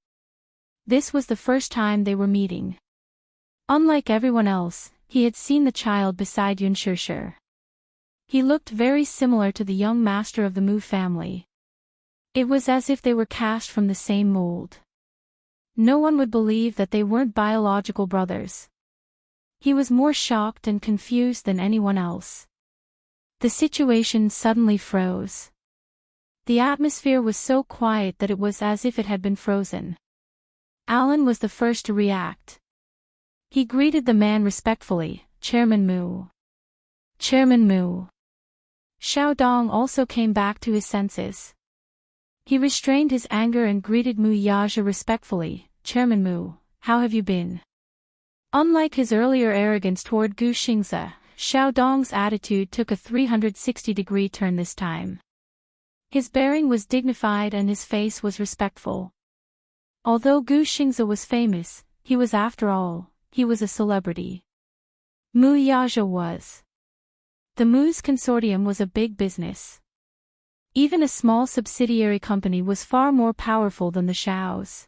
This was the first time they were meeting. Unlike everyone else, he had seen the child beside Yun Shishir. He looked very similar to the young master of the Mu family. It was as if they were cast from the same mold. No one would believe that they weren't biological brothers. He was more shocked and confused than anyone else. The situation suddenly froze. The atmosphere was so quiet that it was as if it had been frozen. Alan was the first to react. He greeted the man respectfully, Chairman Mu. Chairman Mu. Xiao Dong also came back to his senses. He restrained his anger and greeted Mu Yaja respectfully, Chairman Mu, how have you been? Unlike his earlier arrogance toward Gu Xingze, Xiao Dong's attitude took a 360-degree turn this time. His bearing was dignified and his face was respectful. Although Gu Xingze was famous, he was after all, he was a celebrity. Mu Yaja was. The Mu's consortium was a big business. Even a small subsidiary company was far more powerful than the Xiaos.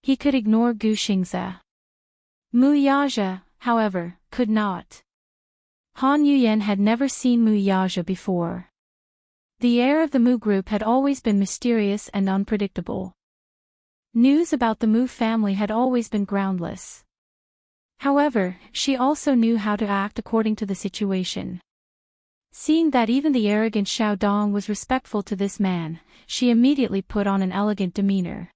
He could ignore Gu Xingze. Mu Yaja, however, could not. Han Yuyan had never seen Mu Yaja before. The air of the Mu group had always been mysterious and unpredictable. News about the Mu family had always been groundless. However, she also knew how to act according to the situation. Seeing that even the arrogant Xiao Dong was respectful to this man, she immediately put on an elegant demeanor.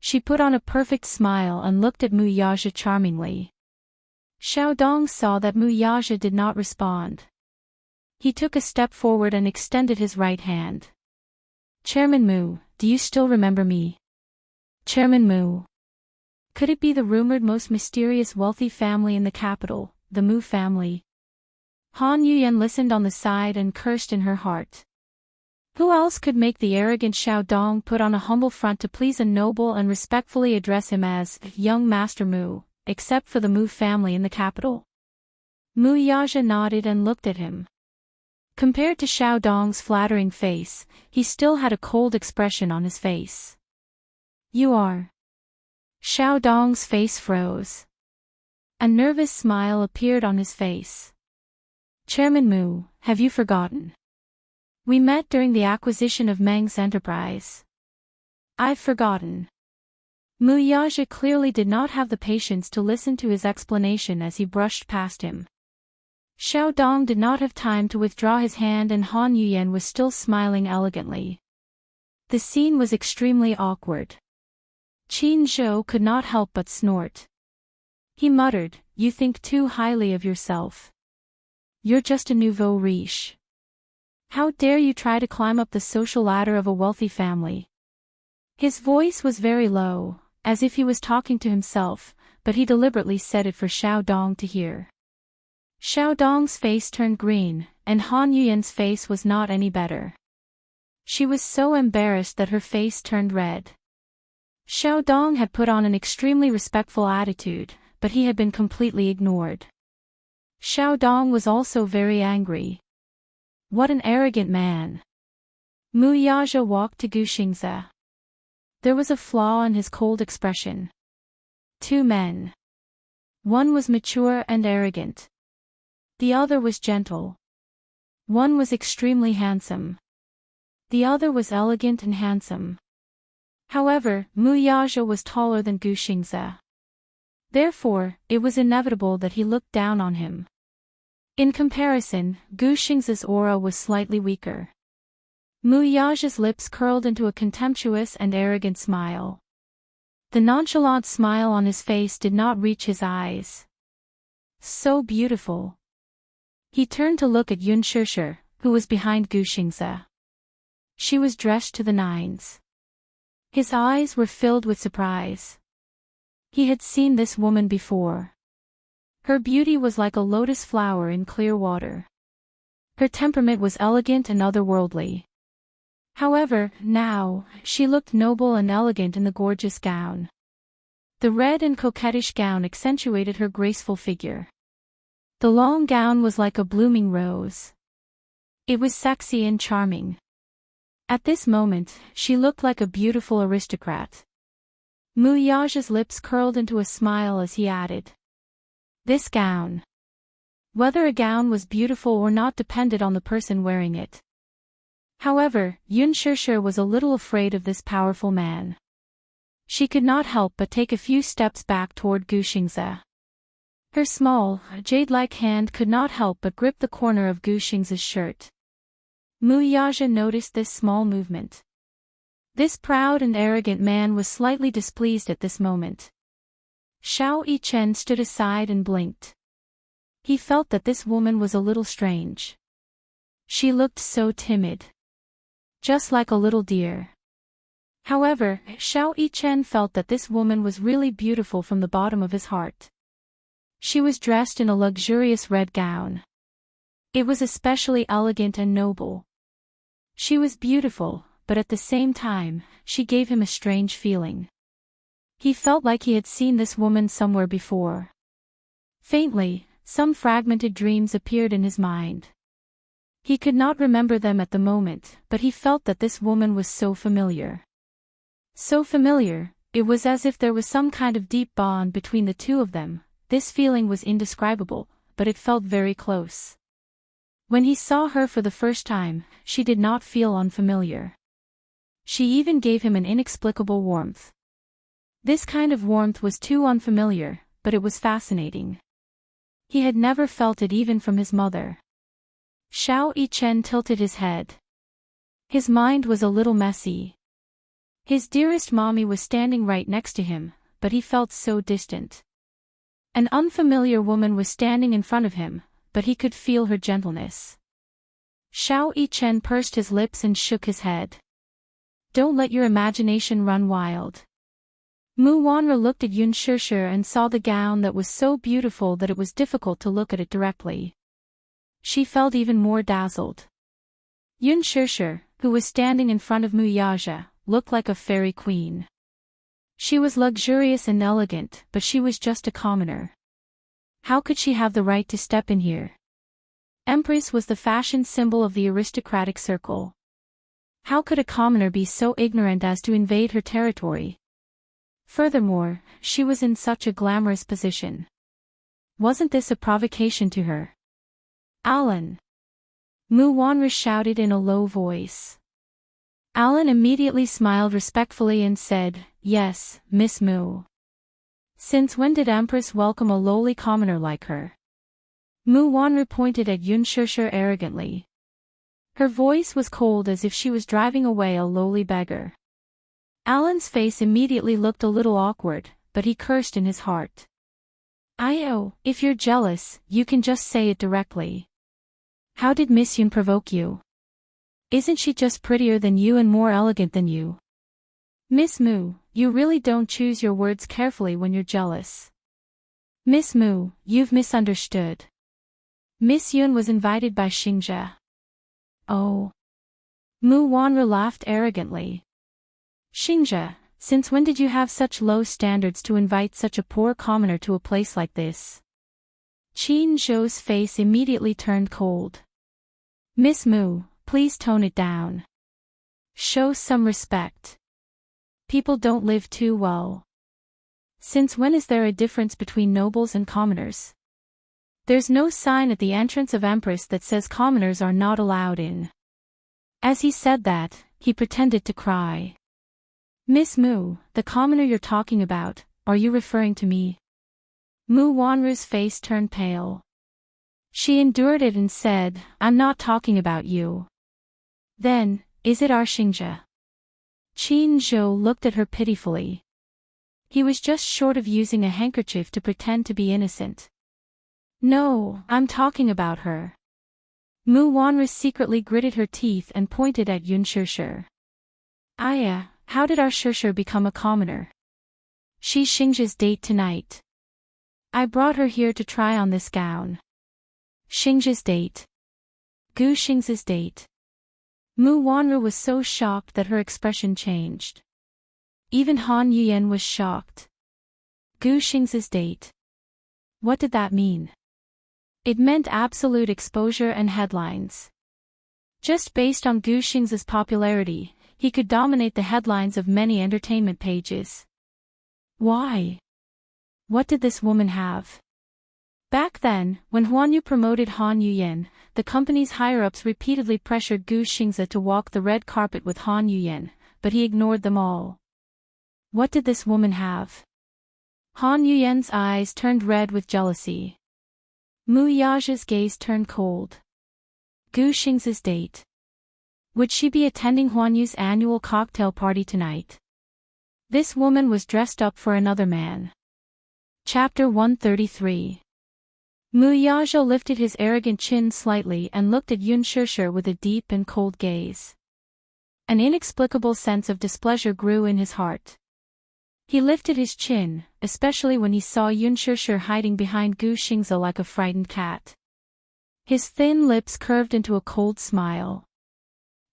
She put on a perfect smile and looked at Mu Yaja charmingly. Xiao Dong saw that Mu Yaja did not respond. He took a step forward and extended his right hand. Chairman Mu, do you still remember me? Chairman Mu. Could it be the rumored most mysterious wealthy family in the capital, the Mu family? Han Yuyan listened on the side and cursed in her heart. Who else could make the arrogant Xiao Dong put on a humble front to please a noble and respectfully address him as young Master Mu, except for the Mu family in the capital? Mu Yaja nodded and looked at him. Compared to Xiao Dong's flattering face, he still had a cold expression on his face. You are. Xiao Dong's face froze. A nervous smile appeared on his face. Chairman Mu, have you forgotten? We met during the acquisition of Meng's enterprise. I've forgotten. Mu Yaja clearly did not have the patience to listen to his explanation as he brushed past him. Xiao Dong did not have time to withdraw his hand and Han Yuyan was still smiling elegantly. The scene was extremely awkward. Qin Zhou could not help but snort. He muttered, "You think too highly of yourself. You're just a nouveau riche. How dare you try to climb up the social ladder of a wealthy family?" His voice was very low, as if he was talking to himself, but he deliberately said it for Xiao Dong to hear. Xiao Dong's face turned green, and Han Yuyan's face was not any better. She was so embarrassed that her face turned red. Xiao Dong had put on an extremely respectful attitude, but he had been completely ignored. Xiao Dong was also very angry. What an arrogant man. Mu Yaja walked to Gu Xingze. There was a flaw in his cold expression. Two men. One was mature and arrogant. The other was gentle. One was extremely handsome. The other was elegant and handsome. However, Mu Yaja was taller than Gu Xingze. Therefore, it was inevitable that he looked down on him. In comparison, Gu Xingze's aura was slightly weaker. Mu Yaja's lips curled into a contemptuous and arrogant smile. The nonchalant smile on his face did not reach his eyes. So beautiful. He turned to look at Yun Shishir, who was behind Gu Xingze. She was dressed to the nines. His eyes were filled with surprise. He had seen this woman before. Her beauty was like a lotus flower in clear water. Her temperament was elegant and otherworldly. However, now, she looked noble and elegant in the gorgeous gown. The red and coquettish gown accentuated her graceful figure. The long gown was like a blooming rose. It was sexy and charming. At this moment, she looked like a beautiful aristocrat. Mu Yaja's lips curled into a smile as he added. This gown. Whether a gown was beautiful or not depended on the person wearing it. However, Yun Shishir was a little afraid of this powerful man. She could not help but take a few steps back toward Gu Xingze. Her small, jade-like hand could not help but grip the corner of Gu Xingze's shirt. Mu Yaja noticed this small movement. This proud and arrogant man was slightly displeased at this moment. Xiao Yichen stood aside and blinked. He felt that this woman was a little strange. She looked so timid. Just like a little deer. However, Xiao Yichen felt that this woman was really beautiful from the bottom of his heart. She was dressed in a luxurious red gown. It was especially elegant and noble. She was beautiful, but at the same time, she gave him a strange feeling. He felt like he had seen this woman somewhere before. Faintly, some fragmented dreams appeared in his mind. He could not remember them at the moment, but he felt that this woman was so familiar. So familiar, it was as if there was some kind of deep bond between the two of them. This feeling was indescribable, but it felt very close. When he saw her for the first time, she did not feel unfamiliar. She even gave him an inexplicable warmth. This kind of warmth was too unfamiliar, but it was fascinating. He had never felt it even from his mother. Xiao Yichen tilted his head. His mind was a little messy. His dearest mommy was standing right next to him, but he felt so distant. An unfamiliar woman was standing in front of him, but he could feel her gentleness. Xiao Yichen pursed his lips and shook his head. Don't let your imagination run wild. Mu Wanra looked at Yun Shishir and saw the gown that was so beautiful that it was difficult to look at it directly. She felt even more dazzled. Yun Shishir, who was standing in front of Mu Yaja, looked like a fairy queen. She was luxurious and elegant, but she was just a commoner. How could she have the right to step in here? Empress was the fashion symbol of the aristocratic circle. How could a commoner be so ignorant as to invade her territory? Furthermore, she was in such a glamorous position. Wasn't this a provocation to her? Alan! Mu Wanra shouted in a low voice. Alan immediately smiled respectfully and said, "Yes, Miss Mu." Since when did Empress welcome a lowly commoner like her? Mu Wanru pointed at Yun Shishir arrogantly. Her voice was cold as if she was driving away a lowly beggar. Alan's face immediately looked a little awkward, but he cursed in his heart. If you're jealous, you can just say it directly. How did Miss Yun provoke you? Isn't she just prettier than you and more elegant than you? Miss Mu, you really don't choose your words carefully when you're jealous. Miss Mu, you've misunderstood. Miss Yun was invited by Xingzhe. Oh. Mu Wanru laughed arrogantly. Xingzhe, since when did you have such low standards to invite such a poor commoner to a place like this? Qin Zhou's face immediately turned cold. Miss Mu, please tone it down. Show some respect. People don't live too well. Since when is there a difference between nobles and commoners? There's no sign at the entrance of Empress that says commoners are not allowed in. As he said that, he pretended to cry. Miss Mu, the commoner you're talking about, are you referring to me? Mu Wanru's face turned pale. She endured it and said, I'm not talking about you. Then, is it our Xingzhe? Qin Zhou looked at her pitifully. He was just short of using a handkerchief to pretend to be innocent. No, I'm talking about her. Mu Wanru secretly gritted her teeth and pointed at Yun Shishir. Aya, how did our Shishir become a commoner? She's Xingzhe's date tonight. I brought her here to try on this gown. Xingzhe's date. Gu Xingzhe's date. Mu Wanru was so shocked that her expression changed. Even Han Yuyan was shocked. Gu Xingzhe's date. What did that mean? It meant absolute exposure and headlines. Just based on Gu Xingzhe's popularity, he could dominate the headlines of many entertainment pages. Why? What did this woman have? Back then, when Huanyu promoted Han Yuyan, the company's higher-ups repeatedly pressured Gu Xingzhe to walk the red carpet with Han Yuyan, but he ignored them all. What did this woman have? Han Yuyan's eyes turned red with jealousy. Mu Yaja's gaze turned cold. Gu Xingzhe's date. Would she be attending Huanyu's annual cocktail party tonight? This woman was dressed up for another man. Chapter 133. Mu Yaja lifted his arrogant chin slightly and looked at Yun Shishir with a deep and cold gaze. An inexplicable sense of displeasure grew in his heart. He lifted his chin, especially when he saw Yun Shishir hiding behind Gu Xingzhe like a frightened cat. His thin lips curved into a cold smile.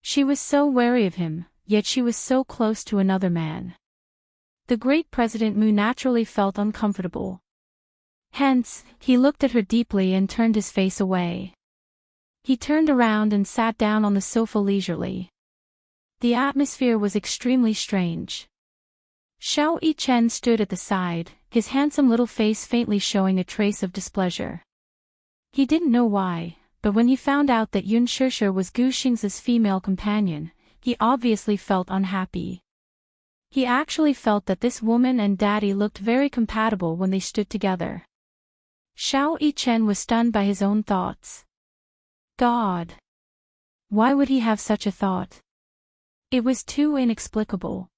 She was so wary of him, yet she was so close to another man. The great President Mu naturally felt uncomfortable. Hence, he looked at her deeply and turned his face away. He turned around and sat down on the sofa leisurely. The atmosphere was extremely strange. Xiao Yichen stood at the side, his handsome little face faintly showing a trace of displeasure. He didn't know why, but when he found out that Yun Shishir was Gu Xingzhe's female companion, he obviously felt unhappy. He actually felt that this woman and daddy looked very compatible when they stood together. Xiao Yichen was stunned by his own thoughts. God! Why would he have such a thought? It was too inexplicable.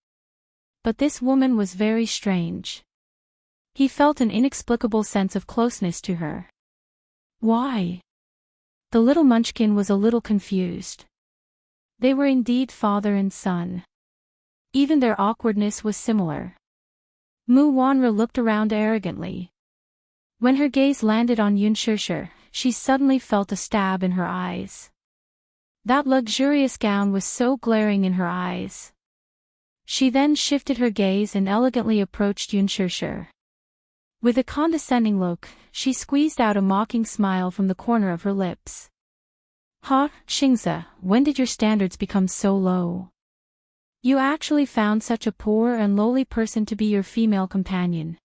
But this woman was very strange. He felt an inexplicable sense of closeness to her. Why? The little munchkin was a little confused. They were indeed father and son. Even their awkwardness was similar. Mu Wanru looked around arrogantly. When her gaze landed on Yun Shishir, she suddenly felt a stab in her eyes. That luxurious gown was so glaring in her eyes. She then shifted her gaze and elegantly approached Yun Shishir. With a condescending look, she squeezed out a mocking smile from the corner of her lips. Ha, Xingzhe, when did your standards become so low? You actually found such a poor and lowly person to be your female companion.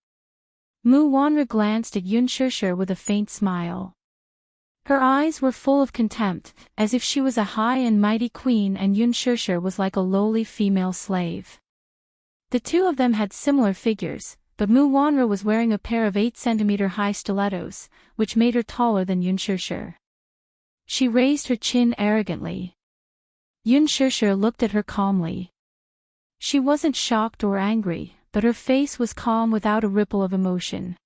Mu Wanru glanced at Yun Shishir with a faint smile. Her eyes were full of contempt, as if she was a high and mighty queen and Yun Shishir was like a lowly female slave. The two of them had similar figures, but Mu Wanru was wearing a pair of 8-centimeter high stilettos, which made her taller than Yun Shishir. She raised her chin arrogantly. Yun Shishir looked at her calmly. She wasn't shocked or angry, but her face was calm without a ripple of emotion.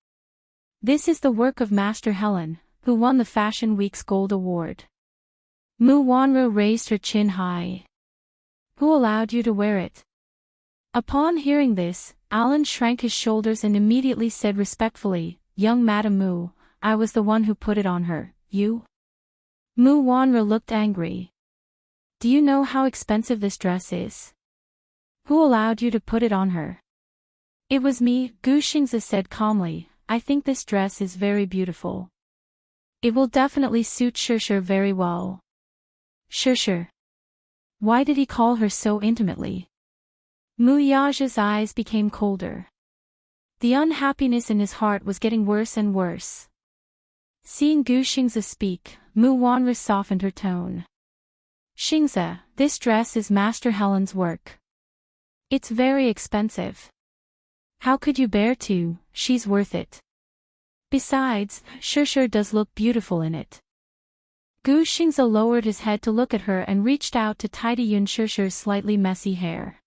This is the work of Master Helen, who won the Fashion Week's Gold Award. Mu Wanru raised her chin high. Who allowed you to wear it? Upon hearing this, Alan shrank his shoulders and immediately said respectfully, Young Madam Mu, I was the one who put it on her. you? Mu Wanra looked angry. Do you know how expensive this dress is? Who allowed you to put it on her? It was me, Gu Xingzi said calmly. I think this dress is very beautiful. It will definitely suit Shishir very well. Shishir. Why did he call her so intimately? Mu Yaja's eyes became colder. The unhappiness in his heart was getting worse and worse. Seeing Gu Xingzi speak, Mu Wanra softened her tone. Xingzi, this dress is Master Helen's work. It's very expensive. How could you bear to? She's worth it. Besides, Shishir does look beautiful in it. Gu Xingzi lowered his head to look at her and reached out to tidy Yun Shishir's slightly messy hair.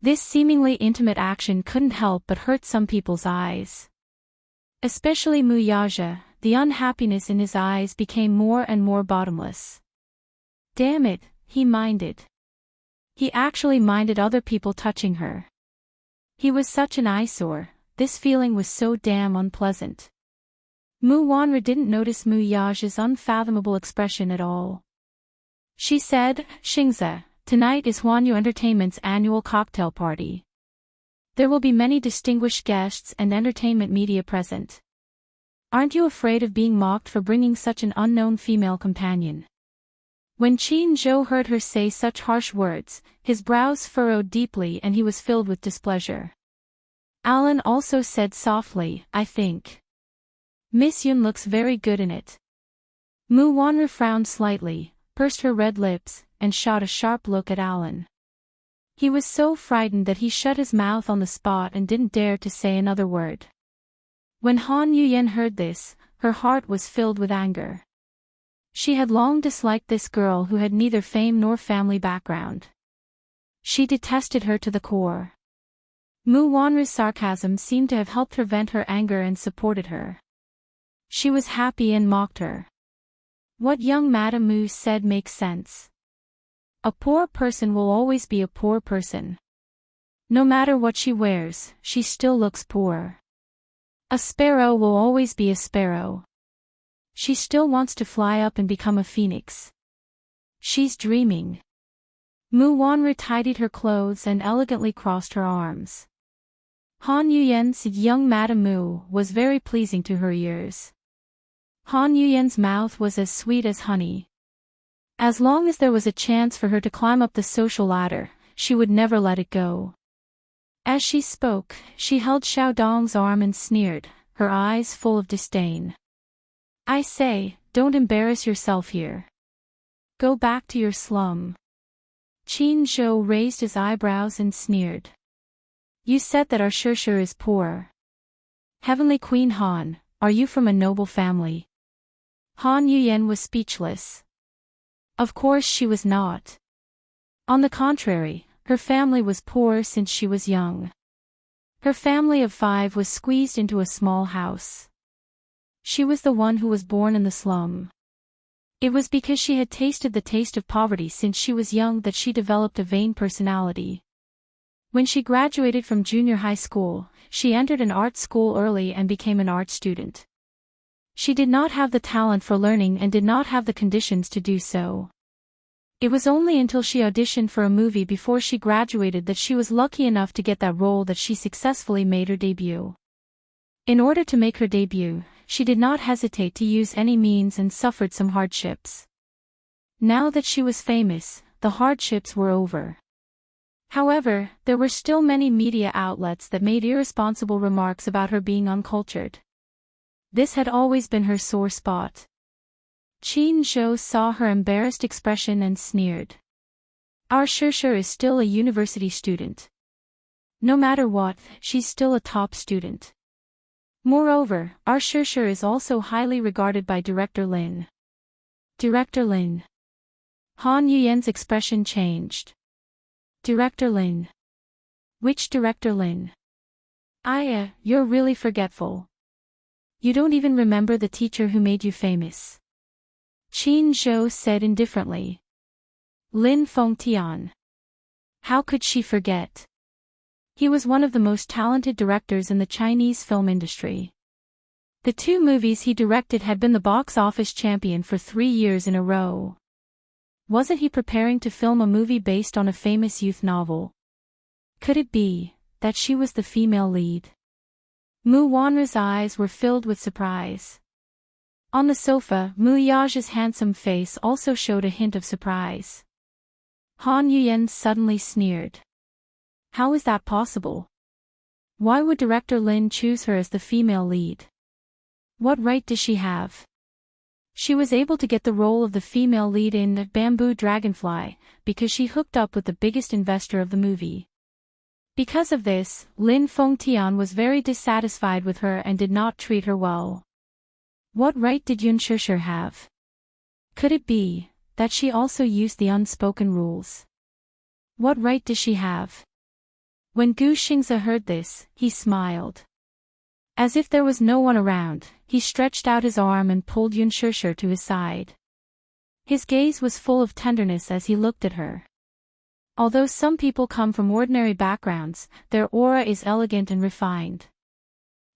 This seemingly intimate action couldn't help but hurt some people's eyes. Especially Mu Yaja, the unhappiness in his eyes became more and more bottomless. Damn it, he minded. He actually minded other people touching her. He was such an eyesore, this feeling was so damn unpleasant. Mu Wanra didn't notice Mu Yaja's unfathomable expression at all. She said, Xingzi, tonight is Huanyu Entertainment's annual cocktail party. There will be many distinguished guests and entertainment media present. Aren't you afraid of being mocked for bringing such an unknown female companion? When Qin Zhou heard her say such harsh words, his brows furrowed deeply and he was filled with displeasure. Alan also said softly, I think Miss Yun looks very good in it. Mu Wanra frowned slightly, pursed her red lips, and shot a sharp look at Alan. He was so frightened that he shut his mouth on the spot and didn't dare to say another word. When Han Yuyen heard this, her heart was filled with anger. She had long disliked this girl who had neither fame nor family background. She detested her to the core. Mu Wanra's sarcasm seemed to have helped her vent her anger and supported her. She was happy and mocked her. What young Madame Mu said makes sense. A poor person will always be a poor person. No matter what she wears, she still looks poor. A sparrow will always be a sparrow. She still wants to fly up and become a phoenix. She's dreaming. Mu Wanra tidied her clothes and elegantly crossed her arms. Han Yuyen's young Madame Mu was very pleasing to her ears. Han Yuyen's mouth was as sweet as honey. As long as there was a chance for her to climb up the social ladder, she would never let it go. As she spoke, she held Xiaodong's arm and sneered, her eyes full of disdain. I say, don't embarrass yourself here. Go back to your slum. Qin Zhou raised his eyebrows and sneered. You said that our Shishir is poor. Heavenly Queen Han, are you from a noble family? Han Yuyen was speechless. Of course she was not. On the contrary, her family was poor since she was young. Her family of 5 was squeezed into a small house. She was the one who was born in the slum. It was because she had tasted the taste of poverty since she was young that she developed a vain personality. When she graduated from junior high school, she entered an art school early and became an art student. She did not have the talent for learning and did not have the conditions to do so. It was only until she auditioned for a movie before she graduated that she was lucky enough to get that role that she successfully made her debut. In order to make her debut, she did not hesitate to use any means and suffered some hardships. Now that she was famous, the hardships were over. However, there were still many media outlets that made irresponsible remarks about her being uncultured. This had always been her sore spot. Qin Zhou saw her embarrassed expression and sneered. Our Shishir is still a university student. No matter what, she's still a top student. Moreover, our Shishir is also highly regarded by Director Lin. Director Lin. Han Yuyen's expression changed. Director Lin. Which Director Lin? You're really forgetful. You don't even remember the teacher who made you famous. Qin Zhou said indifferently. Lin Fengtian. How could she forget? He was one of the most talented directors in the Chinese film industry. The 2 movies he directed had been the box office champion for 3 years in a row. Wasn't he preparing to film a movie based on a famous youth novel? Could it be that she was the female lead? Mu Wanra's eyes were filled with surprise. On the sofa, Mu Yaja's handsome face also showed a hint of surprise. Han Yuyen suddenly sneered. How is that possible? Why would director Lin choose her as the female lead? What right does she have? She was able to get the role of the female lead in Bamboo Dragonfly because she hooked up with the biggest investor of the movie. Because of this, Lin Fengtian was very dissatisfied with her and did not treat her well. What right did Yun Shishir have? Could it be that she also used the unspoken rules? What right does she have? When Gu Xingze heard this, he smiled. As if there was no one around, he stretched out his arm and pulled Yun Shishir to his side. His gaze was full of tenderness as he looked at her. Although some people come from ordinary backgrounds, their aura is elegant and refined.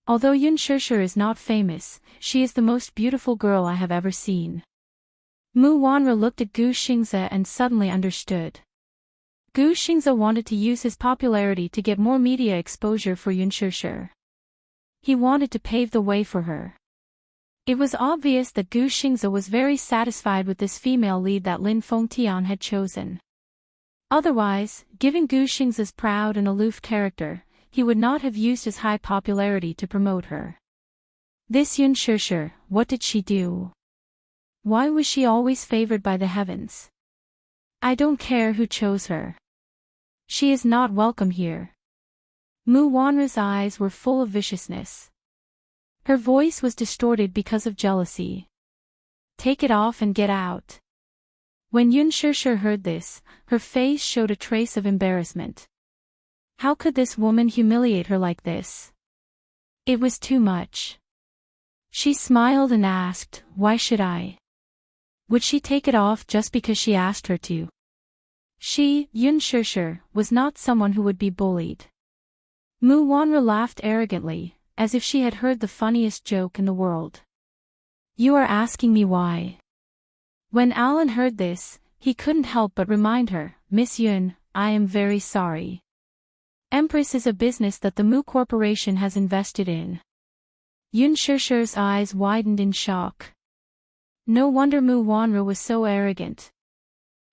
Although Yun Shishir is not famous, she is the most beautiful girl I have ever seen. Mu Wanra looked at Gu Xingze and suddenly understood. Gu Xingze wanted to use his popularity to get more media exposure for Yun Shishir. He wanted to pave the way for her. It was obvious that Gu Xingze was very satisfied with this female lead that Lin Fengtian had chosen. Otherwise, given Gu Xingze's proud and aloof character, he would not have used his high popularity to promote her. This Yun Shishir, what did she do? Why was she always favored by the heavens? I don't care who chose her. She is not welcome here. Mu Wanra's eyes were full of viciousness. Her voice was distorted because of jealousy. Take it off and get out. When Yun Shishir heard this, her face showed a trace of embarrassment. How could this woman humiliate her like this? It was too much. She smiled and asked, why should I? Would she take it off just because she asked her to? She, Yun Shishir, was not someone who would be bullied. Mu Wanra laughed arrogantly, as if she had heard the funniest joke in the world. You are asking me why? When Alan heard this, he couldn't help but remind her, Miss Yun, I am very sorry. Empress is a business that the Mu Corporation has invested in. Yun Shishir's eyes widened in shock. No wonder Mu Wanra was so arrogant.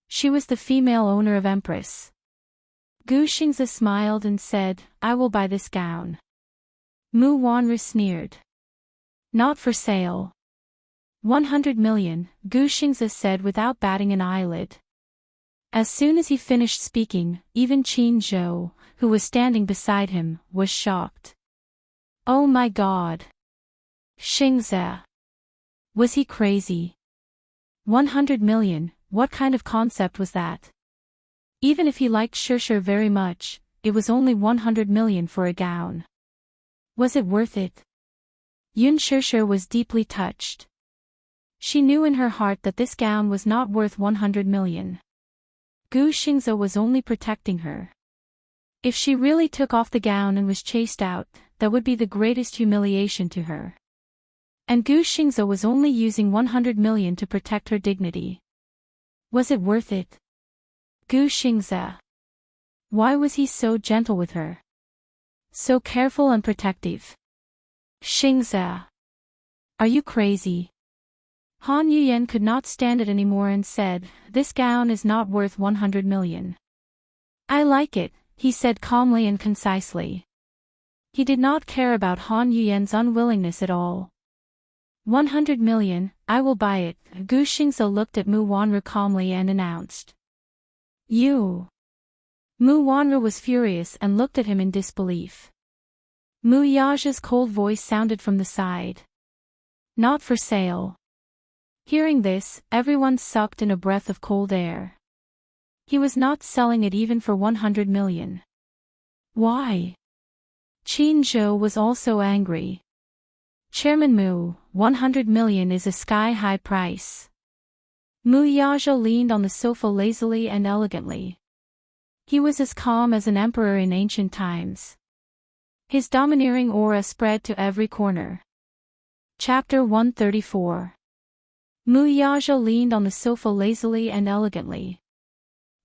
She was the female owner of Empress. Gu Xingze smiled and said, I will buy this gown. Mu Wanra sneered. Not for sale. 100 million, Gu Xingze said without batting an eyelid. As soon as he finished speaking, even Qin Zhou, who was standing beside him, was shocked. Oh my God! Xingze! Was he crazy? 100 million, what kind of concept was that? Even if he liked Shishir very much, it was only 100 million for a gown. Was it worth it? Yun Shishir was deeply touched. She knew in her heart that this gown was not worth 100 million. Gu Xingze was only protecting her. If she really took off the gown and was chased out, that would be the greatest humiliation to her. And Gu Xingze was only using 100 million to protect her dignity. Was it worth it? Gu Xingze. Why was he so gentle with her? So careful and protective. Xingze. Are you crazy? Han Yuyen could not stand it anymore and said, this gown is not worth 100 million. I like it, he said calmly and concisely. He did not care about Han Yuyen's unwillingness at all. 100 million, I will buy it, Gu Xingze looked at Mu Wanra calmly and announced. You. Mu Wanra was furious and looked at him in disbelief. Mu Yaja's cold voice sounded from the side. Not for sale. Hearing this, everyone sucked in a breath of cold air. He was not selling it even for 100 million. Why? Qin Zhou was also angry. Chairman Mu, 100 million is a sky-high price. Mu Yaja leaned on the sofa lazily and elegantly. He was as calm as an emperor in ancient times. His domineering aura spread to every corner. Chapter 134. Mu Yaja leaned on the sofa lazily and elegantly.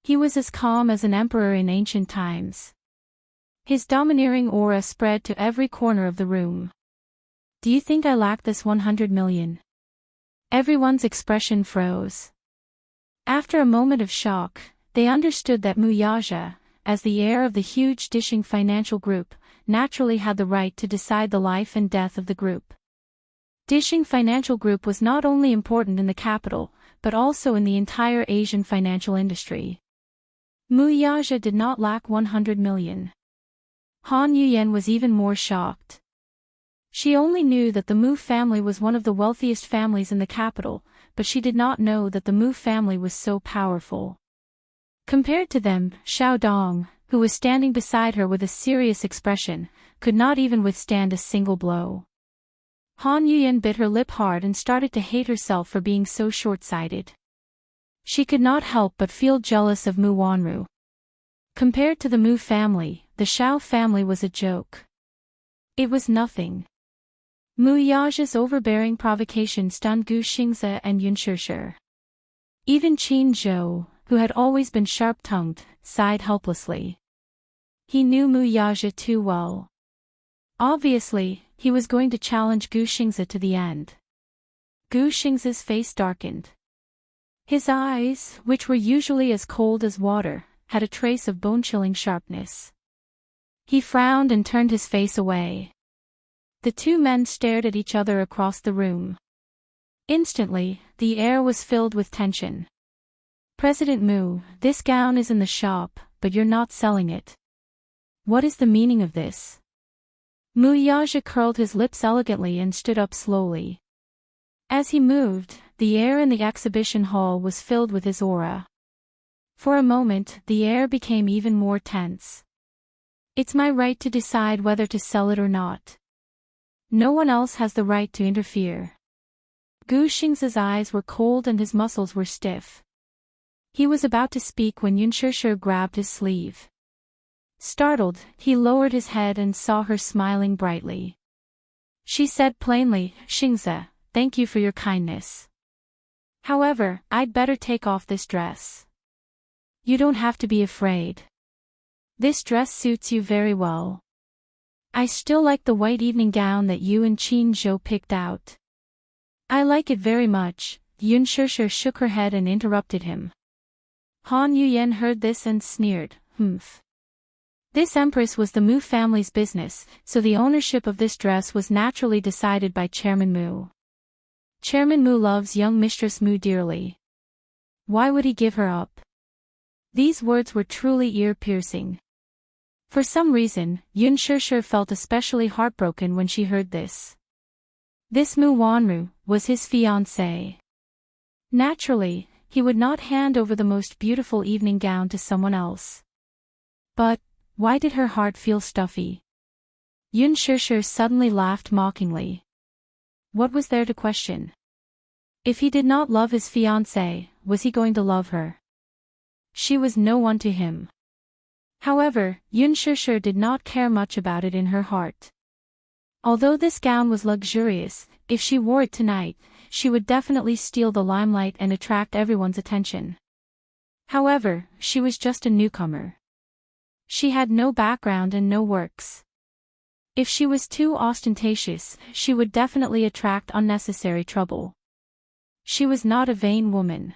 He was as calm as an emperor in ancient times. His domineering aura spread to every corner of the room. "Do you think I lack this 100 million? Everyone's expression froze. After a moment of shock, they understood that Mu Yaja, as the heir of the huge Dishing financial group, naturally had the right to decide the life and death of the group. Dishing Financial Group was not only important in the capital, but also in the entire Asian financial industry. Mu Yaja did not lack 100 million. Han Yuyen was even more shocked. She only knew that the Mu family was one of the wealthiest families in the capital, but she did not know that the Mu family was so powerful. Compared to them, Xiao Dong, who was standing beside her with a serious expression, could not even withstand a single blow. Han Yuyen bit her lip hard and started to hate herself for being so short-sighted. She could not help but feel jealous of Mu Wanru. Compared to the Mu family, the Xiao family was a joke. It was nothing. Mu Yaja's overbearing provocation stunned Gu Xingze and Yun Shishir. Even Qin Zhou, who had always been sharp-tongued, sighed helplessly. He knew Mu Yaja too well. Obviously, he was going to challenge Gu Xingze to the end. Gu Xingze's face darkened. His eyes, which were usually as cold as water, had a trace of bone-chilling sharpness. He frowned and turned his face away. The two men stared at each other across the room. Instantly, the air was filled with tension. "President Mu, this gown is in the shop, but you're not selling it. What is the meaning of this?" Mu Yaja curled his lips elegantly and stood up slowly. As he moved, the air in the exhibition hall was filled with his aura. For a moment, the air became even more tense. "It's my right to decide whether to sell it or not. No one else has the right to interfere." Gu Xingze's eyes were cold and his muscles were stiff. He was about to speak when Yun Shishir grabbed his sleeve. Startled, he lowered his head and saw her smiling brightly. She said plainly, "Xingze, thank you for your kindness. However, I'd better take off this dress." "You don't have to be afraid. This dress suits you very well. I still like the white evening gown that you and Qin Zhou picked out." "I like it very much." Yun Shishir shook her head and interrupted him. Han Yuyen heard this and sneered, "Humph. This empress was the Mu family's business, so the ownership of this dress was naturally decided by Chairman Mu. Chairman Mu loves young Mistress Mu dearly. Why would he give her up?" These words were truly ear-piercing. For some reason, Yun Shishir felt especially heartbroken when she heard this. This Mu Wanru was his fiancée. Naturally, he would not hand over the most beautiful evening gown to someone else. But why did her heart feel stuffy? Yun Shishir suddenly laughed mockingly. What was there to question? If he did not love his fiancée, was he going to love her? She was no one to him. However, Yun Shishir did not care much about it in her heart. Although this gown was luxurious, if she wore it tonight, she would definitely steal the limelight and attract everyone's attention. However, she was just a newcomer. She had no background and no works. If she was too ostentatious, she would definitely attract unnecessary trouble. She was not a vain woman.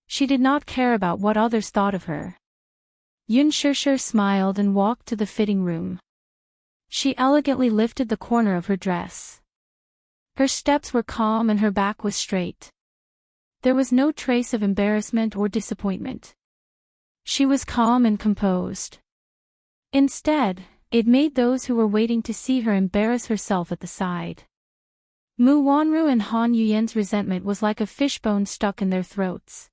She did not care about what others thought of her. Yun Shishir smiled and walked to the fitting room. She elegantly lifted the corner of her dress. Her steps were calm and her back was straight. There was no trace of embarrassment or disappointment. She was calm and composed. Instead, it made those who were waiting to see her embarrass herself at the side. Mu Wanru and Han Yuyen's resentment was like a fishbone stuck in their throats.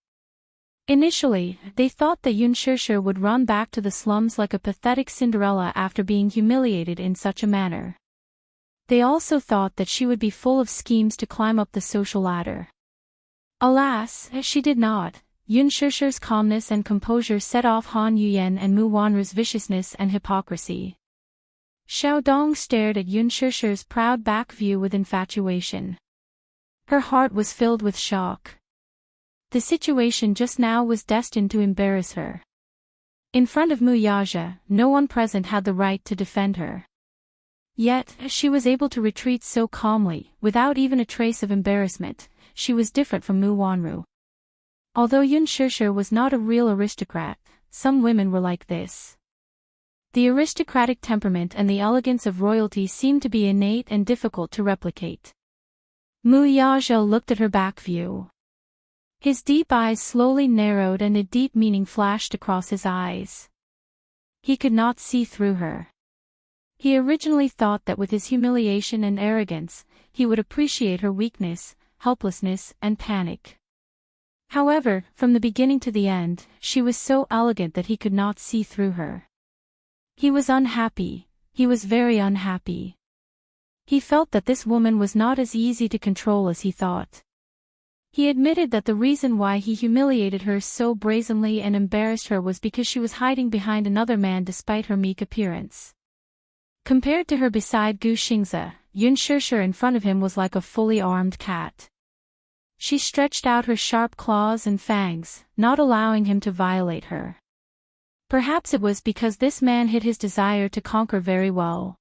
Initially, they thought that Yun Shishir would run back to the slums like a pathetic Cinderella after being humiliated in such a manner. They also thought that she would be full of schemes to climb up the social ladder. Alas, she did not. Yun Shishir's calmness and composure set off Han Yuyen and Mu Wanru's viciousness and hypocrisy. Xiaodong stared at Yun Shishir's proud back view with infatuation. Her heart was filled with shock. The situation just now was destined to embarrass her. In front of Mu Yaja, no one present had the right to defend her. Yet, she was able to retreat so calmly, without even a trace of embarrassment. She was different from Mu Wanru. Although Yun Shishir was not a real aristocrat, some women were like this. The aristocratic temperament and the elegance of royalty seemed to be innate and difficult to replicate. Mu Yaja looked at her back view. His deep eyes slowly narrowed and a deep meaning flashed across his eyes. He could not see through her. He originally thought that with his humiliation and arrogance, he would appreciate her weakness, helplessness, and panic. However, from the beginning to the end, she was so elegant that he could not see through her. He was unhappy. He was very unhappy. He felt that this woman was not as easy to control as he thought. He admitted that the reason why he humiliated her so brazenly and embarrassed her was because she was hiding behind another man despite her meek appearance. Compared to her beside Gu Xingze, Yun Shishir in front of him was like a fully armed cat. She stretched out her sharp claws and fangs, not allowing him to violate her. Perhaps it was because this man hid his desire to conquer very well.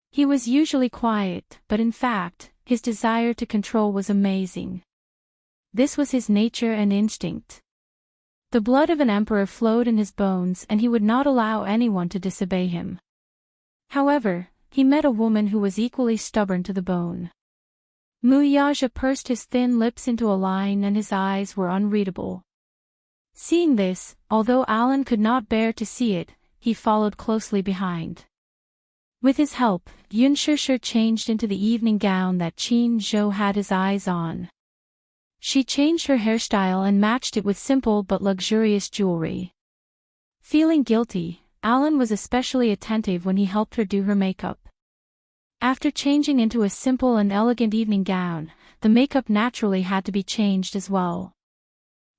He was usually quiet, but in fact, his desire to control was amazing. This was his nature and instinct. The blood of an emperor flowed in his bones and he would not allow anyone to disobey him. However, he met a woman who was equally stubborn to the bone. Mu Yaja pursed his thin lips into a line and his eyes were unreadable. Seeing this, although Alan could not bear to see it, he followed closely behind. With his help, Yun Shishir changed into the evening gown that Qin Zhou had his eyes on. She changed her hairstyle and matched it with simple but luxurious jewelry. Feeling guilty, Alan was especially attentive when he helped her do her makeup. After changing into a simple and elegant evening gown, the makeup naturally had to be changed as well.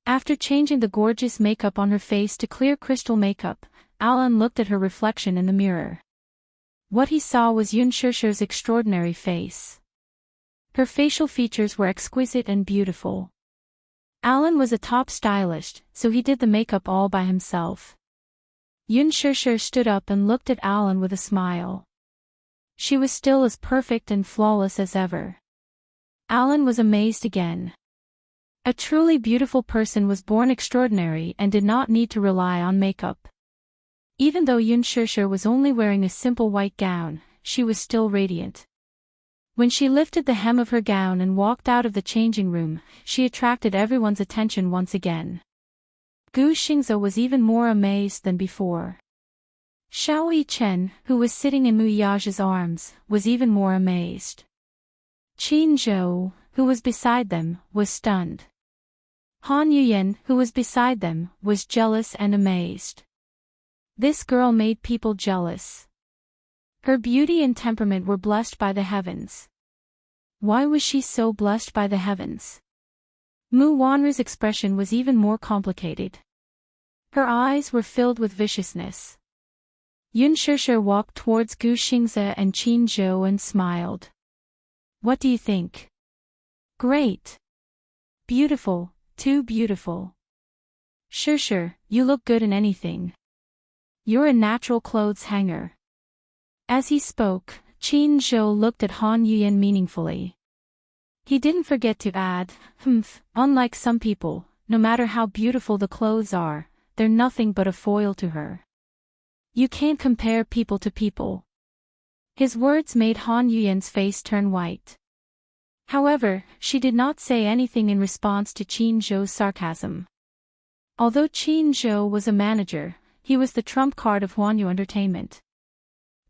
After changing the gorgeous makeup on her face to clear crystal makeup, Alan looked at her reflection in the mirror. What he saw was Yun Shishir's extraordinary face. Her facial features were exquisite and beautiful. Alan was a top stylist, so he did the makeup all by himself. Yun Shishir stood up and looked at Alan with a smile. She was still as perfect and flawless as ever. Alan was amazed again. A truly beautiful person was born extraordinary and did not need to rely on makeup. Even though Yun Shishir was only wearing a simple white gown, she was still radiant. When she lifted the hem of her gown and walked out of the changing room, she attracted everyone's attention once again. Gu Xingze was even more amazed than before. Xiao Yichen, who was sitting in Mu Yaja's arms, was even more amazed. Qin Zhou, who was beside them, was stunned. Han Yuyan, who was beside them, was jealous and amazed. This girl made people jealous. Her beauty and temperament were blessed by the heavens. Why was she so blessed by the heavens? Mu Wanru's expression was even more complicated. Her eyes were filled with viciousness. Yun Shishir walked towards Gu Xingze and Qin Zhou and smiled. What do you think? Great. Beautiful, too beautiful. Shishir, you look good in anything. You're a natural clothes hanger. As he spoke, Qin Zhou looked at Han Yuyan meaningfully. He didn't forget to add, unlike some people, no matter how beautiful the clothes are, they're nothing but a foil to her. You can't compare people to people. His words made Han Yuyan's face turn white. However, she did not say anything in response to Qin Zhou's sarcasm. Although Qin Zhou was a manager, he was the trump card of Huanyu Entertainment.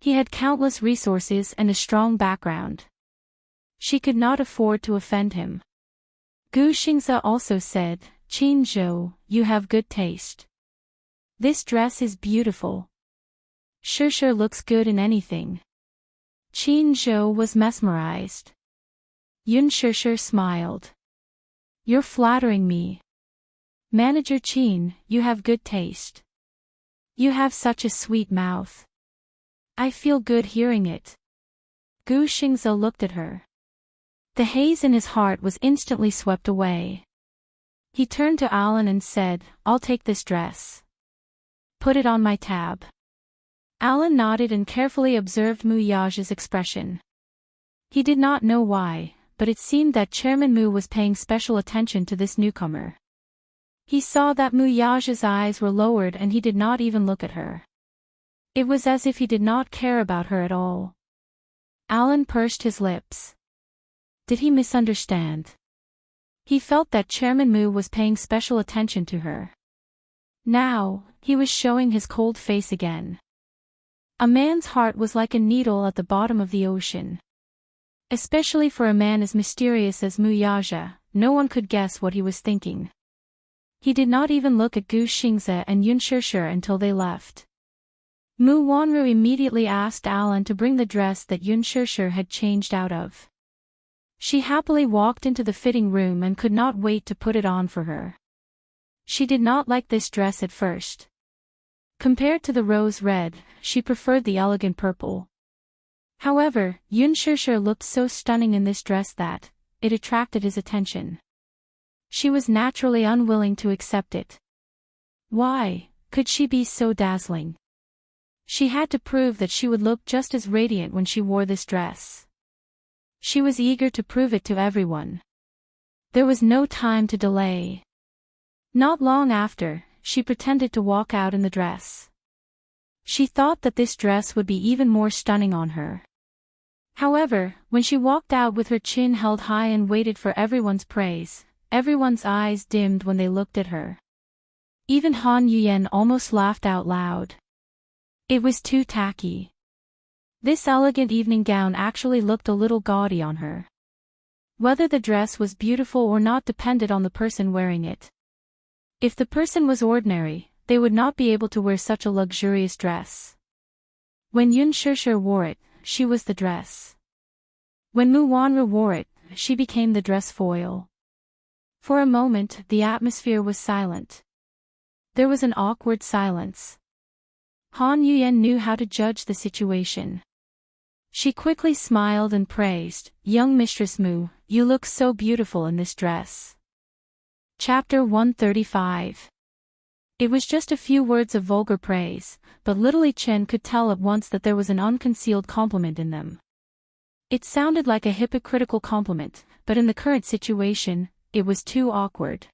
He had countless resources and a strong background. She could not afford to offend him. Gu Xingze also said, Qin Zhou, you have good taste. This dress is beautiful. Shishir looks good in anything. Qin Zhou was mesmerized. Yun Shishir smiled. You're flattering me. Manager Qin, you have good taste. You have such a sweet mouth. I feel good hearing it. Gu Xingze looked at her. The haze in his heart was instantly swept away. He turned to Alan and said, I'll take this dress. Put it on my tab. Alan nodded and carefully observed Mu Yage's expression. He did not know why, but it seemed that Chairman Mu was paying special attention to this newcomer. He saw that Mu Yage's eyes were lowered and he did not even look at her. It was as if he did not care about her at all. Alan pursed his lips. Did he misunderstand? He felt that Chairman Mu was paying special attention to her. Now, he was showing his cold face again. A man's heart was like a needle at the bottom of the ocean. Especially for a man as mysterious as Mu Yage, no one could guess what he was thinking. He did not even look at Gu Xingze and Yun Shishir until they left. Mu Wanru immediately asked Alan to bring the dress that Yun Shishir had changed out of. She happily walked into the fitting room and could not wait to put it on for her. She did not like this dress at first. Compared to the rose red, she preferred the elegant purple. However, Yun Shishir looked so stunning in this dress that it attracted his attention. She was naturally unwilling to accept it. Why could she be so dazzling? She had to prove that she would look just as radiant when she wore this dress. She was eager to prove it to everyone. There was no time to delay. Not long after, she pretended to walk out in the dress. She thought that this dress would be even more stunning on her. However, when she walked out with her chin held high and waited for everyone's praise, everyone's eyes dimmed when they looked at her. Even Han Yuyen almost laughed out loud. It was too tacky. This elegant evening gown actually looked a little gaudy on her. Whether the dress was beautiful or not depended on the person wearing it. If the person was ordinary, they would not be able to wear such a luxurious dress. When Yun Shishir wore it, she was the dress. When Mu Wanru wore it, she became the dress foil. For a moment, the atmosphere was silent. There was an awkward silence. Han Yuyen knew how to judge the situation. She quickly smiled and praised, Young Mistress Mu, you look so beautiful in this dress. Chapter 135. It was just a few words of vulgar praise, but little Li Chen could tell at once that there was an unconcealed compliment in them. It sounded like a hypocritical compliment, but in the current situation, it was too awkward.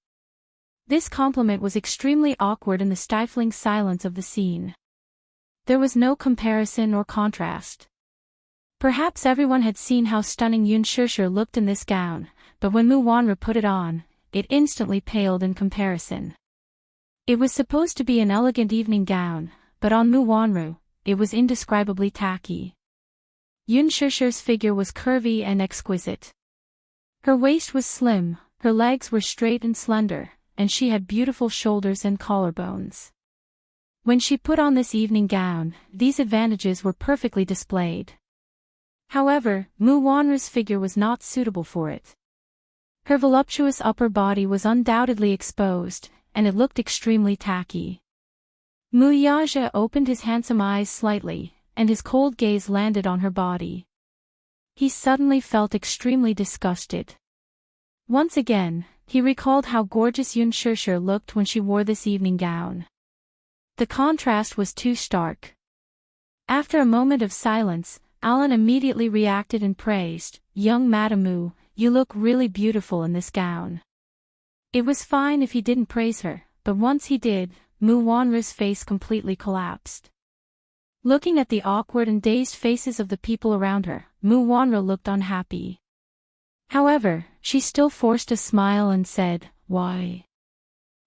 This compliment was extremely awkward in the stifling silence of the scene. There was no comparison or contrast. Perhaps everyone had seen how stunning Yun Shishir looked in this gown, but when Mu Wanru put it on, it instantly paled in comparison. It was supposed to be an elegant evening gown, but on Mu Wanru, it was indescribably tacky. Yun Shishir's figure was curvy and exquisite. Her waist was slim, her legs were straight and slender, and she had beautiful shoulders and collarbones. When she put on this evening gown, these advantages were perfectly displayed. However, Mu Wanru's figure was not suitable for it. Her voluptuous upper body was undoubtedly exposed, and it looked extremely tacky. Mu Yage opened his handsome eyes slightly, and his cold gaze landed on her body. He suddenly felt extremely disgusted. Once again, he recalled how gorgeous Yun Shishir looked when she wore this evening gown. The contrast was too stark. After a moment of silence, Alan immediately reacted and praised, Young Madam Mu, you look really beautiful in this gown. It was fine if he didn't praise her, but once he did, Mu Wanru's face completely collapsed. Looking at the awkward and dazed faces of the people around her, Mu Wanru looked unhappy. However, she still forced a smile and said, Why?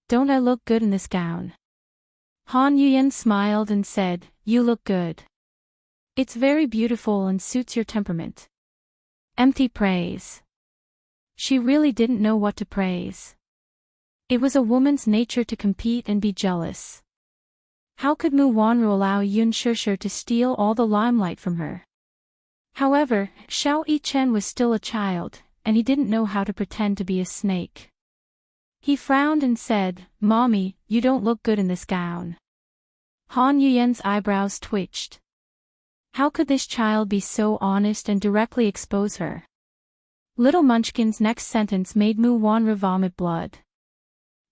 Don't I look good in this gown? Han Yuyen smiled and said, You look good. It's very beautiful and suits your temperament. Empty praise. She really didn't know what to praise. It was a woman's nature to compete and be jealous. How could Mu Wanru allow Yun Shishir to steal all the limelight from her? However, Xiao Yichen was still a child, and he didn't know how to pretend to be a snake. He frowned and said, Mommy, you don't look good in this gown. Han Yuyen's eyebrows twitched. How could this child be so honest and directly expose her? Little Munchkin's next sentence made Mu Wanra vomit blood.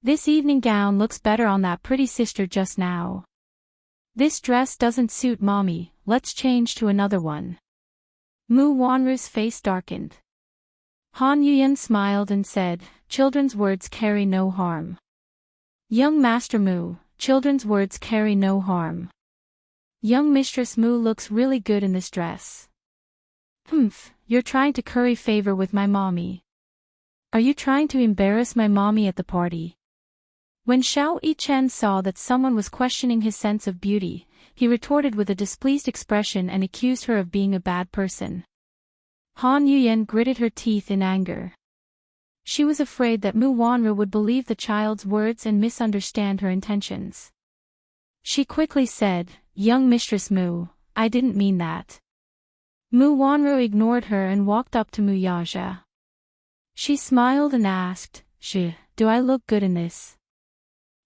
This evening gown looks better on that pretty sister just now. This dress doesn't suit mommy, let's change to another one. Mu Wanra's face darkened. Han Yuyan smiled and said, children's words carry no harm. Young Master Mu, children's words carry no harm. Young Mistress Mu looks really good in this dress. Humph, you're trying to curry favor with my mommy. Are you trying to embarrass my mommy at the party? When Xiao Yichen saw that someone was questioning his sense of beauty, he retorted with a displeased expression and accused her of being a bad person. Han Yuyan gritted her teeth in anger. She was afraid that Mu Wanra would believe the child's words and misunderstand her intentions. She quickly said, young Mistress Mu, I didn't mean that. Mu Wanra ignored her and walked up to Mu Yaja. She smiled and asked, do I look good in this?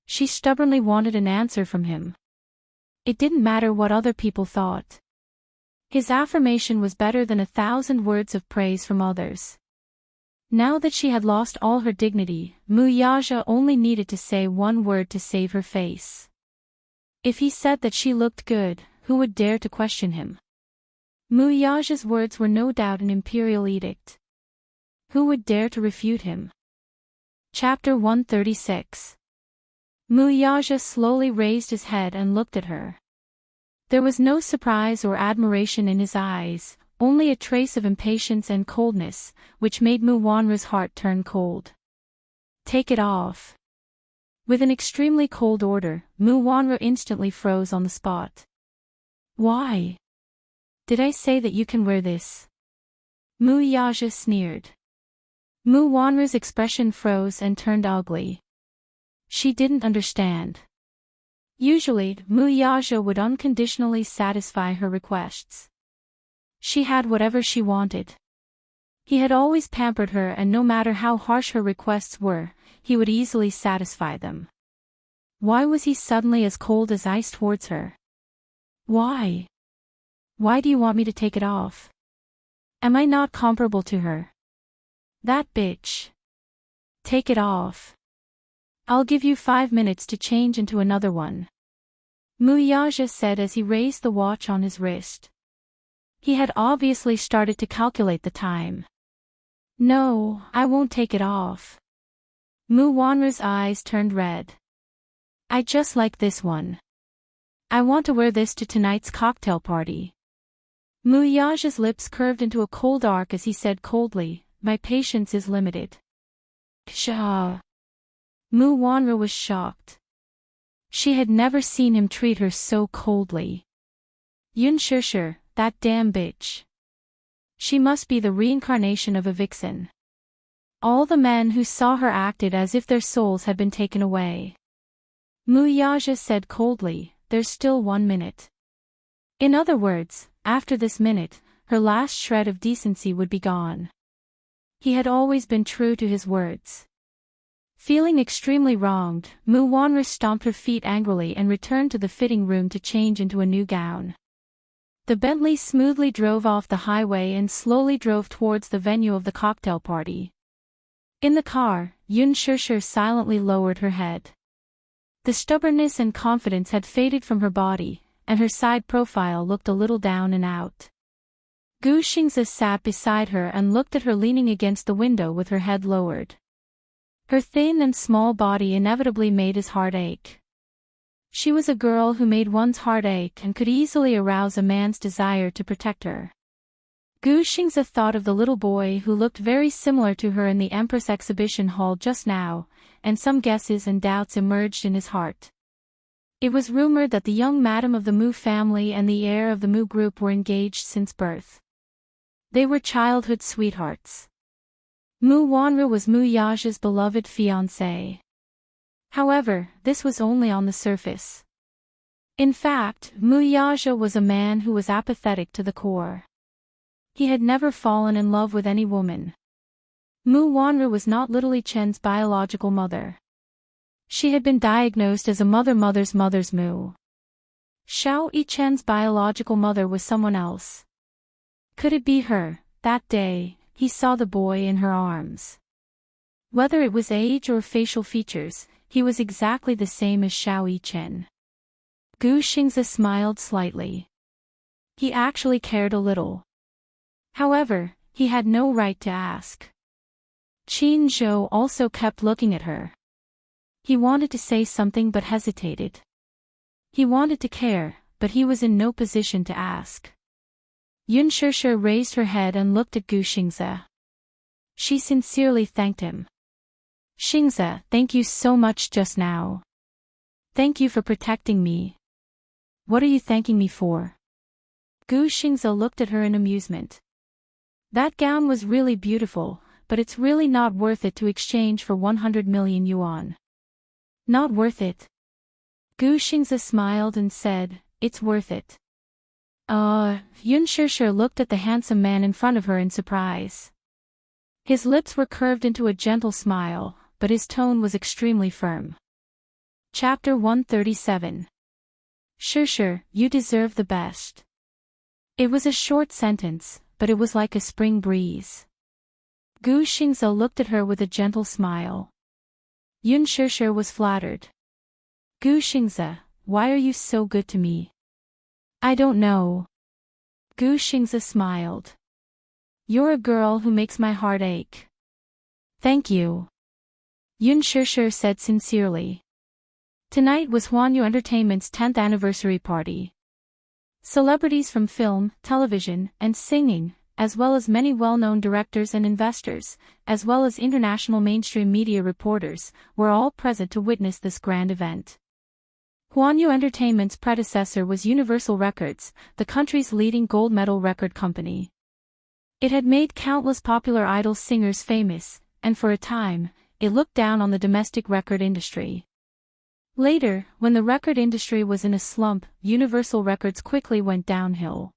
She stubbornly wanted an answer from him. It didn't matter what other people thought. His affirmation was better than 1,000 words of praise from others. Now that she had lost all her dignity, Mu Yaja only needed to say one word to save her face. If he said that she looked good, who would dare to question him? Mu Yaja's words were no doubt an imperial edict. Who would dare to refute him? Chapter 136. Mu Yaja slowly raised his head and looked at her. There was no surprise or admiration in his eyes, only a trace of impatience and coldness, which made Mu Wanra's heart turn cold. Take it off. With an extremely cold order, Mu Wanra instantly froze on the spot. Why? Did I say that you can wear this? Mu Yaja sneered. Mu Wanra's expression froze and turned ugly. She didn't understand. Usually, Mu Yaja would unconditionally satisfy her requests. She had whatever she wanted. He had always pampered her, and no matter how harsh her requests were, he would easily satisfy them. Why was he suddenly as cold as ice towards her? Why? Why do you want me to take it off? Am I not comparable to her? That bitch. Take it off. I'll give you 5 minutes to change into another one. Mu Yaja said as he raised the watch on his wrist. He had obviously started to calculate the time. No, I won't take it off. Mu Wanra's eyes turned red. I just like this one. I want to wear this to tonight's cocktail party. Mu Yaja's lips curved into a cold arc as he said coldly, my patience is limited. Ksha. Mu Wanra was shocked. She had never seen him treat her so coldly. Yun Shishir, that damn bitch. She must be the reincarnation of a vixen. All the men who saw her acted as if their souls had been taken away. Mu Yaja said coldly, there's still 1 minute. In other words, after this minute, her last shred of decency would be gone. He had always been true to his words. Feeling extremely wronged, Mu Wanra stomped her feet angrily and returned to the fitting room to change into a new gown. The Bentley smoothly drove off the highway and slowly drove towards the venue of the cocktail party. In the car, Yun Shishir silently lowered her head. The stubbornness and confidence had faded from her body, and her side profile looked a little down and out. Gu Xingzi sat beside her and looked at her leaning against the window with her head lowered. Her thin and small body inevitably made his heart ache. She was a girl who made one's heart ache and could easily arouse a man's desire to protect her. Gu Xingzi thought of the little boy who looked very similar to her in the Empress exhibition hall just now, and some guesses and doubts emerged in his heart. It was rumored that the young madam of the Mu family and the heir of the Mu group were engaged since birth. They were childhood sweethearts. Mu Wanra was Mu Yaja's beloved fiancé. However, this was only on the surface. In fact, Mu Yaja was a man who was apathetic to the core. He had never fallen in love with any woman. Mu Wanra was not little Li Chen's biological mother. She had been diagnosed as a mother's mother's Mu. Xiao Yichen's biological mother was someone else. Could it be her? That day, he saw the boy in her arms. Whether it was age or facial features, he was exactly the same as Xiao Yichen. Gu Xingze smiled slightly. He actually cared a little. However, he had no right to ask. Qin Zhou also kept looking at her. He wanted to say something but hesitated. He wanted to care, but he was in no position to ask. Yun Sheshe raised her head and looked at Gu Xingze. She sincerely thanked him. Xingze, thank you so much just now. Thank you for protecting me. What are you thanking me for? Gu Xingze looked at her in amusement. That gown was really beautiful, but it's really not worth it to exchange for 100 million yuan. Not worth it. Gu Xingze smiled and said, it's worth it. Yun Sheshe looked at the handsome man in front of her in surprise. His lips were curved into a gentle smile, but his tone was extremely firm. Chapter 137. Sheshe, you deserve the best. It was a short sentence, but it was like a spring breeze. Gu Xingze looked at her with a gentle smile. Yun Sheshe was flattered. Gu Xingze, why are you so good to me? I don't know. Gu Xingze smiled. You're a girl who makes my heart ache. Thank you. Yun Sheshe said sincerely. Tonight was Huanyu Entertainment's 10th anniversary party. Celebrities from film, television, and singing, as well as many well-known directors and investors, as well as international mainstream media reporters, were all present to witness this grand event. Huanyu Entertainment's predecessor was Universal Records, the country's leading gold medal record company. It had made countless popular idol singers famous, and for a time, it looked down on the domestic record industry. Later, when the record industry was in a slump, Universal Records quickly went downhill.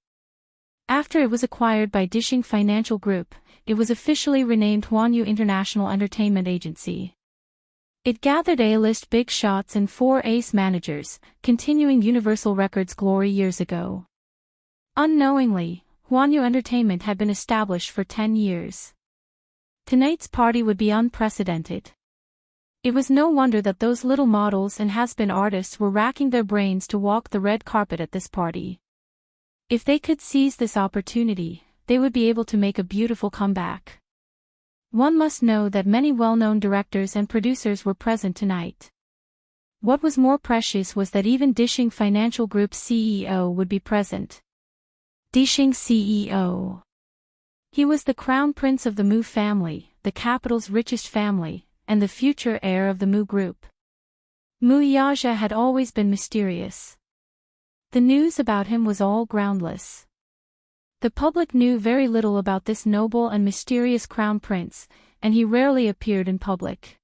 After it was acquired by Dishing Financial Group, it was officially renamed Huanyu International Entertainment Agency. It gathered A-list big shots and 4 ace managers, continuing Universal Records' glory years ago. Unknowingly, Huanyu Entertainment had been established for 10 years. Tonight's party would be unprecedented. It was no wonder that those little models and has-been artists were racking their brains to walk the red carpet at this party. If they could seize this opportunity, they would be able to make a beautiful comeback. One must know that many well-known directors and producers were present tonight. What was more precious was that even Dishing Financial Group's CEO would be present. Dishing CEO. He was the crown prince of the Mu family, the capital's richest family, and the future heir of the Mu Group. Mu Yaja had always been mysterious. The news about him was all groundless. The public knew very little about this noble and mysterious crown prince, and he rarely appeared in public.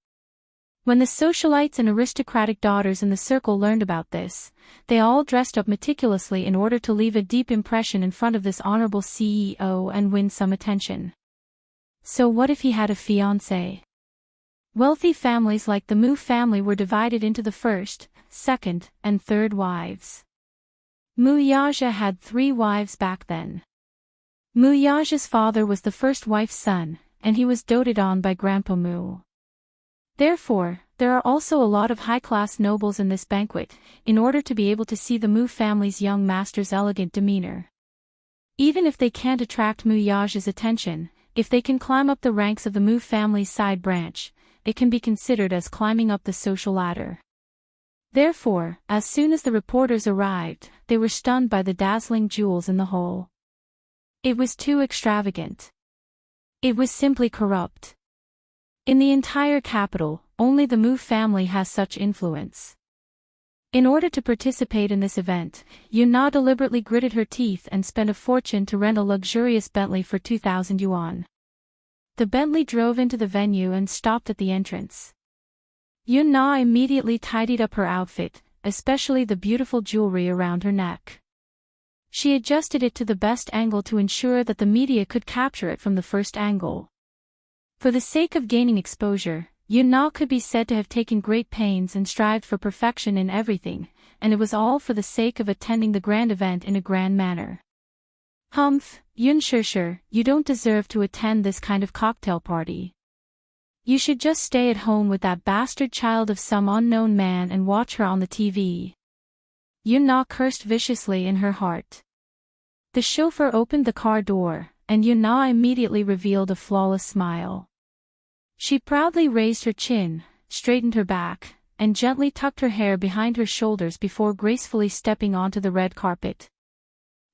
When the socialites and aristocratic daughters in the circle learned about this, they all dressed up meticulously in order to leave a deep impression in front of this honorable CEO and win some attention. So what if he had a fiancée? Wealthy families like the Mu family were divided into the first, second, and third wives. Mu Yaja had 3 wives back then. Mu Yaja's father was the first wife's son, and he was doted on by Grandpa Mu. Therefore, there are also a lot of high-class nobles in this banquet, in order to be able to see the Mu family's young master's elegant demeanor. Even if they can't attract Mu Yaja's attention, if they can climb up the ranks of the Mu family's side branch, it can be considered as climbing up the social ladder. Therefore, as soon as the reporters arrived, they were stunned by the dazzling jewels in the hall. It was too extravagant. It was simply corrupt. In the entire capital, only the Mu family has such influence. In order to participate in this event, Yun Na deliberately gritted her teeth and spent a fortune to rent a luxurious Bentley for 2,000 yuan. The Bentley drove into the venue and stopped at the entrance. Yun Na immediately tidied up her outfit, especially the beautiful jewelry around her neck. She adjusted it to the best angle to ensure that the media could capture it from the first angle. For the sake of gaining exposure, Yun Na could be said to have taken great pains and strived for perfection in everything, and it was all for the sake of attending the grand event in a grand manner. Humph, Yun Shusher, you don't deserve to attend this kind of cocktail party. You should just stay at home with that bastard child of some unknown man and watch her on the TV. Yun Na cursed viciously in her heart. The chauffeur opened the car door, and Yun Na immediately revealed a flawless smile. She proudly raised her chin, straightened her back, and gently tucked her hair behind her shoulders before gracefully stepping onto the red carpet.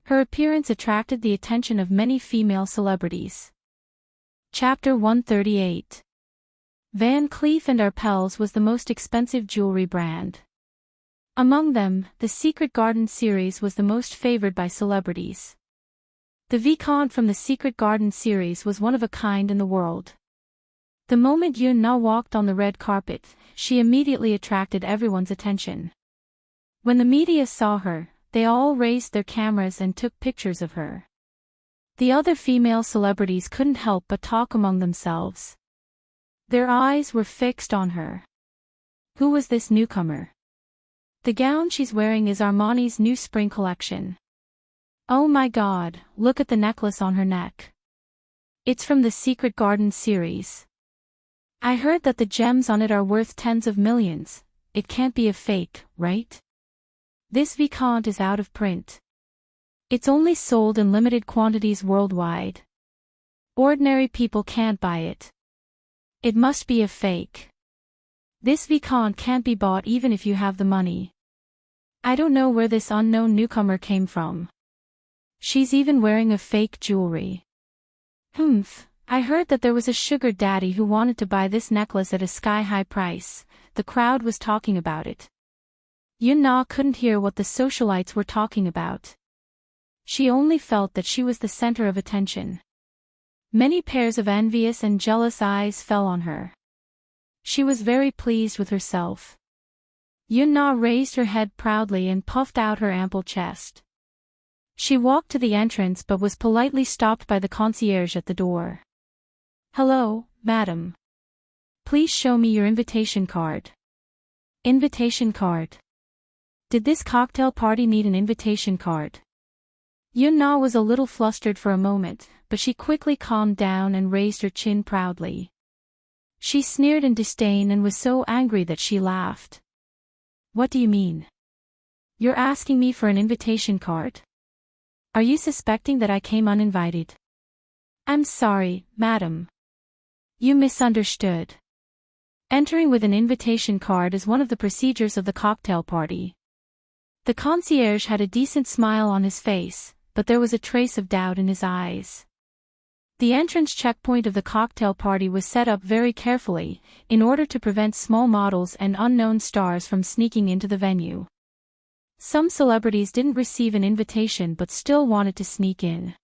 Her appearance attracted the attention of many female celebrities. Chapter 138. Van Cleef & Arpels was the most expensive jewelry brand. Among them, the Secret Garden series was the most favored by celebrities. The Vicomte from the Secret Garden series was one of a kind in the world. The moment Yun Na walked on the red carpet, she immediately attracted everyone's attention. When the media saw her, they all raised their cameras and took pictures of her. The other female celebrities couldn't help but talk among themselves. Their eyes were fixed on her. Who was this newcomer? The gown she's wearing is Armani's new spring collection. Oh my God, look at the necklace on her neck. It's from the Secret Garden series. I heard that the gems on it are worth tens of millions. It can't be a fake, right? This Vicomte is out of print. It's only sold in limited quantities worldwide. Ordinary people can't buy it. It must be a fake. This Vicomte can't be bought even if you have the money. I don't know where this unknown newcomer came from. She's even wearing a fake jewelry. Humph. I heard that there was a sugar daddy who wanted to buy this necklace at a sky-high price. The crowd was talking about it. Yun Na couldn't hear what the socialites were talking about. She only felt that she was the center of attention. Many pairs of envious and jealous eyes fell on her. She was very pleased with herself. Yun Na raised her head proudly and puffed out her ample chest. She walked to the entrance but was politely stopped by the concierge at the door. Hello, madam. Please show me your invitation card. Invitation card. Did this cocktail party need an invitation card? Yun Na was a little flustered for a moment, but she quickly calmed down and raised her chin proudly. She sneered in disdain and was so angry that she laughed. What do you mean? You're asking me for an invitation card? Are you suspecting that I came uninvited? I'm sorry, madam. You misunderstood. Entering with an invitation card is one of the procedures of the cocktail party. The concierge had a decent smile on his face, but there was a trace of doubt in his eyes. The entrance checkpoint of the cocktail party was set up very carefully, in order to prevent small models and unknown stars from sneaking into the venue. Some celebrities didn't receive an invitation but still wanted to sneak in.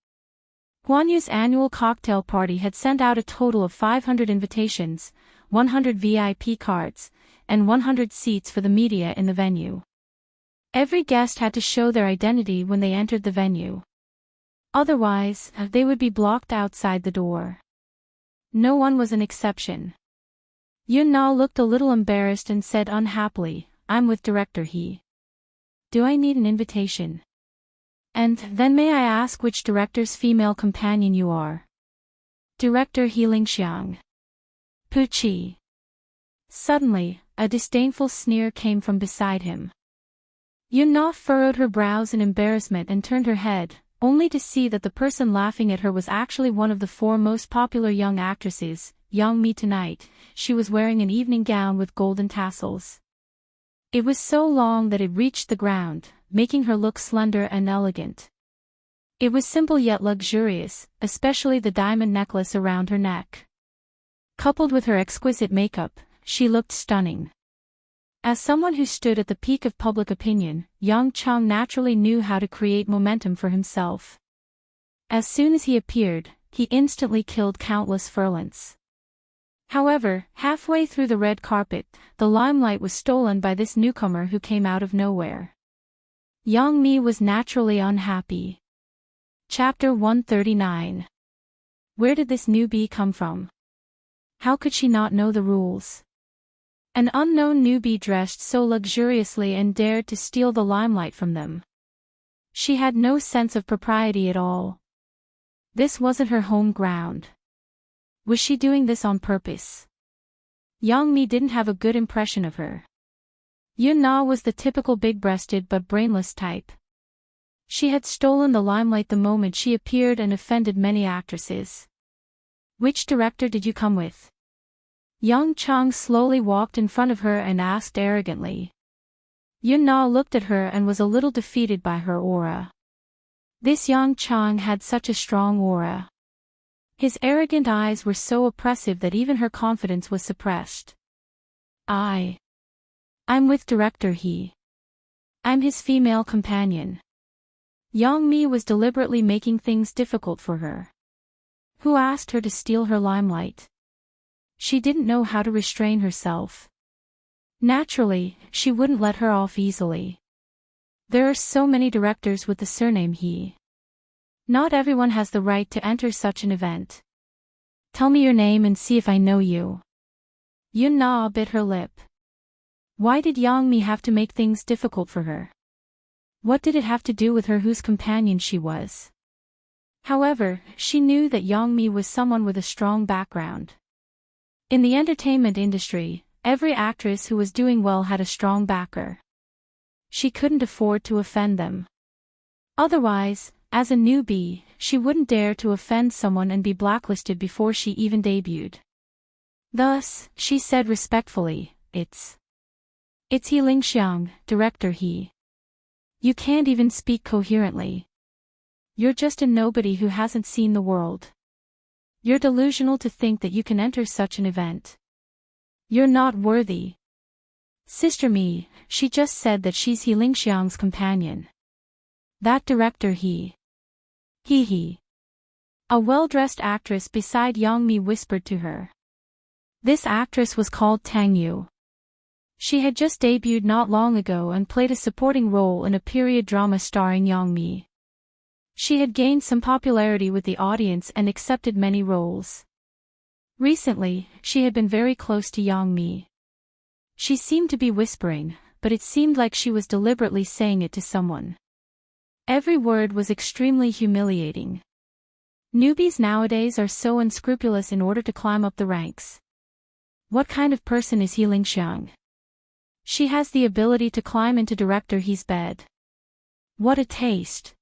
Guan Yu's annual cocktail party had sent out a total of 500 invitations, 100 VIP cards, and 100 seats for the media in the venue. Every guest had to show their identity when they entered the venue. Otherwise, they would be blocked outside the door. No one was an exception. Yun Na looked a little embarrassed and said unhappily, I'm with Director He. Do I need an invitation? And then may I ask which director's female companion you are? Director He Lingxiang. Puchi. Suddenly, a disdainful sneer came from beside him. Yun Na furrowed her brows in embarrassment and turned her head, only to see that the person laughing at her was actually one of the 4 most popular young actresses, Yang Mi tonight. She was wearing an evening gown with golden tassels. It was so long that it reached the ground, making her look slender and elegant. It was simple yet luxurious, especially the diamond necklace around her neck. Coupled with her exquisite makeup, she looked stunning. As someone who stood at the peak of public opinion, Yang Cheng naturally knew how to create momentum for himself. As soon as he appeared, he instantly killed countless furlants. However, halfway through the red carpet, the limelight was stolen by this newcomer who came out of nowhere. Yang Mi was naturally unhappy. Chapter 139. Where did this newbie come from? How could she not know the rules? An unknown newbie dressed so luxuriously and dared to steal the limelight from them. She had no sense of propriety at all. This wasn't her home ground. Was she doing this on purpose? Yang Mi didn't have a good impression of her. Yun Na was the typical big-breasted but brainless type. She had stolen the limelight the moment she appeared and offended many actresses. Which director did you come with? Yang Chang slowly walked in front of her and asked arrogantly. Yun Na looked at her and was a little defeated by her aura. This Yang Chang had such a strong aura. His arrogant eyes were so oppressive that even her confidence was suppressed. I'm with director He. I'm his female companion. Yang Mi was deliberately making things difficult for her. Who asked her to steal her limelight? She didn't know how to restrain herself. Naturally, she wouldn't let her off easily. There are so many directors with the surname He. Not everyone has the right to enter such an event. Tell me your name and see if I know you. Yun Na bit her lip. Why did Yang Mi have to make things difficult for her? What did it have to do with her whose companion she was? However, she knew that Yang Mi was someone with a strong background. In the entertainment industry, every actress who was doing well had a strong backer. She couldn't afford to offend them. Otherwise, as a newbie, she wouldn't dare to offend someone and be blacklisted before she even debuted. Thus, she said respectfully, It's He Lingxiang, director He. You can't even speak coherently. You're just a nobody who hasn't seen the world. You're delusional to think that you can enter such an event. You're not worthy. Sister Mi, she just said that she's He Lingxiang's companion. That director He. He. A well-dressed actress beside Yang Mi whispered to her. This actress was called Tang Yu. She had just debuted not long ago and played a supporting role in a period drama starring Yang Mi. She had gained some popularity with the audience and accepted many roles. Recently, she had been very close to Yang Mi. She seemed to be whispering, but it seemed like she was deliberately saying it to someone. Every word was extremely humiliating. Newbies nowadays are so unscrupulous in order to climb up the ranks. What kind of person is He Lingxiang? She has the ability to climb into director He's bed. What a taste!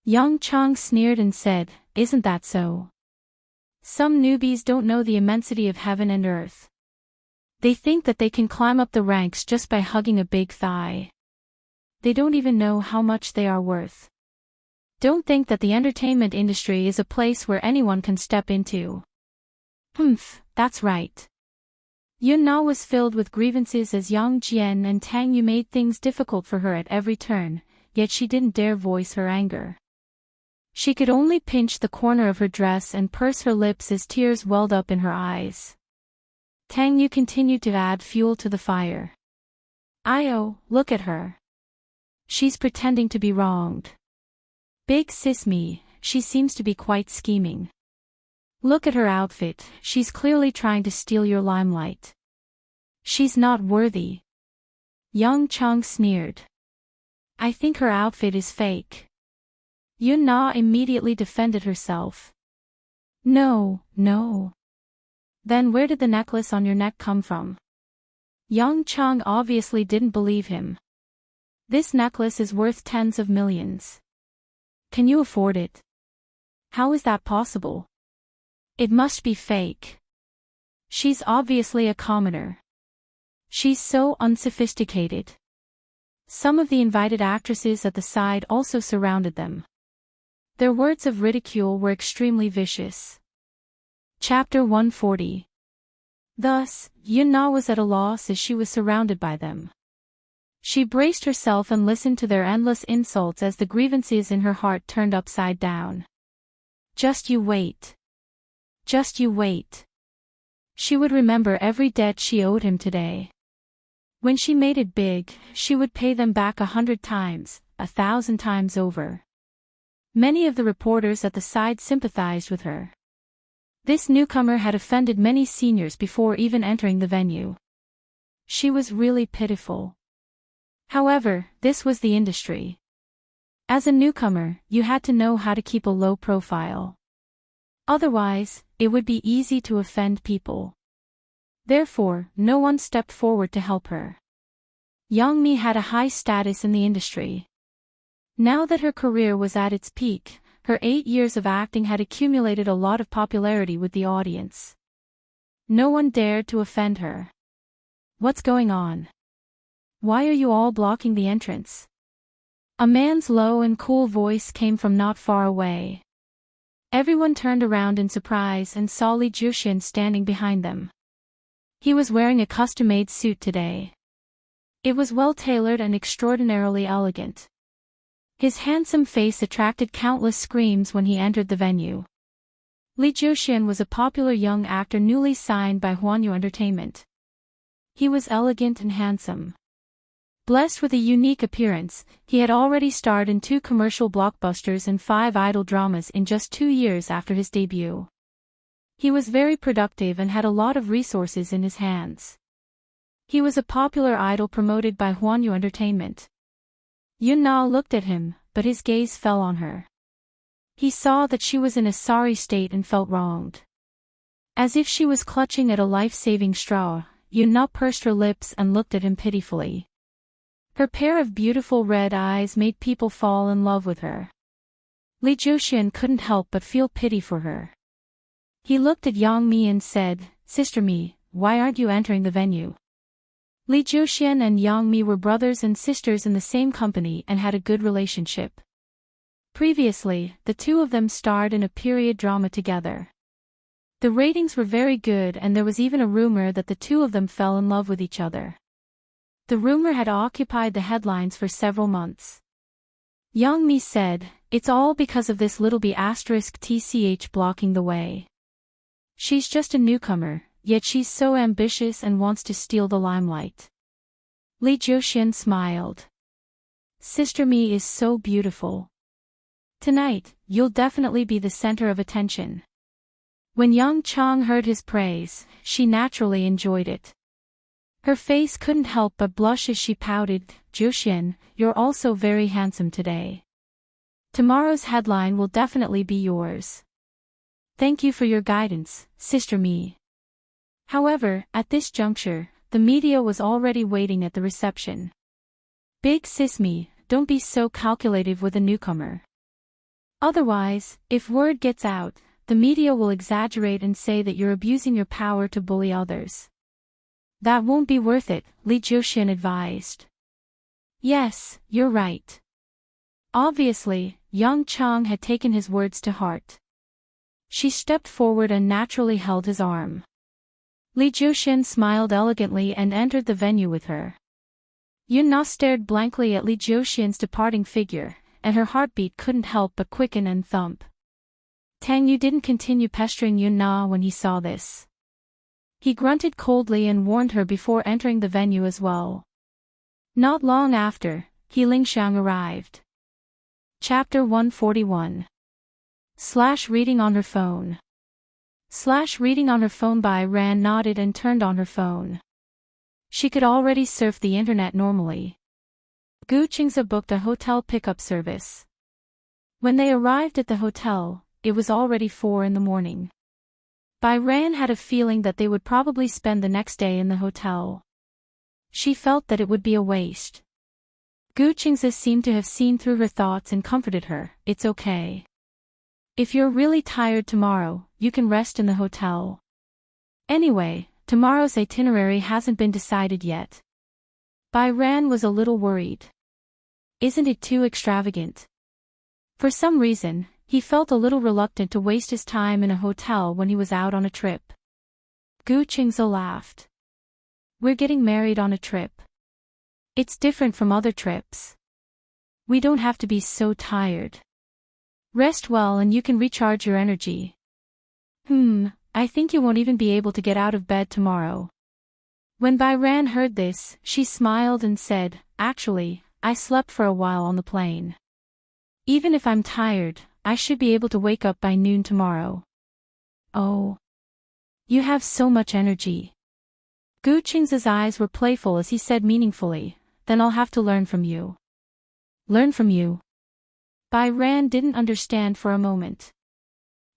Yang Chang sneered and said, Isn't that so? Some newbies don't know the immensity of heaven and earth. They think that they can climb up the ranks just by hugging a big thigh. They don't even know how much they are worth. Don't think that the entertainment industry is a place where anyone can step into. That's right. Yun Na was filled with grievances as Yang Jian and Tang Yu made things difficult for her at every turn, yet she didn't dare voice her anger. She could only pinch the corner of her dress and purse her lips as tears welled up in her eyes. Tang Yu continued to add fuel to the fire. Look at her. She's pretending to be wronged. Big sis Mi, she seems to be quite scheming. Look at her outfit, she's clearly trying to steal your limelight. She's not worthy. Yang Chang sneered. I think her outfit is fake. Yun Na immediately defended herself. No. Then where did the necklace on your neck come from? Yang Chang obviously didn't believe him. This necklace is worth tens of millions. Can you afford it? How is that possible? It must be fake. She's obviously a commoner. She's so unsophisticated. Some of the invited actresses at the side also surrounded them. Their words of ridicule were extremely vicious. Chapter 140. Thus, Yun Na was at a loss as she was surrounded by them. She braced herself and listened to their endless insults as the grievances in her heart turned upside down. Just you wait. Just you wait. She would remember every debt she owed him today. When she made it big, she would pay them back 100 times, 1,000 times over. Many of the reporters at the side sympathized with her. This newcomer had offended many seniors before even entering the venue. She was really pitiful. However, this was the industry. As a newcomer, you had to know how to keep a low profile. Otherwise, it would be easy to offend people. Therefore, no one stepped forward to help her. Youngmi had a high status in the industry. Now that her career was at its peak, her 8 years of acting had accumulated a lot of popularity with the audience. No one dared to offend her. What's going on? Why are you all blocking the entrance? A man's low and cool voice came from not far away. Everyone turned around in surprise and saw Lee Jushin standing behind them. He was wearing a custom-made suit today. It was well-tailored and extraordinarily elegant. His handsome face attracted countless screams when he entered the venue. Lee Jushin was a popular young actor newly signed by Hwanyu Entertainment. He was elegant and handsome. Blessed with a unique appearance, he had already starred in 2 commercial blockbusters and 5 idol dramas in just 2 years after his debut. He was very productive and had a lot of resources in his hands. He was a popular idol promoted by Hwanyu Entertainment. Yun-na looked at him, but his gaze fell on her. He saw that she was in a sorry state and felt wronged. As if she was clutching at a life-saving straw, Yun-na pursed her lips and looked at him pitifully. Her pair of beautiful red eyes made people fall in love with her. Lee Jushin couldn't help but feel pity for her. He looked at Youngmi and said, "Sister Mi, why aren't you entering the venue?" Lee Jushin and Youngmi were brothers and sisters in the same company and had a good relationship. Previously, the two of them starred in a period drama together. The ratings were very good and there was even a rumor that the two of them fell in love with each other. The rumor had occupied the headlines for several months. Youngmi said, "It's all because of this little B***tch blocking the way. She's just a newcomer, yet she's so ambitious and wants to steal the limelight." Lee Jushin smiled. "Sister Mi is so beautiful. Tonight, you'll definitely be the center of attention." When Young Chang heard his praise, she naturally enjoyed it. Her face couldn't help but blush as she pouted, "Jushin, you're also very handsome today. Tomorrow's headline will definitely be yours. Thank you for your guidance, Sister Mi." However, at this juncture, the media was already waiting at the reception. "Big sis Mi, don't be so calculative with a newcomer. Otherwise, if word gets out, the media will exaggerate and say that you're abusing your power to bully others. That won't be worth it," Lee Jushin advised. "Yes, you're right." Obviously, Young Chang had taken his words to heart. She stepped forward and naturally held his arm. Lee Jushin smiled elegantly and entered the venue with her. Yun-na stared blankly at Lee Jushin's departing figure, and her heartbeat couldn't help but quicken and thump. Tang Yu didn't continue pestering Yun-na when he saw this. He grunted coldly and warned her before entering the venue as well. Not long after, He Lingxiang arrived. Chapter 141. Reading on her phone. Reading on her phone. Bai Ran nodded and turned on her phone. She could already surf the internet normally. Gu Qingze booked a hotel pickup service. When they arrived at the hotel, it was already 4 in the morning. Bai Ran had a feeling that they would probably spend the next day in the hotel. She felt that it would be a waste. Gu Qingze seemed to have seen through her thoughts and comforted her. "It's okay. If you're really tired tomorrow, you can rest in the hotel. Anyway, tomorrow's itinerary hasn't been decided yet." Bai Ran was a little worried. Isn't it too extravagant? For some reason, he felt a little reluctant to waste his time in a hotel when he was out on a trip. Gu Qingze laughed. "We're getting married on a trip. It's different from other trips. We don't have to be so tired. Rest well and you can recharge your energy." I think you won't even be able to get out of bed tomorrow." When Bai Ran heard this, she smiled and said, "Actually, I slept for a while on the plane. Even if I'm tired, I should be able to wake up by noon tomorrow." Oh. You have so much energy. Gu Qing's eyes were playful as he said meaningfully, then I'll have to learn from you. Learn from you? Bai Ran didn't understand for a moment.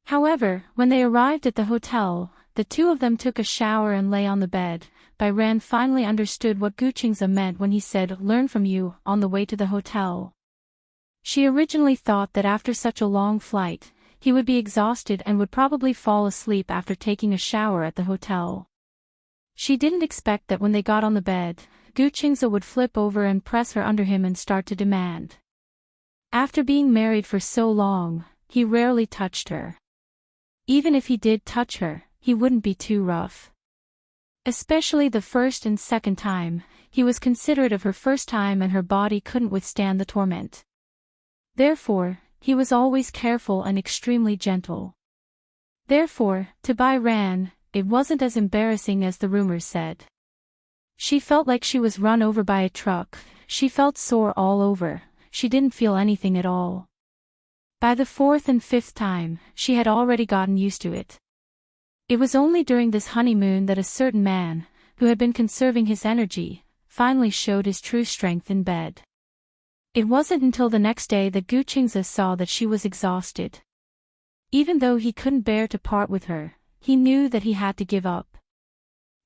However, when they arrived at the hotel, the two of them took a shower and lay on the bed. Bai Ran finally understood what Gu Qing's meant when he said learn from you on the way to the hotel. She originally thought that after such a long flight, he would be exhausted and would probably fall asleep after taking a shower at the hotel. She didn't expect that when they got on the bed, Gu Qing's would flip over and press her under him and start to demand. After being married for so long, he rarely touched her. Even if he did touch her, he wouldn't be too rough. Especially the first and second time, he was considerate of her first time and her body couldn't withstand the torment. Therefore, he was always careful and extremely gentle. Therefore, to Bai Ran, it wasn't as embarrassing as the rumors said. She felt like she was run over by a truck, she felt sore all over, she didn't feel anything at all. By the fourth and fifth time, she had already gotten used to it. It was only during this honeymoon that a certain man, who had been conserving his energy, finally showed his true strength in bed. It wasn't until the next day that Gu Qingze saw that she was exhausted. Even though he couldn't bear to part with her, he knew that he had to give up.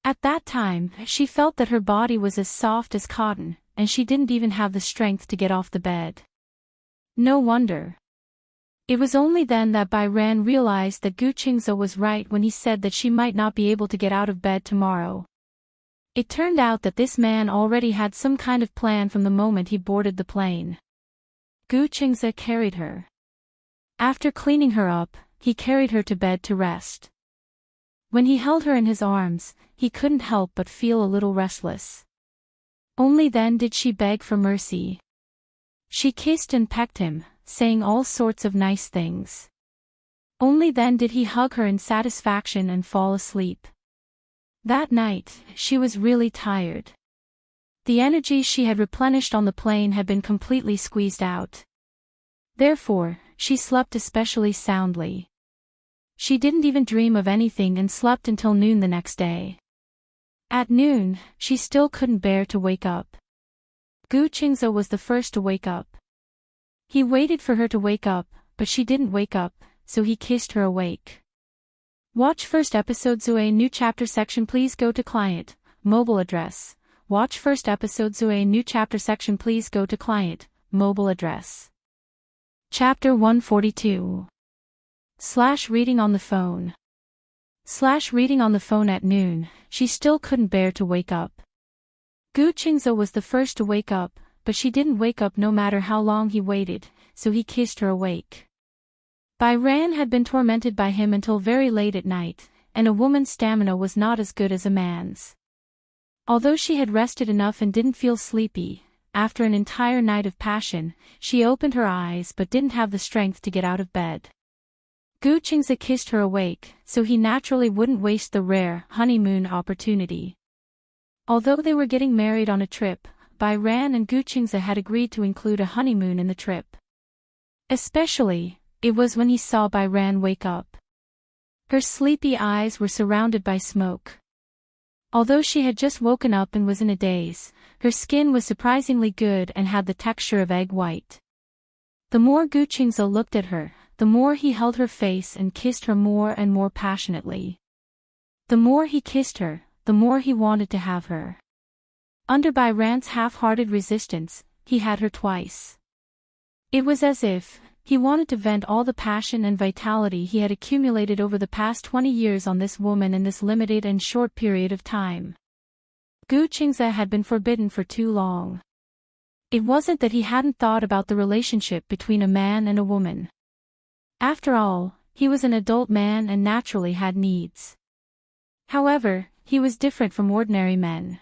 At that time, she felt that her body was as soft as cotton, and she didn't even have the strength to get off the bed. No wonder. It was only then that Bai Ran realized that Gu Qingze was right when he said that she might not be able to get out of bed tomorrow. It turned out that this man already had some kind of plan from the moment he boarded the plane. Gu Qingze carried her. After cleaning her up, he carried her to bed to rest. When he held her in his arms, he couldn't help but feel a little restless. Only then did she beg for mercy. She kissed and pecked him, saying all sorts of nice things. Only then did he hug her in satisfaction and fall asleep. That night, she was really tired. The energy she had replenished on the plane had been completely squeezed out. Therefore, she slept especially soundly. She didn't even dream of anything and slept until noon the next day. At noon, she still couldn't bear to wake up. Gu Qingze was the first to wake up. He waited for her to wake up, but she didn't wake up, so he kissed her awake. Watch first episode Zue new chapter section please go to client, mobile address. Watch first episode Zue new chapter section please go to client, mobile address. Chapter 142. Reading on the phone. Reading on the phone at noon, she still couldn't bear to wake up. Gu Qingze was the first to wake up, but she didn't wake up no matter how long he waited, so he kissed her awake. Bai Ran had been tormented by him until very late at night, and a woman's stamina was not as good as a man's. Although she had rested enough and didn't feel sleepy, after an entire night of passion, she opened her eyes but didn't have the strength to get out of bed. Gu Qingze kissed her awake, so he naturally wouldn't waste the rare honeymoon opportunity. Although they were getting married on a trip, Bai Ran and Gu Qingze had agreed to include a honeymoon in the trip. Especially, it was when he saw Bai Ran wake up. Her sleepy eyes were surrounded by smoke. Although she had just woken up and was in a daze, her skin was surprisingly good and had the texture of egg white. The more Gu Qingze looked at her, the more he held her face and kissed her more and more passionately. The more he kissed her, the more he wanted to have her. Under Bai Ran's half-hearted resistance, he had her twice. It was as if he wanted to vent all the passion and vitality he had accumulated over the past 20 years on this woman in this limited and short period of time. Gu Qingze had been forbidden for too long. It wasn't that he hadn't thought about the relationship between a man and a woman. After all, he was an adult man and naturally had needs. However, he was different from ordinary men.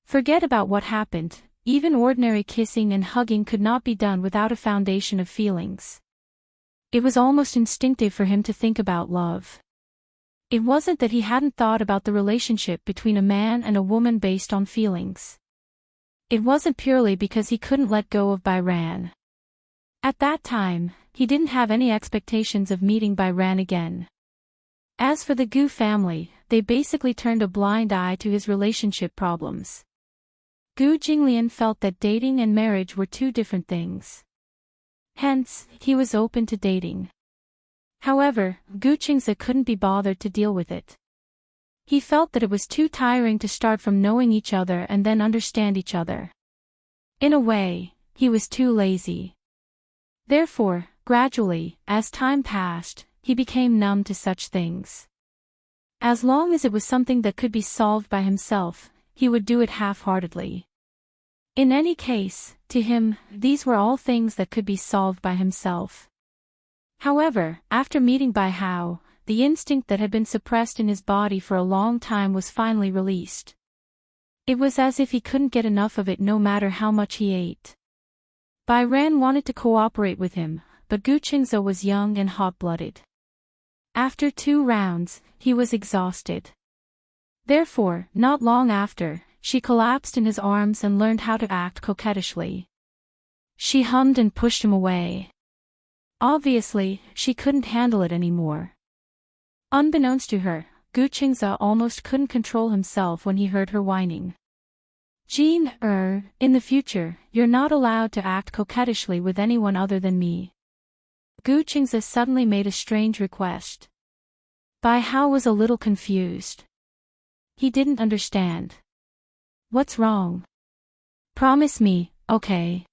Forget about what happened, even ordinary kissing and hugging could not be done without a foundation of feelings. It was almost instinctive for him to think about love. It wasn't that he hadn't thought about the relationship between a man and a woman based on feelings. It wasn't purely because he couldn't let go of Bai Ran. At that time, he didn't have any expectations of meeting Bai Ran again. As for the Gu family, they basically turned a blind eye to his relationship problems. Gu Jinglian felt that dating and marriage were two different things. Hence, he was open to dating. However, Gu Qingze couldn't be bothered to deal with it. He felt that it was too tiring to start from knowing each other and then understand each other. In a way, he was too lazy. Therefore, gradually, as time passed, he became numb to such things. As long as it was something that could be solved by himself, he would do it half-heartedly. In any case, to him, these were all things that could be solved by himself. However, after meeting Bai Hao, the instinct that had been suppressed in his body for a long time was finally released. It was as if he couldn't get enough of it no matter how much he ate. Bai Ran wanted to cooperate with him, but Gu Qingze was young and hot-blooded. After 2 rounds, he was exhausted. Therefore, not long after, she collapsed in his arms and learned how to act coquettishly. She hummed and pushed him away. Obviously, she couldn't handle it anymore. Unbeknownst to her, Gu Qingze almost couldn't control himself when he heard her whining. Jean, in the future, you're not allowed to act coquettishly with anyone other than me. Gu Qingze suddenly made a strange request. Bai Hao was a little confused. He didn't understand. What's wrong? Promise me, okay?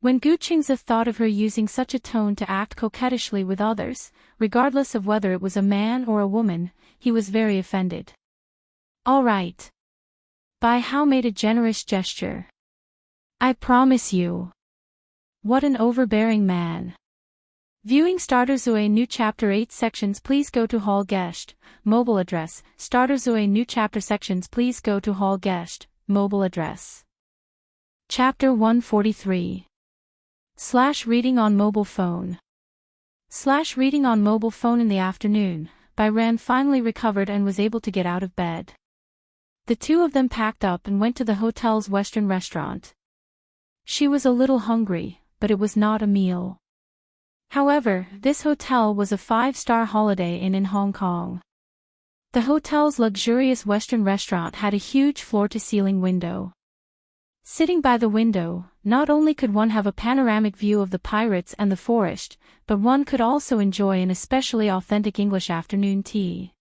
When Gu Qingze thought of her using such a tone to act coquettishly with others, regardless of whether it was a man or a woman, he was very offended. All right. Bai Hao made a generous gesture. I promise you. What an overbearing man. Viewing Starterzue New Chapter 8 sections, please go to Hall Guest, mobile address. Starterzue New Chapter sections, please go to Hall Guest, mobile address. Chapter 143. Reading on mobile phone. Reading on mobile phone. In the afternoon, Bai Ran finally recovered and was able to get out of bed. The two of them packed up and went to the hotel's Western restaurant. She was a little hungry, but it was not a meal. However, this hotel was a 5-star Holiday Inn in Hong Kong. The hotel's luxurious Western restaurant had a huge floor-to-ceiling window. Sitting by the window, not only could one have a panoramic view of the pirates and the forest, but one could also enjoy an especially authentic English afternoon tea.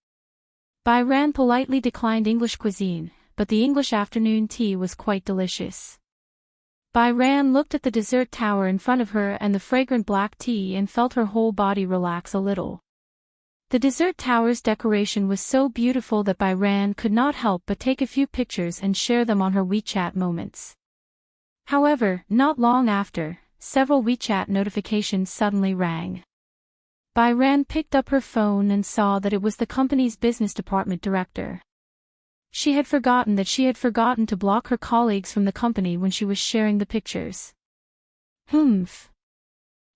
Bai Ran politely declined English cuisine, but the English afternoon tea was quite delicious. Bai Ran looked at the dessert tower in front of her and the fragrant black tea and felt her whole body relax a little. The dessert tower's decoration was so beautiful that Bai Ran could not help but take a few pictures and share them on her WeChat moments. However, not long after, several WeChat notifications suddenly rang. Bai Ran picked up her phone and saw that it was the company's business department director. She had forgotten to block her colleagues from the company when she was sharing the pictures. Humph.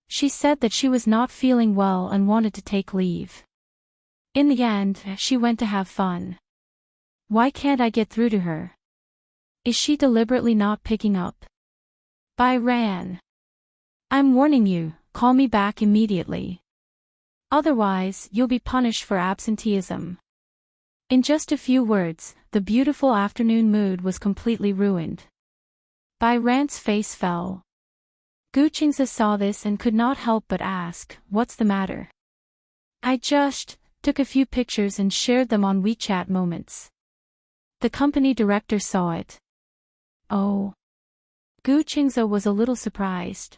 She said that she was not feeling well and wanted to take leave. In the end, she went to have fun. Why can't I get through to her? Is she deliberately not picking up? Bai Ran. I'm warning you, call me back immediately. Otherwise, you'll be punished for absenteeism. In just a few words, the beautiful afternoon mood was completely ruined. Bai Ran's face fell. Gu Qingze saw this and could not help but ask, what's the matter? I just took a few pictures and shared them on WeChat moments. The company director saw it. Oh. Gu Qingze was a little surprised.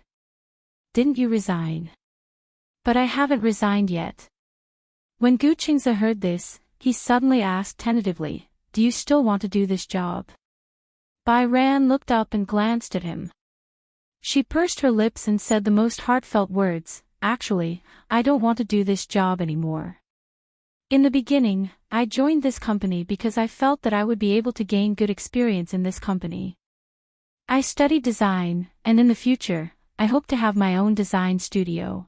Didn't you resign? But I haven't resigned yet. When Gu Qingze heard this, he suddenly asked tentatively, do you still want to do this job? Bai Ran looked up and glanced at him. She pursed her lips and said the most heartfelt words, actually, I don't want to do this job anymore. In the beginning, I joined this company because I felt that I would be able to gain good experience in this company. I studied design, and in the future, I hope to have my own design studio.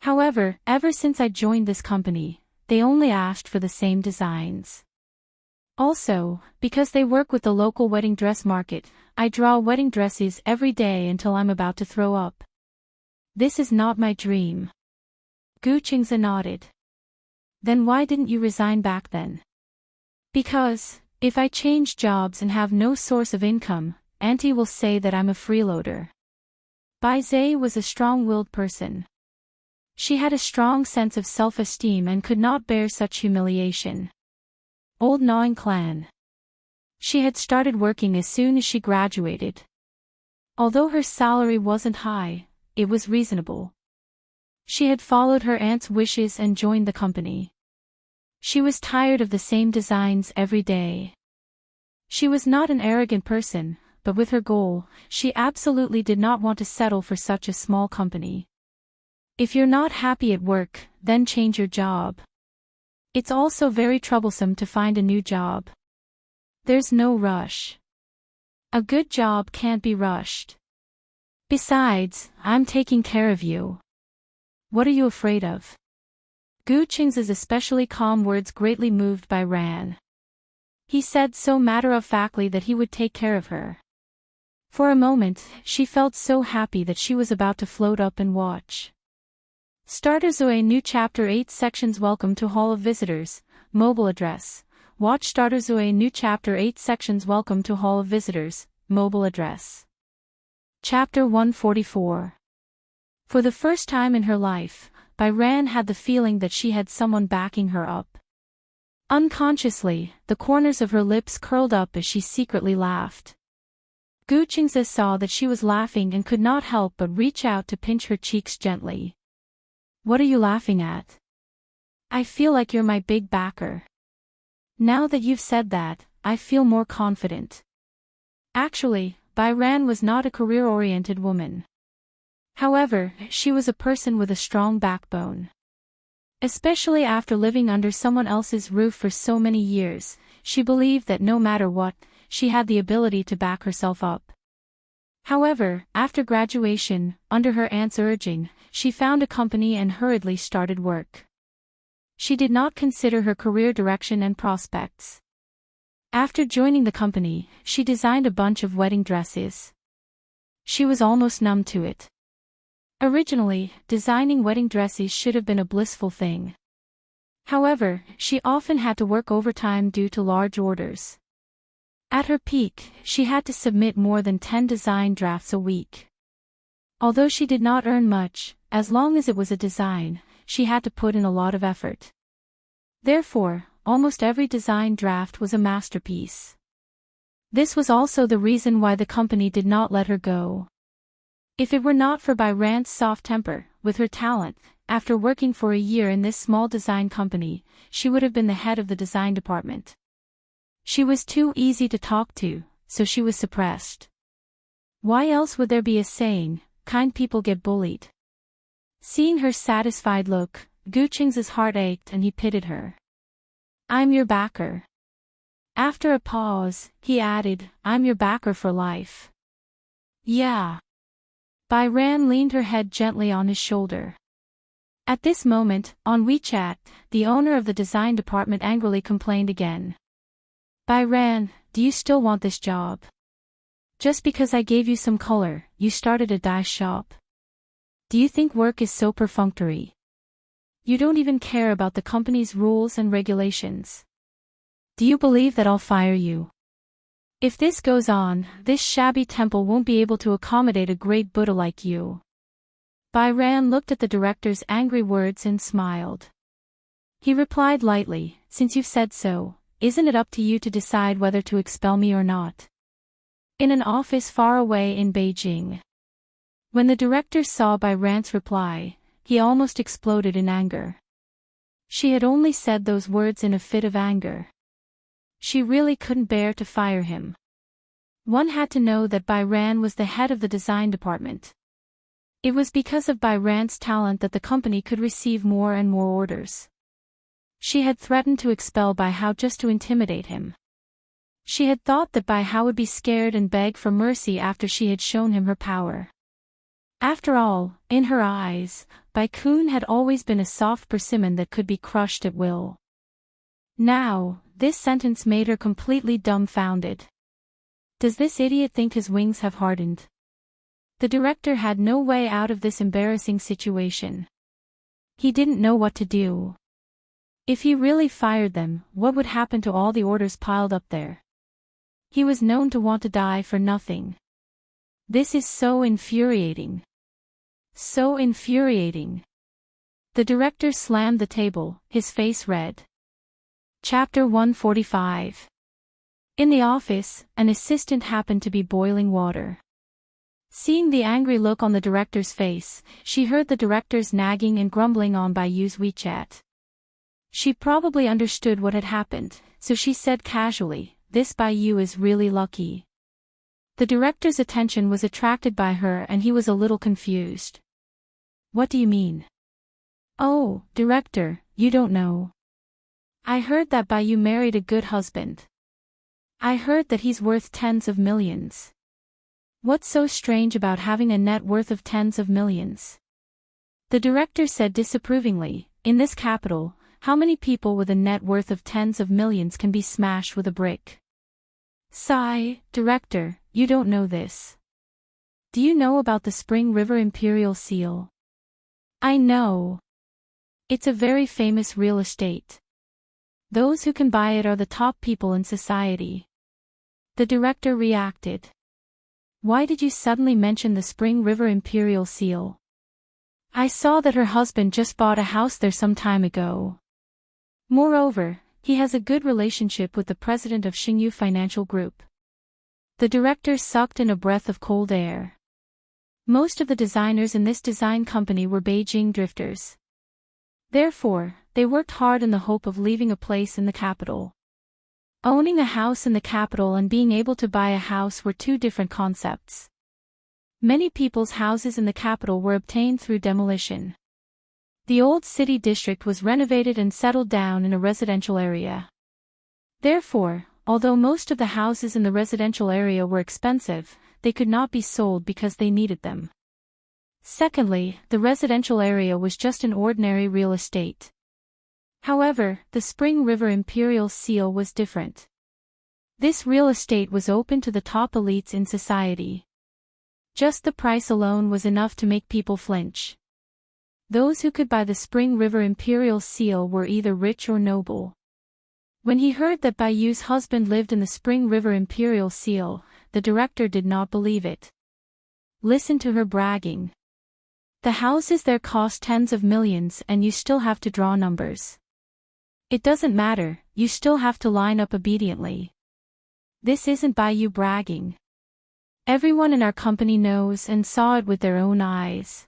However, ever since I joined this company, they only asked for the same designs. Also, because they work with the local wedding dress market, I draw wedding dresses every day until I'm about to throw up. This is not my dream. Gu Qingze nodded. Then why didn't you resign back then? Because, if I change jobs and have no source of income, Auntie will say that I'm a freeloader. Bai Zhe was a strong-willed person. She had a strong sense of self-esteem and could not bear such humiliation. Old gnawing clan. She had started working as soon as she graduated. Although her salary wasn't high, it was reasonable. She had followed her aunt's wishes and joined the company. She was tired of the same designs every day. She was not an arrogant person, but with her goal, she absolutely did not want to settle for such a small company. If you're not happy at work, then change your job. It's also very troublesome to find a new job. There's no rush. A good job can't be rushed. Besides, I'm taking care of you. What are you afraid of? Gu Qing's especially calm words greatly moved Bai Ran. He said so matter-of-factly that he would take care of her. For a moment, she felt so happy that she was about to float up and watch. Starter Zoe New Chapter 8 Sections Welcome to Hall of Visitors, Mobile Address. Watch Starter Zoe New Chapter 8 Sections Welcome to Hall of Visitors, Mobile Address. Chapter 144. For the first time in her life, Bai Ran had the feeling that she had someone backing her up. Unconsciously, the corners of her lips curled up as she secretly laughed. Gu Qingze saw that she was laughing and could not help but reach out to pinch her cheeks gently. What are you laughing at? I feel like you're my big backer. Now that you've said that, I feel more confident. Actually, Bai Ran was not a career-oriented woman. However, she was a person with a strong backbone. Especially after living under someone else's roof for so many years, she believed that no matter what, she had the ability to back herself up. However, after graduation, under her aunt's urging, she found a company and hurriedly started work. She did not consider her career direction and prospects. After joining the company, she designed a bunch of wedding dresses. She was almost numb to it. Originally, designing wedding dresses should have been a blissful thing. However, she often had to work overtime due to large orders. At her peak, she had to submit more than 10 design drafts a week. Although she did not earn much, as long as it was a design, she had to put in a lot of effort. Therefore, almost every design draft was a masterpiece. This was also the reason why the company did not let her go. If it were not for Bai Ran's soft temper, with her talent, after working for a year in this small design company, she would have been the head of the design department. She was too easy to talk to, so she was suppressed. Why else would there be a saying, kind people get bullied? Seeing her satisfied look, Gu Qing's heart ached and he pitied her. I'm your backer. After a pause, he added, I'm your backer for life. Yeah. Bai Ran leaned her head gently on his shoulder. At this moment, on WeChat, the owner of the design department angrily complained again. Bai Ran, do you still want this job? Just because I gave you some color, you started a dye shop. Do you think work is so perfunctory? You don't even care about the company's rules and regulations. Do you believe that I'll fire you? If this goes on, this shabby temple won't be able to accommodate a great Buddha like you. Bai Ran looked at the director's angry words and smiled. He replied lightly, since you've said so, isn't it up to you to decide whether to expel me or not? In an office far away in Beijing. When the director saw Bai Ran's reply, he almost exploded in anger. She had only said those words in a fit of anger. She really couldn't bear to fire him. One had to know that Bai Ran was the head of the design department. It was because of Bai Ran's talent that the company could receive more and more orders. She had threatened to expel Bai Hao just to intimidate him. She had thought that Bai Hao would be scared and beg for mercy after she had shown him her power. After all, in her eyes, Bai Kun had always been a soft persimmon that could be crushed at will. Now, this sentence made her completely dumbfounded. Does this idiot think his wings have hardened? The director had no way out of this embarrassing situation. He didn't know what to do. If he really fired them, what would happen to all the orders piled up there? He was known to want to die for nothing. This is so infuriating. So infuriating. The director slammed the table, his face red. Chapter 145. In the office, an assistant happened to be boiling water. Seeing the angry look on the director's face, she heard the director's nagging and grumbling on Bayu's WeChat. She probably understood what had happened, so she said casually, "This Bayu is really lucky." The director's attention was attracted by her and he was a little confused. "What do you mean?" "Oh, director, you don't know. I heard that Bayu married a good husband. I heard that he's worth tens of millions." "What's so strange about having a net worth of tens of millions?" The director said disapprovingly, "In this capital, how many people with a net worth of tens of millions can be smashed with a brick?" "Sigh, director, you don't know this. Do you know about the Spring River Imperial Seal?" "I know. It's a very famous real estate. Those who can buy it are the top people in society." The director reacted. "Why did you suddenly mention the Spring River Imperial Seal?" "I saw that her husband just bought a house there some time ago. Moreover, he has a good relationship with the president of Xingyu Financial Group." The director sucked in a breath of cold air. Most of the designers in this design company were Beijing drifters. Therefore, they worked hard in the hope of leaving a place in the capital. Owning a house in the capital and being able to buy a house were two different concepts. Many people's houses in the capital were obtained through demolition. The old city district was renovated and settled down in a residential area. Therefore, although most of the houses in the residential area were expensive, they could not be sold because they needed them. Secondly, the residential area was just an ordinary real estate. However, the Spring River Imperial Seal was different. This real estate was open to the top elites in society. Just the price alone was enough to make people flinch. Those who could buy the Spring River Imperial Seal were either rich or noble. When he heard that Bayu's husband lived in the Spring River Imperial Seal, the director did not believe it. Listen to her bragging. The houses there cost tens of millions and you still have to draw numbers. It doesn't matter, you still have to line up obediently. This isn't Bayu bragging. Everyone in our company knows and saw it with their own eyes.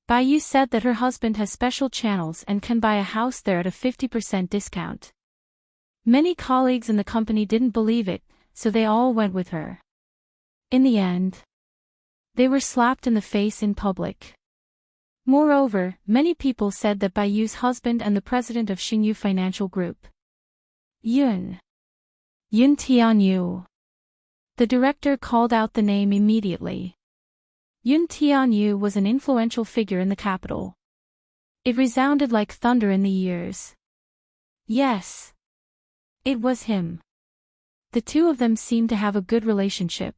Bayu said that her husband has special channels and can buy a house there at a 50% discount. Many colleagues in the company didn't believe it, so they all went with her. In the end, they were slapped in the face in public. Moreover, many people said that Bayu's husband and the president of Xingyu Financial Group. Yun Tianyu. The director called out the name immediately. Yun Tianyu was an influential figure in the capital. It resounded like thunder in the ears. Yes. It was him. The two of them seemed to have a good relationship.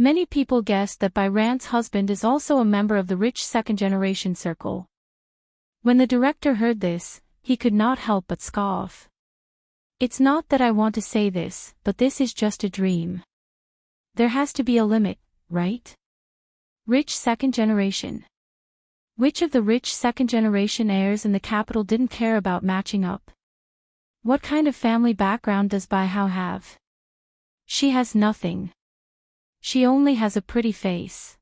Many people guessed that Byran's husband is also a member of the rich second-generation circle. When the director heard this, he could not help but scoff. It's not that I want to say this, but this is just a dream. There has to be a limit, right? Rich second generation. Which of the rich second-generation heirs in the capital didn't care about matching up? What kind of family background does Baihao have? She has nothing. She only has a pretty face.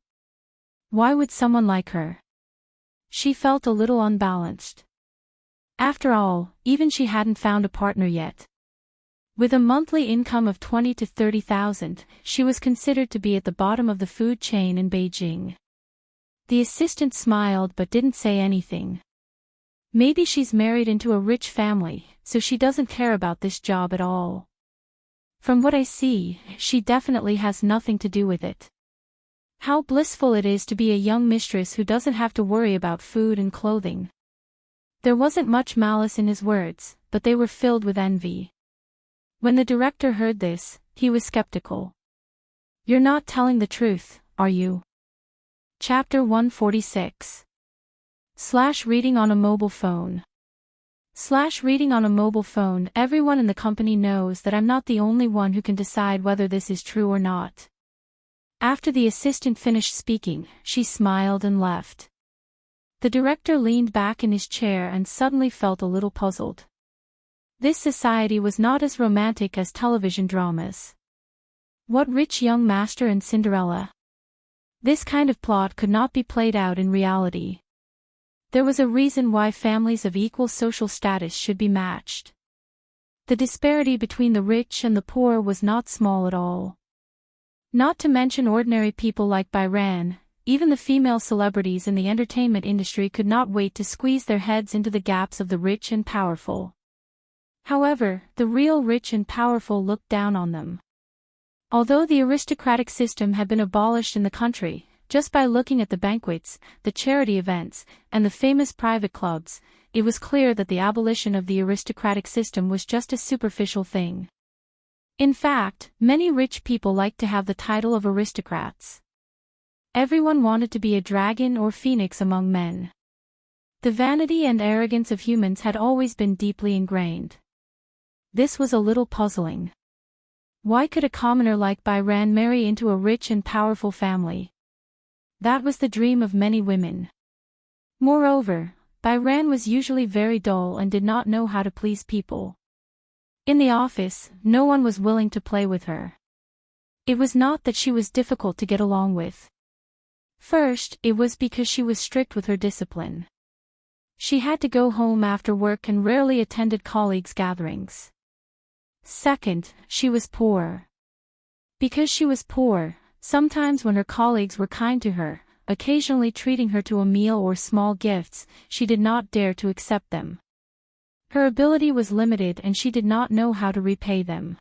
Why would someone like her? She felt a little unbalanced. After all, even she hadn't found a partner yet. With a monthly income of 20 to 30,000, she was considered to be at the bottom of the food chain in Beijing. The assistant smiled but didn't say anything. Maybe she's married into a rich family, so she doesn't care about this job at all. From what I see, she definitely has nothing to do with it. How blissful it is to be a young mistress who doesn't have to worry about food and clothing. There wasn't much malice in his words, but they were filled with envy. When the director heard this, he was skeptical. You're not telling the truth, are you? Chapter 146. / reading on a mobile phone. Reading on a mobile phone. Everyone in the company knows that I'm not the only one who can decide whether this is true or not. After the assistant finished speaking, she smiled and left. The director leaned back in his chair and suddenly felt a little puzzled. This society was not as romantic as television dramas. What rich young master and Cinderella? This kind of plot could not be played out in reality. There was a reason why families of equal social status should be matched. The disparity between the rich and the poor was not small at all. Not to mention ordinary people like Byron, even the female celebrities in the entertainment industry could not wait to squeeze their heads into the gaps of the rich and powerful. However, the real rich and powerful looked down on them. Although the aristocratic system had been abolished in the country, just by looking at the banquets, the charity events, and the famous private clubs, it was clear that the abolition of the aristocratic system was just a superficial thing. In fact, many rich people liked to have the title of aristocrats. Everyone wanted to be a dragon or phoenix among men. The vanity and arrogance of humans had always been deeply ingrained. This was a little puzzling. Why could a commoner like Byron marry into a rich and powerful family? That was the dream of many women. Moreover, Byron was usually very dull and did not know how to please people. In the office, no one was willing to play with her. It was not that she was difficult to get along with. First, it was because she was strict with her discipline. She had to go home after work and rarely attended colleagues' gatherings. Second, she was poor. Because she was poor, sometimes when her colleagues were kind to her, occasionally treating her to a meal or small gifts, she did not dare to accept them. Her ability was limited and she did not know how to repay them.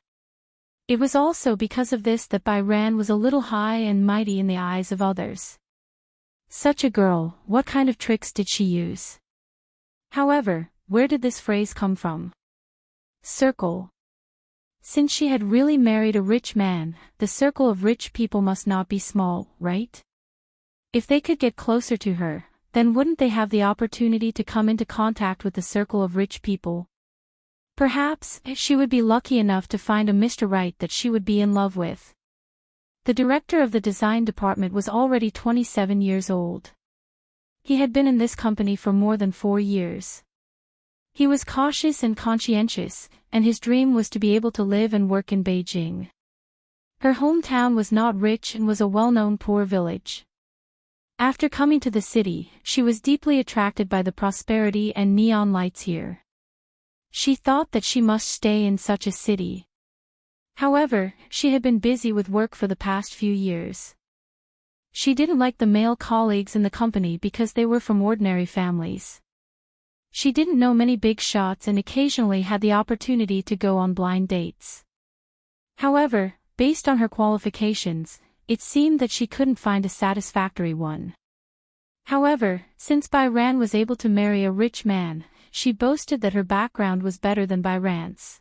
It was also because of this that Byron was a little high and mighty in the eyes of others. Such a girl, what kind of tricks did she use? However, where did this phrase come from? Circle. Since she had really married a rich man, the circle of rich people must not be small, right? If they could get closer to her, then wouldn't they have the opportunity to come into contact with the circle of rich people? Perhaps, she would be lucky enough to find a Mr. Right that she would be in love with. The director of the design department was already 27 years old. He had been in this company for more than 4 years. He was cautious and conscientious, and his dream was to be able to live and work in Beijing. Her hometown was not rich and was a well-known poor village. After coming to the city, she was deeply attracted by the prosperity and neon lights here. She thought that she must stay in such a city. However, she had been busy with work for the past few years. She didn't like the male colleagues in the company because they were from ordinary families. She didn't know many big shots and occasionally had the opportunity to go on blind dates. However, based on her qualifications, it seemed that she couldn't find a satisfactory one. However, since Byron was able to marry a rich man, she boasted that her background was better than Byron's.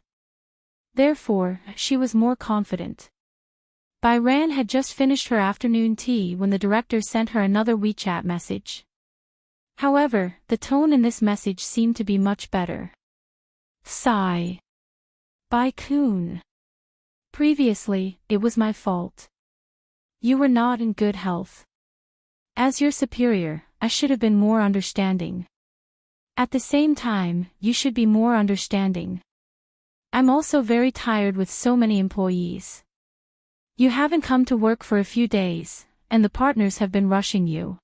Therefore, she was more confident. Byron had just finished her afternoon tea when the director sent her another WeChat message. However, the tone in this message seemed to be much better. Sigh. By Kuhn. Previously, it was my fault. You were not in good health. As your superior, I should have been more understanding. At the same time, you should be more understanding. I'm also very tired with so many employees. You haven't come to work for a few days, and the partners have been rushing you.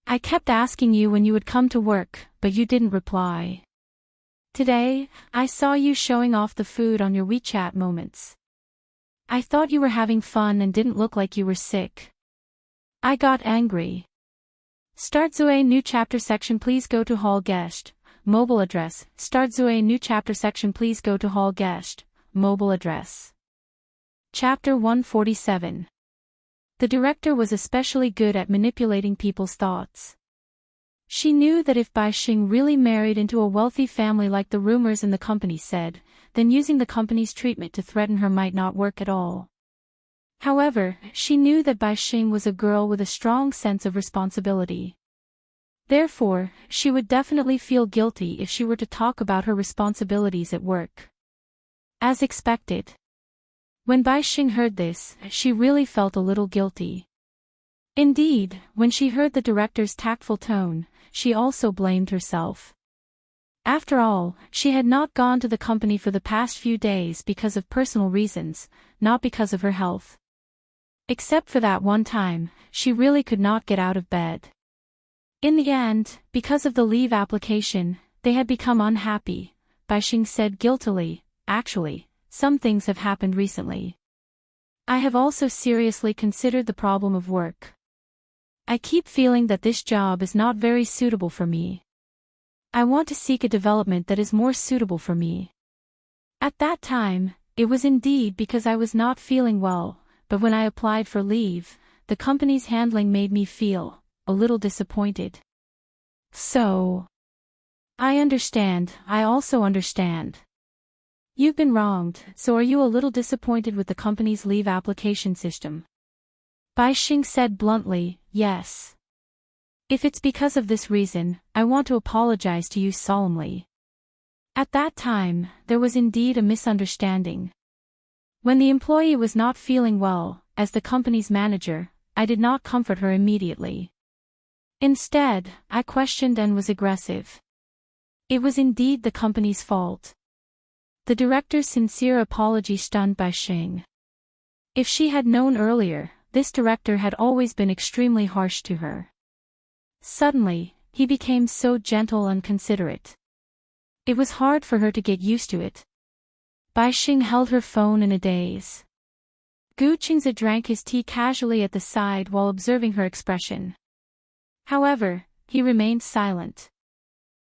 I kept asking you when you would come to work, but you didn't reply. Today, I saw you showing off the food on your WeChat moments. I thought you were having fun and didn't look like you were sick. I got angry. Start Zue new chapter section please go to hall guest, mobile address, Start Zue new chapter section please go to hall guest, mobile address. Chapter 147. The director was especially good at manipulating people's thoughts. She knew that if Bai Xing really married into a wealthy family like the rumors in the company said, then using the company's treatment to threaten her might not work at all. However, she knew that Bai Xing was a girl with a strong sense of responsibility. Therefore, she would definitely feel guilty if she were to talk about her responsibilities at work. As expected. When Bai Xing heard this, she really felt a little guilty. Indeed, when she heard the director's tactful tone, she also blamed herself. After all, she had not gone to the company for the past few days because of personal reasons, not because of her health. Except for that one time, she really could not get out of bed. In the end, because of the leave application, they had become unhappy. Bai Xing said guiltily, "Actually, some things have happened recently. I have also seriously considered the problem of work. I keep feeling that this job is not very suitable for me. I want to seek a development that is more suitable for me." At that time, it was indeed because I was not feeling well, but when I applied for leave, the company's handling made me feel a little disappointed. So, I understand, I also understand. You've been wronged, so are you a little disappointed with the company's leave application system? Bai Xing said bluntly, "Yes. If it's because of this reason, I want to apologize to you solemnly. At that time, there was indeed a misunderstanding. When the employee was not feeling well, as the company's manager, I did not comfort her immediately. Instead, I questioned and was aggressive. It was indeed the company's fault." The director's sincere apology stunned Bai Xing. If she had known earlier, this director had always been extremely harsh to her. Suddenly, he became so gentle and considerate. It was hard for her to get used to it. Bai Xing held her phone in a daze. Gu Qingze drank his tea casually at the side while observing her expression. However, he remained silent.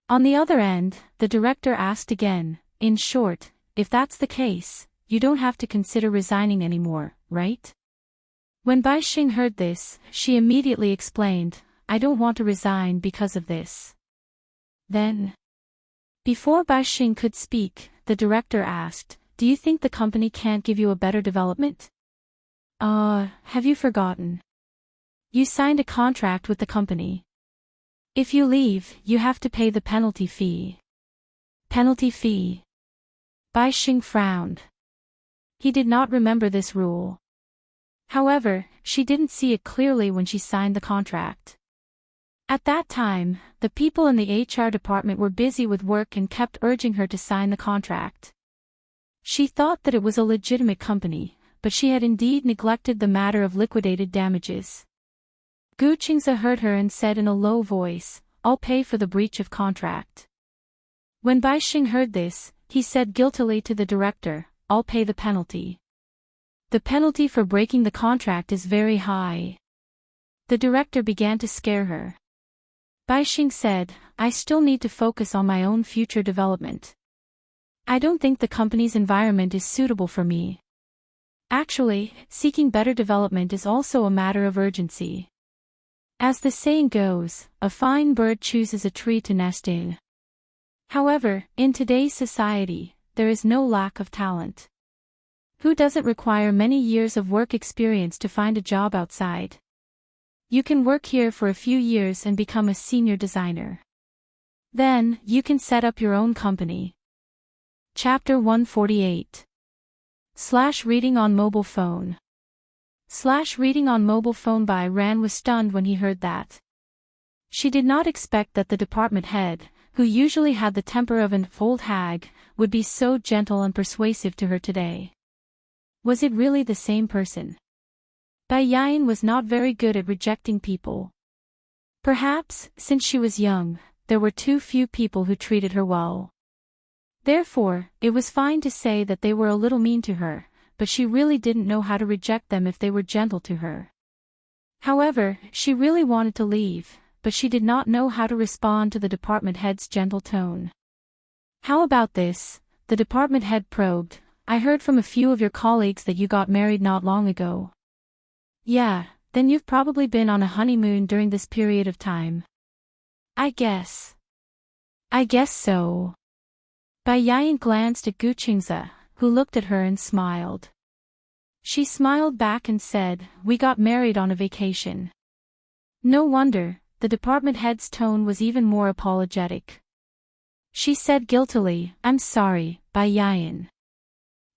On the other end, the director asked again, "In short, if that's the case, you don't have to consider resigning anymore, right?" When Bai Xing heard this, she immediately explained, "I don't want to resign because of this." Then, before Bai Xing could speak, the director asked, "Do you think the company can't give you a better development?" Have you forgotten? You signed a contract with the company. If you leave, you have to pay the penalty fee." Penalty fee? Bai Xing frowned. He did not remember this rule. However, she didn't see it clearly when she signed the contract. At that time, the people in the HR department were busy with work and kept urging her to sign the contract. She thought that it was a legitimate company, but she had indeed neglected the matter of liquidated damages. Gu Qingze heard her and said in a low voice, "I'll pay for the breach of contract." When Bai Xing heard this, he said guiltily to the director, "I'll pay the penalty. The penalty for breaking the contract is very high." The director began to scare her. Bai Xing said, "I still need to focus on my own future development. I don't think the company's environment is suitable for me. Actually, seeking better development is also a matter of urgency. As the saying goes, a fine bird chooses a tree to nest in. However, in today's society, there is no lack of talent. Who doesn't require many years of work experience to find a job outside? You can work here for a few years and become a senior designer. Then, you can set up your own company." Chapter 148. Reading on mobile phone. Reading on mobile phone. Bai Ran was stunned when he heard that. She did not expect that the department head, who usually had the temper of an old hag, would be so gentle and persuasive to her today. Was it really the same person? Bai Yan was not very good at rejecting people. Perhaps, since she was young, there were too few people who treated her well. Therefore, it was fine to say that they were a little mean to her, but she really didn't know how to reject them if they were gentle to her. However, she really wanted to leave, but she did not know how to respond to the department head's gentle tone. "How about this?" the department head probed. "I heard from a few of your colleagues that you got married not long ago." "Yeah, then you've probably been on a honeymoon during this period of time." I guess so." Bai Yan glanced at Gu Qingze, who looked at her and smiled. She smiled back and said, "We got married on a vacation." "No wonder, the department head's tone was even more apologetic. She said guiltily, "I'm sorry, Bai Yayan.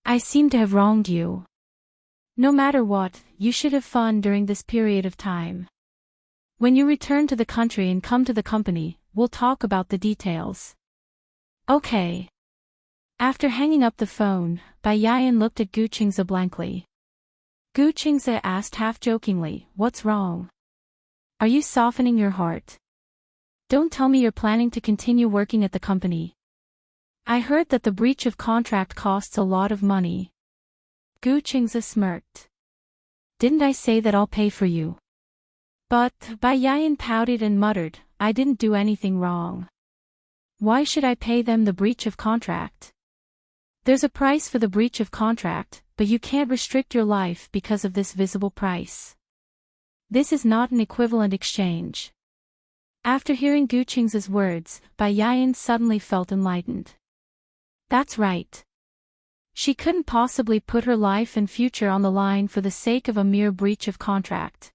I seem to have wronged you. No matter what, you should have fun during this period of time. When you return to the country and come to the company, we'll talk about the details." Okay. After hanging up the phone, Bai Yayan looked at Gu Qingze blankly. Gu Qingze asked half-jokingly, "What's wrong? Are you softening your heart? Don't tell me you're planning to continue working at the company. I heard that the breach of contract costs a lot of money." Gu Qingze smirked. "Didn't I say that I'll pay for you?" But Bai Yayan pouted and muttered, "I didn't do anything wrong. Why should I pay them the breach of contract? There's a price for the breach of contract, but you can't restrict your life because of this visible price. This is not an equivalent exchange." After hearing Gu Qingze's words, Bai Yayan suddenly felt enlightened. That's right. She couldn't possibly put her life and future on the line for the sake of a mere breach of contract.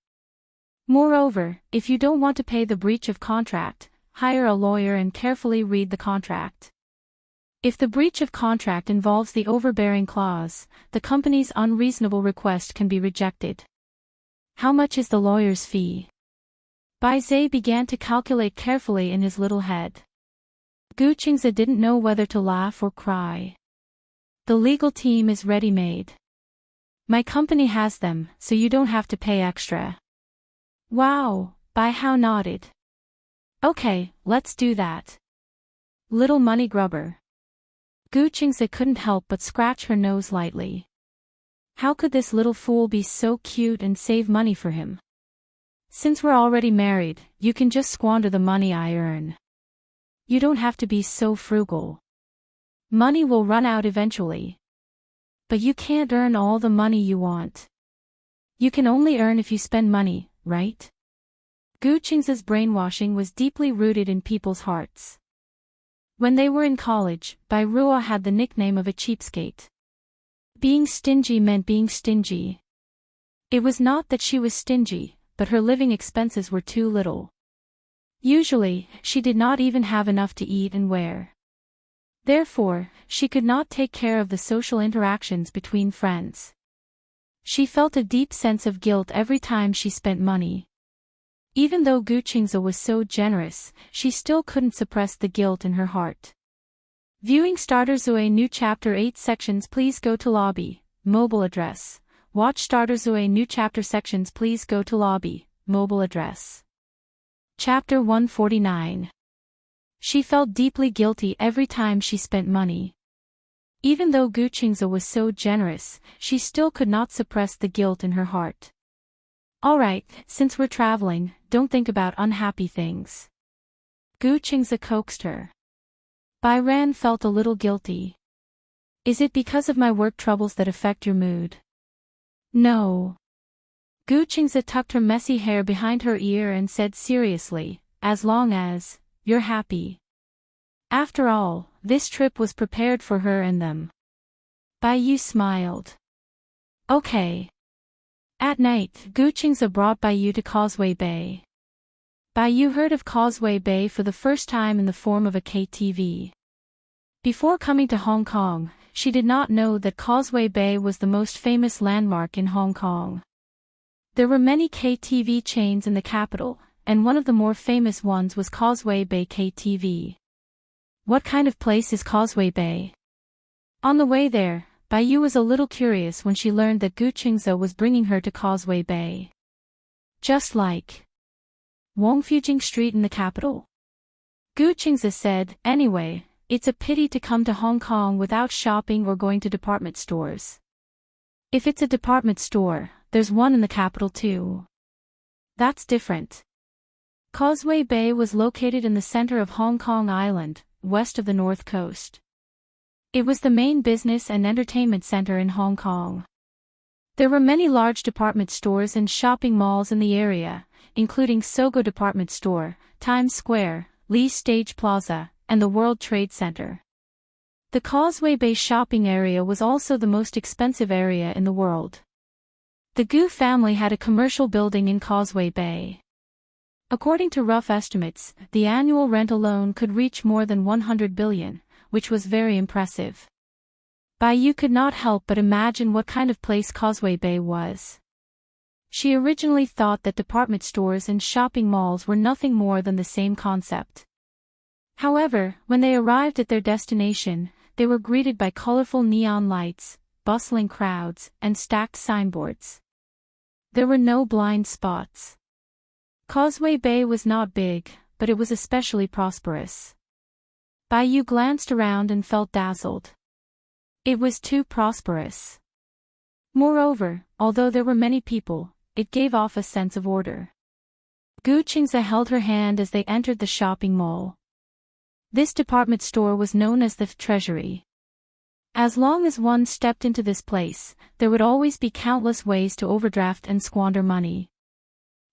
Moreover, if you don't want to pay the breach of contract, hire a lawyer and carefully read the contract. If the breach of contract involves the overbearing clause, the company's unreasonable request can be rejected. How much is the lawyer's fee? Bai Zhe began to calculate carefully in his little head. Gu Qingze didn't know whether to laugh or cry. The legal team is ready-made. My company has them, so you don't have to pay extra. Wow, Bai Hao nodded. Okay, let's do that. Little money grubber. Gu Qingze couldn't help but scratch her nose lightly. How could this little fool be so cute and save money for him? Since we're already married, you can just squander the money I earn. You don't have to be so frugal. Money will run out eventually. But you can't earn all the money you want. You can only earn if you spend money, right? Gu Qingze's brainwashing was deeply rooted in people's hearts. When they were in college, Bai Ruo had the nickname of a cheapskate. Being stingy meant being stingy. It was not that she was stingy, but her living expenses were too little. Usually, she did not even have enough to eat and wear. Therefore, she could not take care of the social interactions between friends. She felt a deep sense of guilt every time she spent money. Even though Gu Qingze was so generous, she still couldn't suppress the guilt in her heart. Viewing Starter Zue New Chapter 8 sections, please go to lobby, mobile address. Watch Starter Zue New Chapter sections, please go to lobby, mobile address. Chapter 149. She felt deeply guilty every time she spent money. Even though Gu Qingze was so generous, she still could not suppress the guilt in her heart. Alright, since we're traveling, don't think about unhappy things. Gu Qingze coaxed her. Bai Ran felt a little guilty. Is it because of my work troubles that affect your mood? No. Gu Qingze tucked her messy hair behind her ear and said seriously, as long as you're happy. After all, this trip was prepared for her and them. Bai Yu smiled. Okay. At night, Gu Qingze brought Bai Yu to Causeway Bay. Bai Yu heard of Causeway Bay for the first time in the form of a KTV. Before coming to Hong Kong, she did not know that Causeway Bay was the most famous landmark in Hong Kong. There were many KTV chains in the capital, and one of the more famous ones was Causeway Bay KTV. What kind of place is Causeway Bay? On the way there, Bai Yu was a little curious when she learned that Gu Qingze was bringing her to Causeway Bay. Just like Wongfujing Street in the capital? Gu Qingze said, anyway, it's a pity to come to Hong Kong without shopping or going to department stores. If it's a department store, there's one in the capital too. That's different. Causeway Bay was located in the center of Hong Kong Island, west of the North Coast. It was the main business and entertainment center in Hong Kong. There were many large department stores and shopping malls in the area, including Sogo Department Store, Times Square, Lee Stage Plaza, and the World Trade Center. The Causeway Bay shopping area was also the most expensive area in the world. The Gu family had a commercial building in Causeway Bay. According to rough estimates, the annual rent alone could reach more than 100 billion, which was very impressive. Bai could not help but imagine what kind of place Causeway Bay was. She originally thought that department stores and shopping malls were nothing more than the same concept. However, when they arrived at their destination, they were greeted by colorful neon lights, bustling crowds, and stacked signboards. There were no blind spots. Causeway Bay was not big, but it was especially prosperous. Bai glanced around and felt dazzled. It was too prosperous. Moreover, although there were many people, it gave off a sense of order. Gu Qingze held her hand as they entered the shopping mall. This department store was known as the Treasury. As long as one stepped into this place, there would always be countless ways to overdraft and squander money.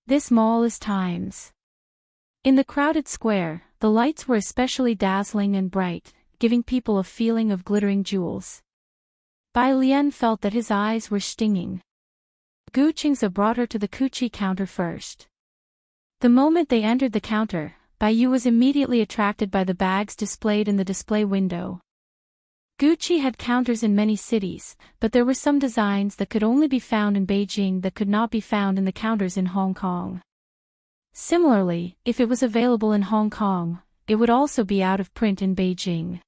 This mall is Times. In the crowded square, the lights were especially dazzling and bright, giving people a feeling of glittering jewels. Bai Lian felt that his eyes were stinging. Gu Qingze brought her to the Kuchi counter first. The moment they entered the counter, Bai was immediately attracted by the bags displayed in the display window. Gucci had counters in many cities, but there were some designs that could only be found in Beijing that could not be found in the counters in Hong Kong. Similarly, if it was available in Hong Kong, it would also be out of print in Beijing.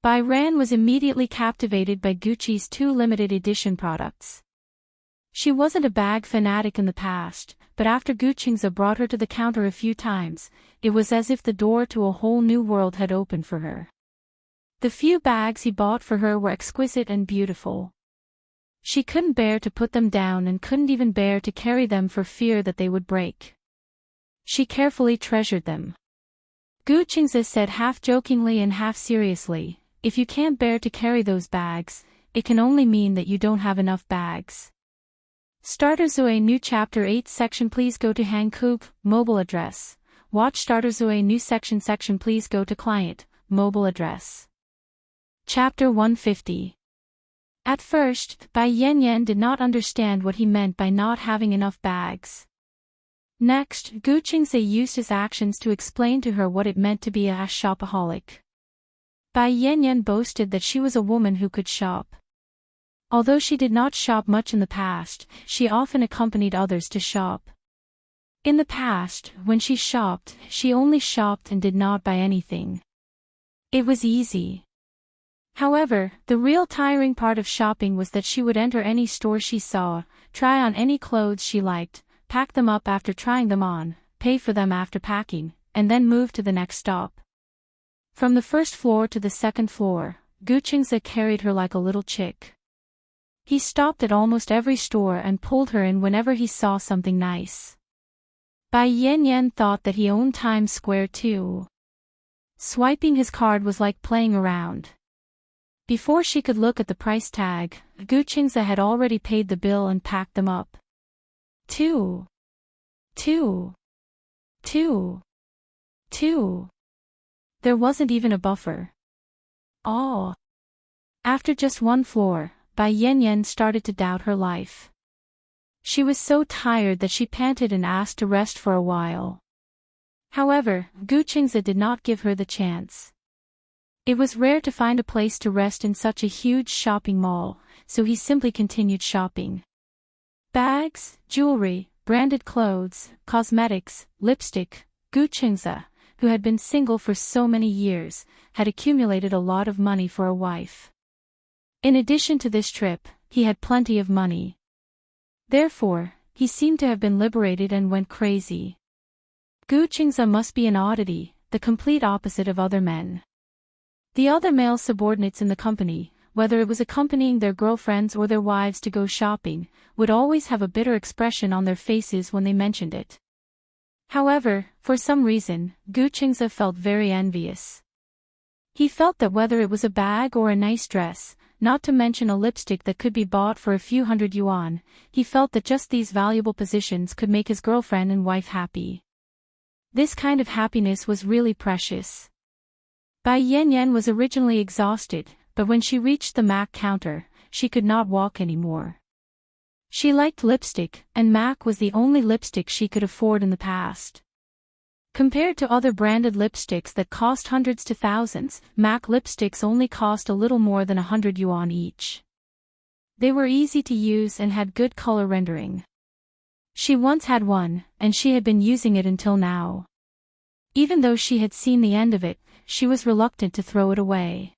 Bai Ran was immediately captivated by Gucci's two limited edition products. She wasn't a bag fanatic in the past, but after Gu Qingze brought her to the counter a few times, it was as if the door to a whole new world had opened for her. The few bags he bought for her were exquisite and beautiful. She couldn't bear to put them down and couldn't even bear to carry them for fear that they would break. She carefully treasured them. Gu Qingze said half jokingly and half seriously, "If you can't bear to carry those bags, it can only mean that you don't have enough bags." Starter Zoe New Chapter 8 Section Please go to Hankook, Mobile Address. Watch Starter Zoe New Section Please go to Client, Mobile Address. Chapter 150. At first, Bai Yan did not understand what he meant by not having enough bags. Next, Gu Qingze used his actions to explain to her what it meant to be a shopaholic. Bai Yan boasted that she was a woman who could shop. Although she did not shop much in the past, she often accompanied others to shop. In the past, when she shopped, she only shopped and did not buy anything. It was easy. However, the real tiring part of shopping was that she would enter any store she saw, try on any clothes she liked, pack them up after trying them on, pay for them after packing, and then move to the next stop. From the first floor to the second floor, Gu Qingze carried her like a little chick. He stopped at almost every store and pulled her in whenever he saw something nice. Bai Yan thought that he owned Times Square too. Swiping his card was like playing around. Before she could look at the price tag, Gu Qingze had already paid the bill and packed them up. Two. There wasn't even a buffer. Oh. After just one floor, Bai Yan started to doubt her life. She was so tired that she panted and asked to rest for a while. However, Gu Qingze did not give her the chance. It was rare to find a place to rest in such a huge shopping mall, so he simply continued shopping. Bags, jewelry, branded clothes, cosmetics, lipstick. Gu Qingze, who had been single for so many years, had accumulated a lot of money for a wife. In addition to this trip, he had plenty of money. Therefore, he seemed to have been liberated and went crazy. Gu Qingze must be an oddity, the complete opposite of other men. The other male subordinates in the company, whether it was accompanying their girlfriends or their wives to go shopping, would always have a bitter expression on their faces when they mentioned it. However, for some reason, Gu Qingze felt very envious. He felt that whether it was a bag or a nice dress, not to mention a lipstick that could be bought for a few hundred yuan, he felt that just these valuable possessions could make his girlfriend and wife happy. This kind of happiness was really precious. Bai Yan was originally exhausted, but when she reached the MAC counter, she could not walk anymore. She liked lipstick, and MAC was the only lipstick she could afford in the past. Compared to other branded lipsticks that cost hundreds to thousands, MAC lipsticks only cost a little more than 100 yuan each. They were easy to use and had good color rendering. She once had one, and she had been using it until now. Even though she had seen the end of it, she was reluctant to throw it away.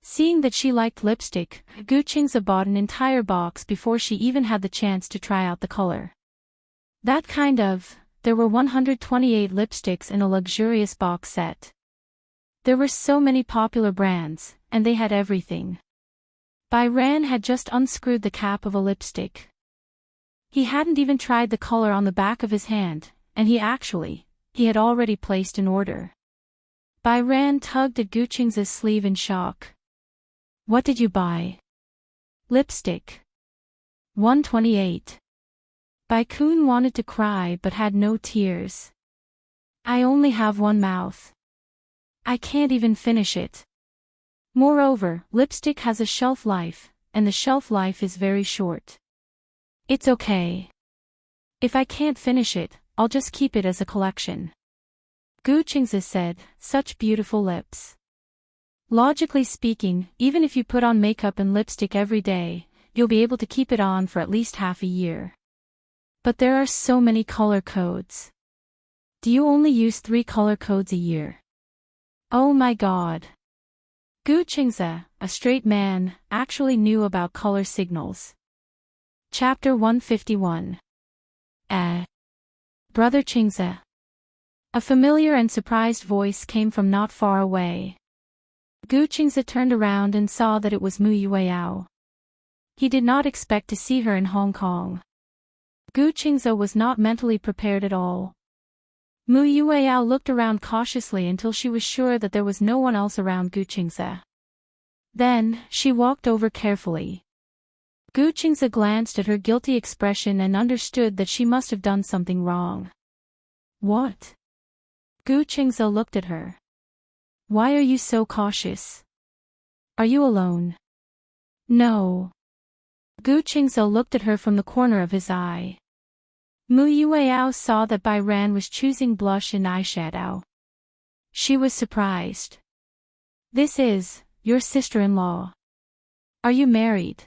Seeing that she liked lipstick, Gu Qingze bought an entire box before she even had the chance to try out the color. There were 128 lipsticks in a luxurious box set. There were so many popular brands, and they had everything. Bai Ran had just unscrewed the cap of a lipstick. He hadn't even tried the color on the back of his hand, and he had already placed an order. Bai Ran tugged at Gu Qingze's sleeve in shock. What did you buy? Lipstick. 128. Bai Kun wanted to cry but had no tears. I only have one mouth. I can't even finish it. Moreover, lipstick has a shelf life, and the shelf life is very short. It's okay. If I can't finish it, I'll just keep it as a collection. Gu Qingze said, such beautiful lips. Logically speaking, even if you put on makeup and lipstick every day, you'll be able to keep it on for at least half a year. But there are so many color codes. Do you only use 3 color codes a year? Oh my god. Gu Qingze, a straight man, actually knew about color signals. Chapter 151. Brother Qingze. A familiar and surprised voice came from not far away. Gu Qingze turned around and saw that it was Mu Yueyao. He did not expect to see her in Hong Kong. Gu Qingze was not mentally prepared at all. Mu Yueyao looked around cautiously until she was sure that there was no one else around Gu Qingze. Then, she walked over carefully. Gu Qingze glanced at her guilty expression and understood that she must have done something wrong. What? Gu Qingze looked at her. Why are you so cautious? Are you alone? No. Gu Qingze looked at her from the corner of his eye. Mu Yueyao saw that Bai Ran was choosing blush and eyeshadow. She was surprised. This is your sister-in-law. Are you married?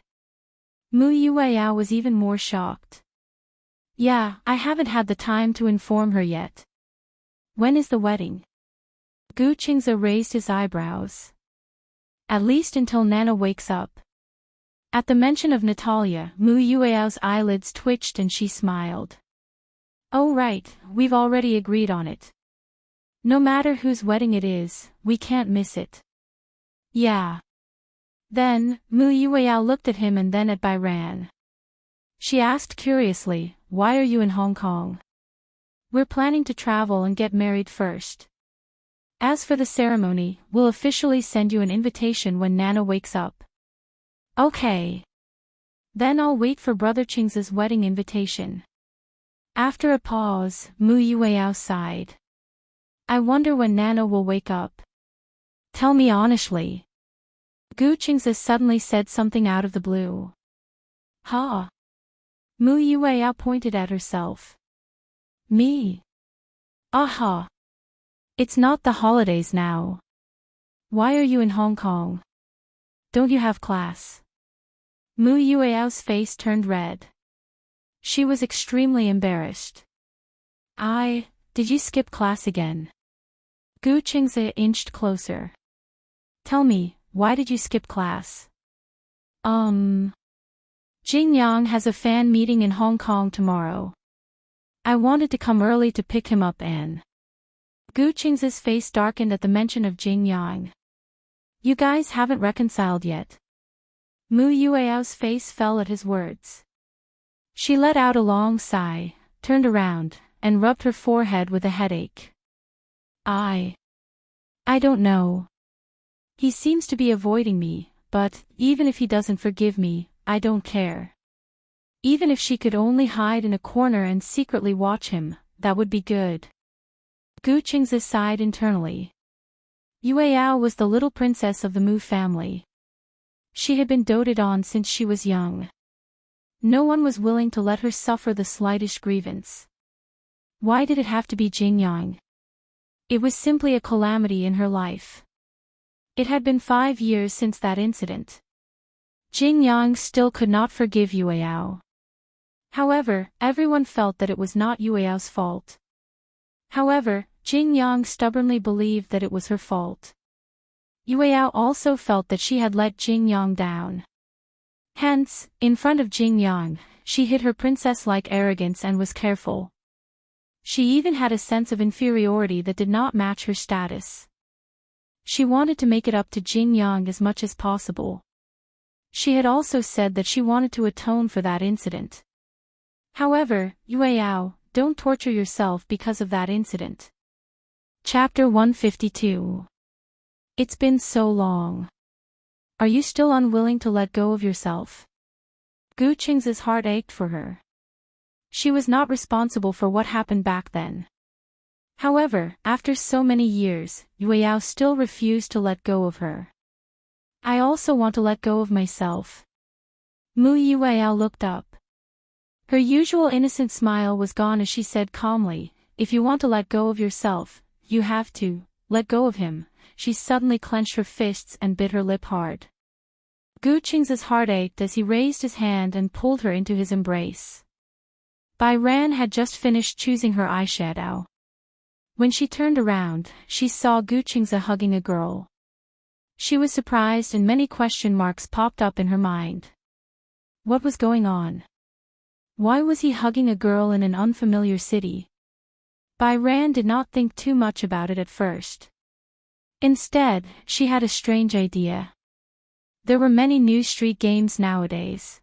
Mu Yueyao was even more shocked. Yeah, I haven't had the time to inform her yet. When is the wedding? Gu Qingze raised his eyebrows. At least until Nana wakes up. At the mention of Natalia, Mu Yueyao's eyelids twitched and she smiled. Oh right, we've already agreed on it. No matter whose wedding it is, we can't miss it. Yeah. Then, Mu Yueyao looked at him and then at Bai Ran. She asked curiously, why are you in Hong Kong? We're planning to travel and get married first. As for the ceremony, we'll officially send you an invitation when Nana wakes up. Okay. Then I'll wait for Brother Qingze's wedding invitation. After a pause, Mu Yueyao sighed. I wonder when Nana will wake up. Tell me honestly. Gu Qingze suddenly said something out of the blue. Ha! Mu Yueyao pointed at herself. Me? Aha! It's not the holidays now. Why are you in Hong Kong? Don't you have class? Mu Yueyao's face turned red. She was extremely embarrassed. Did you skip class again? Gu Qingze inched closer. Tell me, why did you skip class? Jing Yang has a fan meeting in Hong Kong tomorrow. I wanted to come early to pick him up and... Gu Qingze's face darkened at the mention of Jing Yang. You guys haven't reconciled yet. Mu Yueyao's face fell at his words. She let out a long sigh, turned around, and rubbed her forehead with a headache. I don't know. He seems to be avoiding me, but, even if he doesn't forgive me, I don't care. Even if she could only hide in a corner and secretly watch him, that would be good. Gu Qingze sighed internally. Yueyao was the little princess of the Mu family. She had been doted on since she was young. No one was willing to let her suffer the slightest grievance. Why did it have to be Jing Yang? It was simply a calamity in her life. It had been 5 years since that incident. Jing Yang still could not forgive Yueyao. However, everyone felt that it was not Yueyao's fault. However, Jing Yang stubbornly believed that it was her fault. Yueyao also felt that she had let Jing Yang down. Hence, in front of Jing Yang, she hid her princess-like arrogance and was careful. She even had a sense of inferiority that did not match her status. She wanted to make it up to Jing Yang as much as possible. She had also said that she wanted to atone for that incident. However, Yueyao, don't torture yourself because of that incident. Chapter 152. It's been so long. Are you still unwilling to let go of yourself? Gu Qing's heart ached for her. She was not responsible for what happened back then. However, after so many years, Yueyao still refused to let go of her. I also want to let go of myself. Mu Yueyao looked up. Her usual innocent smile was gone as she said calmly, if you want to let go of yourself, you have to let go of him. She suddenly clenched her fists and bit her lip hard. Gu Qing's heart ached as he raised his hand and pulled her into his embrace. Bai Ran had just finished choosing her eyeshadow. When she turned around, she saw Gu Qing's hugging a girl. She was surprised and many question marks popped up in her mind. What was going on? Why was he hugging a girl in an unfamiliar city? Bai Ran did not think too much about it at first. Instead, she had a strange idea. There were many new street games nowadays.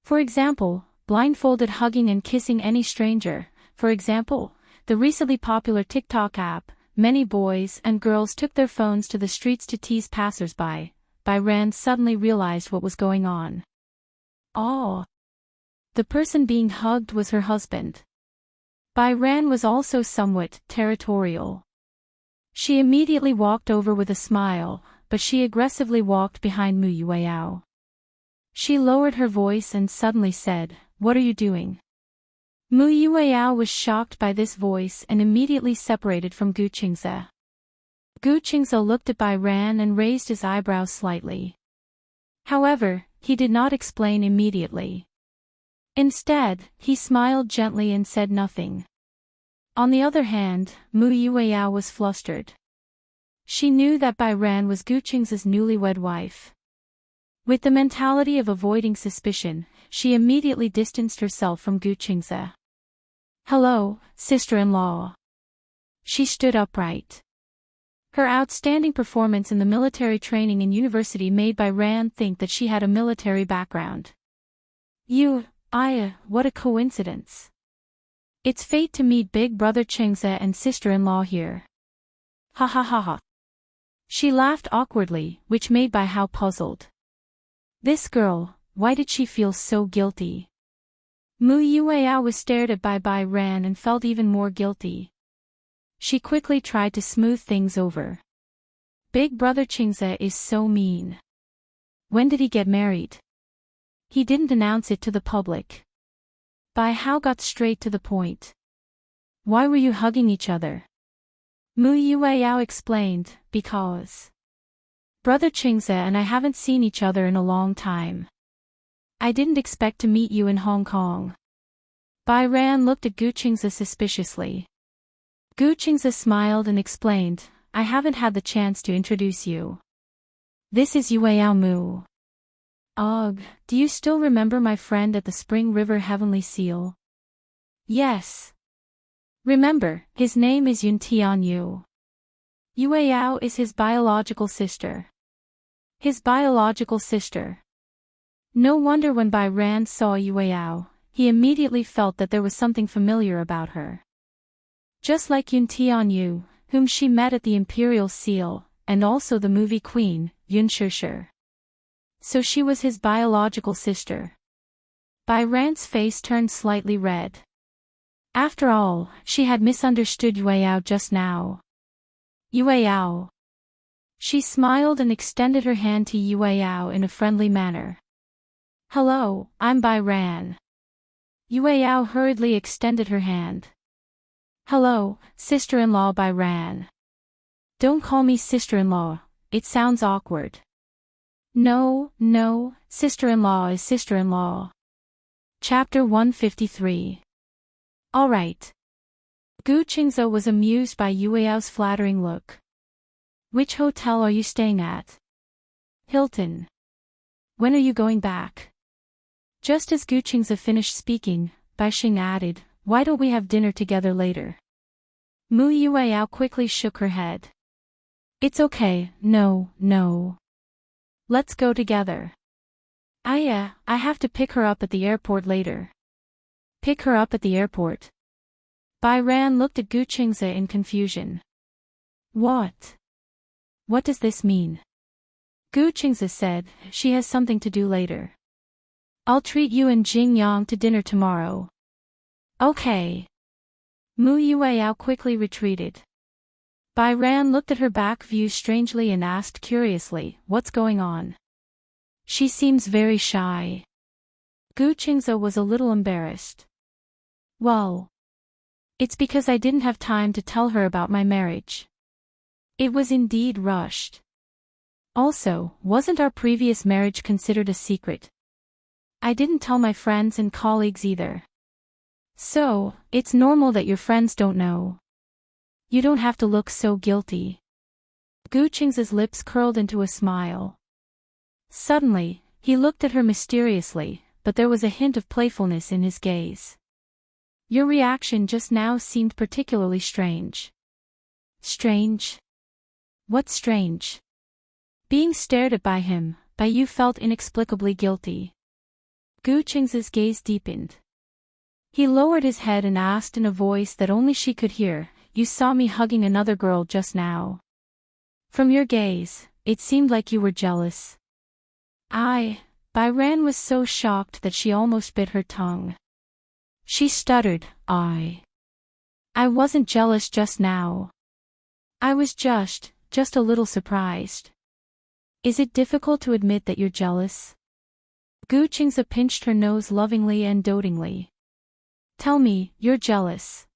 For example, blindfolded hugging and kissing any stranger. For example, the recently popular TikTok app, many boys and girls took their phones to the streets to tease passers-by. Bai Ran suddenly realized what was going on. Oh! The person being hugged was her husband. Bai Ran was also somewhat territorial. She immediately walked over with a smile, but she aggressively walked behind Mu Yueyao. She lowered her voice and suddenly said, "What are you doing?" Mu Yueyao was shocked by this voice and immediately separated from Gu Qingze. Gu Qingze looked at Bai Ran and raised his eyebrows slightly. However, he did not explain immediately. Instead, he smiled gently and said nothing. On the other hand, Mu Yueyao was flustered. She knew that Bai Ran was Gu Qing's newlywed wife. With the mentality of avoiding suspicion, she immediately distanced herself from Gu Qingze. "Hello, sister-in-law." She stood upright. Her outstanding performance in the military training in university made Bai Ran think that she had a military background. What a coincidence. It's fate to meet big brother Qingze and sister-in-law here. Ha ha ha ha. She laughed awkwardly, which made Bai Hao puzzled. This girl, why did she feel so guilty? Mu Yueyao was stared at by Bai Ran and felt even more guilty. She quickly tried to smooth things over. Big brother Qingze is so mean. When did he get married? He didn't announce it to the public. Bai Hao got straight to the point. Why were you hugging each other? Mu Yueyao explained, because brother Qingze and I haven't seen each other in a long time. I didn't expect to meet you in Hong Kong. Bai Ran looked at Gu Qingze suspiciously. Gu Qingze smiled and explained, I haven't had the chance to introduce you. This is Yueyao Mu. Ugh, do you still remember my friend at the Spring River Heavenly Seal? Yes. Remember, his name is Yun Tianyu. Yueyao is his biological sister. His biological sister. No wonder when Bai Ran saw Yueyao, he immediately felt that there was something familiar about her. Just like Yun Tianyu, whom she met at the Imperial Seal, and also the movie queen, Yun Shishir. So she was his biological sister. Bai Ran's face turned slightly red. After all, she had misunderstood Yueyao just now. Yueyao. She smiled and extended her hand to Yueyao in a friendly manner. Hello, I'm Bai Ran. Yueyao hurriedly extended her hand. Hello, sister-in-law by Ran. Don't call me sister-in-law, it sounds awkward. No, sister-in-law is sister-in-law. Chapter 153. Alright. Gu Qingze was amused by Yueyao's flattering look. Which hotel are you staying at? Hilton. When are you going back? Just as Gu Qingze finished speaking, Bai Xing added, why don't we have dinner together later? Mu Yueyao quickly shook her head. It's okay, no. Let's go together. I have to pick her up at the airport later. Pick her up at the airport? Bai Ran looked at Gu Qingze in confusion. What? What does this mean? Gu Qingze said, she has something to do later. I'll treat you and Jing Yang to dinner tomorrow. Okay. Mu Yueyao quickly retreated. Bai Ran looked at her back view strangely and asked curiously, what's going on? She seems very shy. Gu Qingze was a little embarrassed. Well, it's because I didn't have time to tell her about my marriage. It was indeed rushed. Also, wasn't our previous marriage considered a secret? I didn't tell my friends and colleagues either. So, it's normal that your friends don't know. You don't have to look so guilty. Gu Qingze's lips curled into a smile. Suddenly, he looked at her mysteriously, but there was a hint of playfulness in his gaze. Your reaction just now seemed particularly strange. Strange? What's strange? Being stared at by him, Bai Yu felt inexplicably guilty. Gu Qingze's gaze deepened. He lowered his head and asked in a voice that only she could hear, you saw me hugging another girl just now. From your gaze, it seemed like you were jealous. Bai Ran was so shocked that she almost bit her tongue. She stuttered, I wasn't jealous just now. I was just a little surprised. Is it difficult to admit that you're jealous? Gu Qingze pinched her nose lovingly and dotingly. Tell me, you're jealous.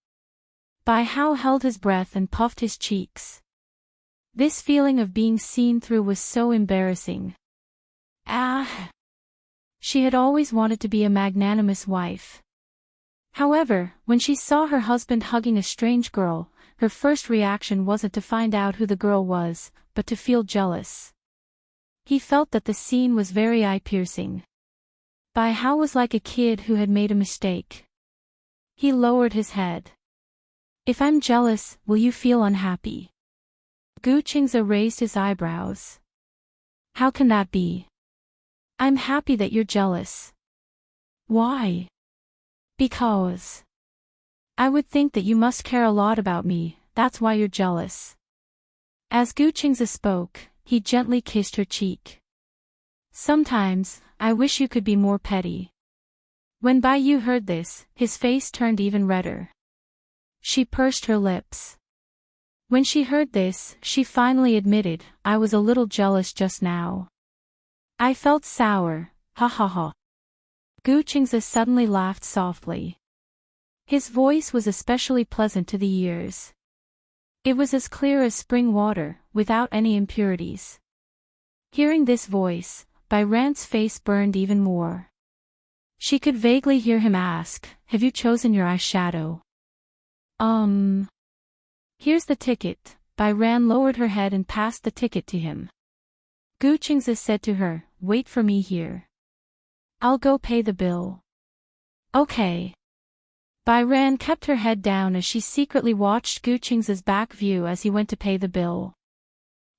Bai Hao held his breath and puffed his cheeks. This feeling of being seen through was so embarrassing. She had always wanted to be a magnanimous wife. However, when she saw her husband hugging a strange girl, her first reaction wasn't to find out who the girl was, but to feel jealous. He felt that the scene was very eye-piercing. Bai Hao was like a kid who had made a mistake. He lowered his head. If I'm jealous, will you feel unhappy? Gu Qingze raised his eyebrows. How can that be? I'm happy that you're jealous. Why? Because I would think that you must care a lot about me, that's why you're jealous. As Gu Qingze spoke, he gently kissed her cheek. Sometimes, I wish you could be more petty. When Bai Yu heard this, his face turned even redder. She pursed her lips. When she heard this, she finally admitted, I was a little jealous just now. I felt sour, ha ha ha. Gu Qingze suddenly laughed softly. His voice was especially pleasant to the ears. It was as clear as spring water, without any impurities. Hearing this voice, Bai Ran's face burned even more. She could vaguely hear him ask, have you chosen your eyeshadow? Here's the ticket. Bai Ran lowered her head and passed the ticket to him. Gu Qingze said to her, wait for me here. I'll go pay the bill. Okay. Bai Ran kept her head down as she secretly watched Gu Qingze's back view as he went to pay the bill.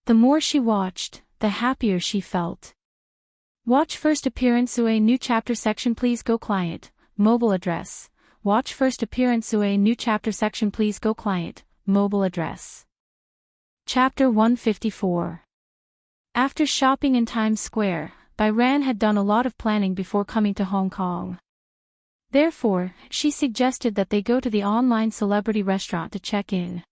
The more she watched, the happier she felt. Watch first appearance to a new chapter section, please go client, mobile address. Watch first appearance to a new chapter section, please go client, mobile address. Chapter 154. After shopping in Times Square, Bai Ran had done a lot of planning before coming to Hong Kong. Therefore, she suggested that they go to the online celebrity restaurant to check in.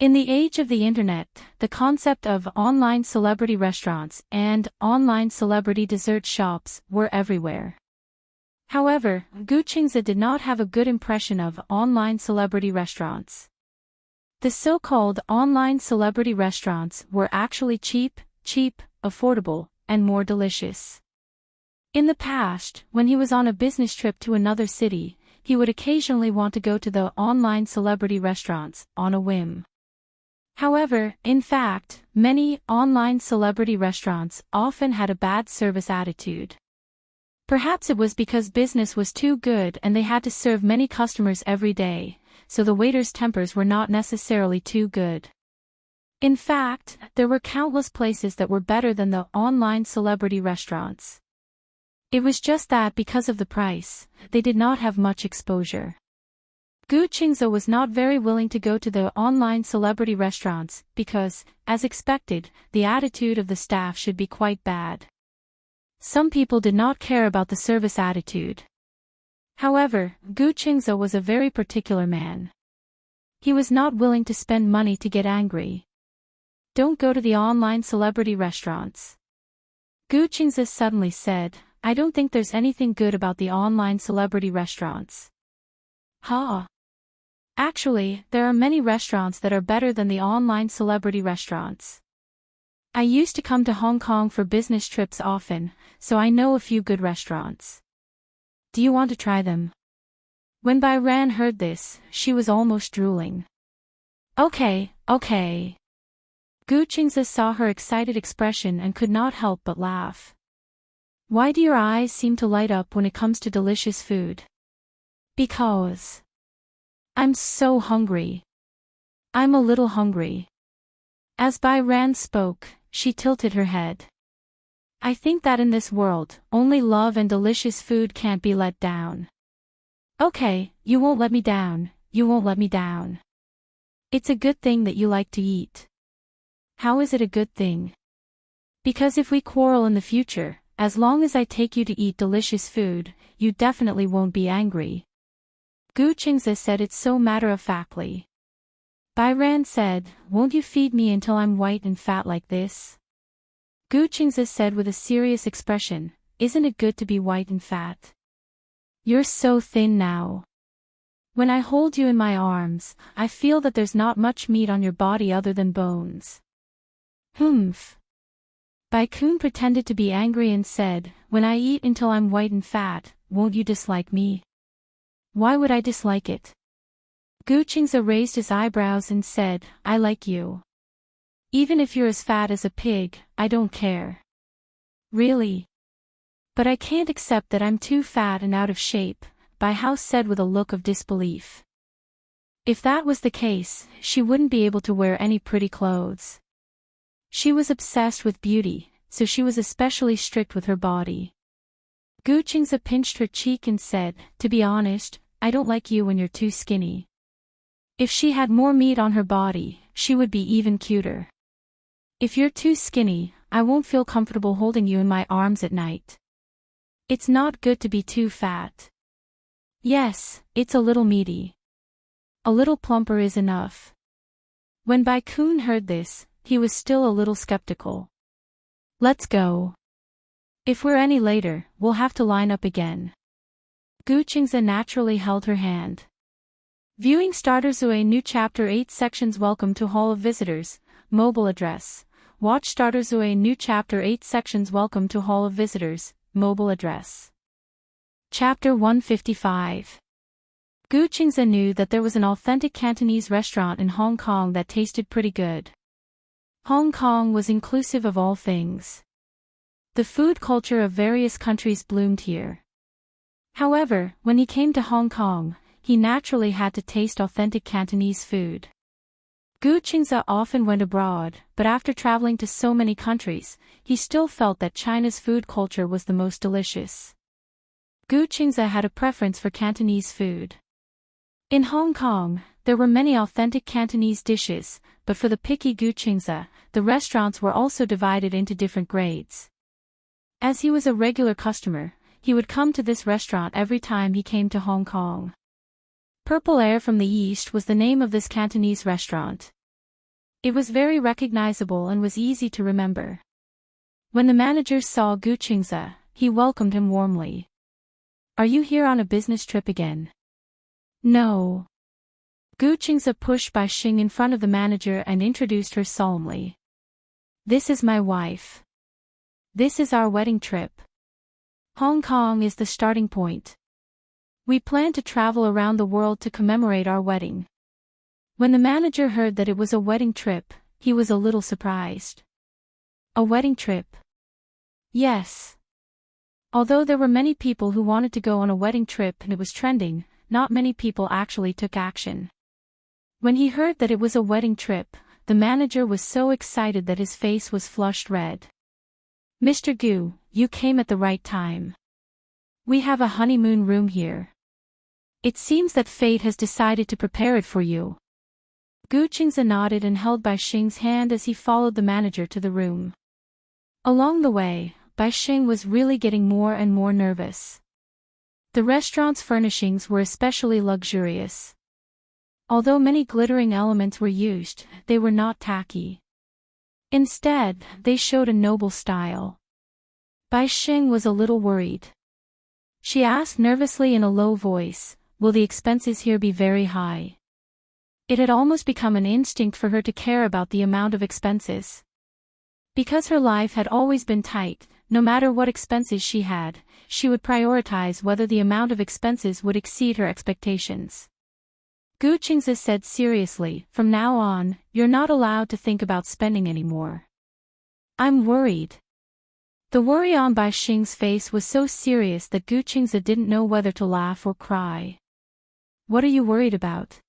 In the age of the internet, the concept of online celebrity restaurants and online celebrity dessert shops were everywhere. However, Gu Qingze did not have a good impression of online celebrity restaurants. The so-called online celebrity restaurants were actually cheap, affordable, and more delicious. In the past, when he was on a business trip to another city, he would occasionally want to go to the online celebrity restaurants, on a whim. However, in fact, many online celebrity restaurants often had a bad service attitude. Perhaps it was because business was too good and they had to serve many customers every day, so the waiters' tempers were not necessarily too good. In fact, there were countless places that were better than the online celebrity restaurants. It was just that because of the price, they did not have much exposure. Gu Qingze was not very willing to go to the online celebrity restaurants because, as expected, the attitude of the staff should be quite bad. Some people did not care about the service attitude. However, Gu Qingze was a very particular man. He was not willing to spend money to get angry. Don't go to the online celebrity restaurants. Gu Qingze suddenly said, I don't think there's anything good about the online celebrity restaurants. Huh? Actually, there are many restaurants that are better than the online celebrity restaurants. I used to come to Hong Kong for business trips often, so I know a few good restaurants. Do you want to try them? When Bai Ran heard this, she was almost drooling. Okay. Gu Qingze saw her excited expression and could not help but laugh. Why do your eyes seem to light up when it comes to delicious food? Because I'm so hungry. I'm a little hungry. As Bai Ran spoke, she tilted her head. I think that in this world, only love and delicious food can't be let down. Okay, you won't let me down, you won't let me down. It's a good thing that you like to eat. How is it a good thing? Because if we quarrel in the future, as long as I take you to eat delicious food, you definitely won't be angry. Gu Qingze said it so matter-of-factly. Bai Ran said, won't you feed me until I'm white and fat like this? Gu Qingze said with a serious expression, isn't it good to be white and fat? You're so thin now. When I hold you in my arms, I feel that there's not much meat on your body other than bones. Humph. Bai Kun pretended to be angry and said, when I eat until I'm white and fat, won't you dislike me? Why would I dislike it? Gu Qingze raised his eyebrows and said, I like you. Even if you're as fat as a pig, I don't care. Really? But I can't accept that I'm too fat and out of shape, Bai Hao said with a look of disbelief. If that was the case, she wouldn't be able to wear any pretty clothes. She was obsessed with beauty, so she was especially strict with her body. Gu Qingze pinched her cheek and said, to be honest, I don't like you when you're too skinny. If she had more meat on her body, she would be even cuter. If you're too skinny, I won't feel comfortable holding you in my arms at night. It's not good to be too fat. Yes, it's a little meaty. A little plumper is enough. When Bai Kun heard this, he was still a little skeptical. Let's go. If we're any later, we'll have to line up again. Gu Qingze naturally held her hand. Viewing Starters Ue New Chapter 8 Sections. Welcome to Hall of Visitors, mobile address. Watch Starters Ue New Chapter 8 Sections. Welcome to Hall of Visitors, mobile address. Chapter 155. Gu Qingze knew that there was an authentic Cantonese restaurant in Hong Kong that tasted pretty good. Hong Kong was inclusive of all things. The food culture of various countries bloomed here. However, when he came to Hong Kong, he naturally had to taste authentic Cantonese food. Gu Qingze often went abroad, but after traveling to so many countries, he still felt that China's food culture was the most delicious. Gu Qingze had a preference for Cantonese food. In Hong Kong, there were many authentic Cantonese dishes, but for the picky Gu Qingze, the restaurants were also divided into different grades. As he was a regular customer, he would come to this restaurant every time he came to Hong Kong. Purple Air from the East was the name of this Cantonese restaurant. It was very recognizable and was easy to remember. When the manager saw Gu Qingze, he welcomed him warmly. Are you here on a business trip again? No. Gu Qingze pushed Bai Xing in front of the manager and introduced her solemnly. This is my wife. This is our wedding trip. Hong Kong is the starting point. We plan to travel around the world to commemorate our wedding. When the manager heard that it was a wedding trip, he was a little surprised. A wedding trip? Yes. Although there were many people who wanted to go on a wedding trip and it was trending, not many people actually took action. When he heard that it was a wedding trip, the manager was so excited that his face was flushed red. Mr. Gu, you came at the right time. We have a honeymoon room here. It seems that fate has decided to prepare it for you. Gu Qingze nodded and held Bai Xing's hand as he followed the manager to the room. Along the way, Bai Xing was really getting more and more nervous. The restaurant's furnishings were especially luxurious. Although many glittering elements were used, they were not tacky. Instead, they showed a noble style. Bai Xing was a little worried. She asked nervously in a low voice, "Will the expenses here be very high?" It had almost become an instinct for her to care about the amount of expenses. Because her life had always been tight, no matter what expenses she had, she would prioritize whether the amount of expenses would exceed her expectations. Gu Qingze said seriously, "From now on, you're not allowed to think about spending anymore." I'm worried. The worry on Bai Xing's face was so serious that Gu Qingze didn't know whether to laugh or cry. What are you worried about?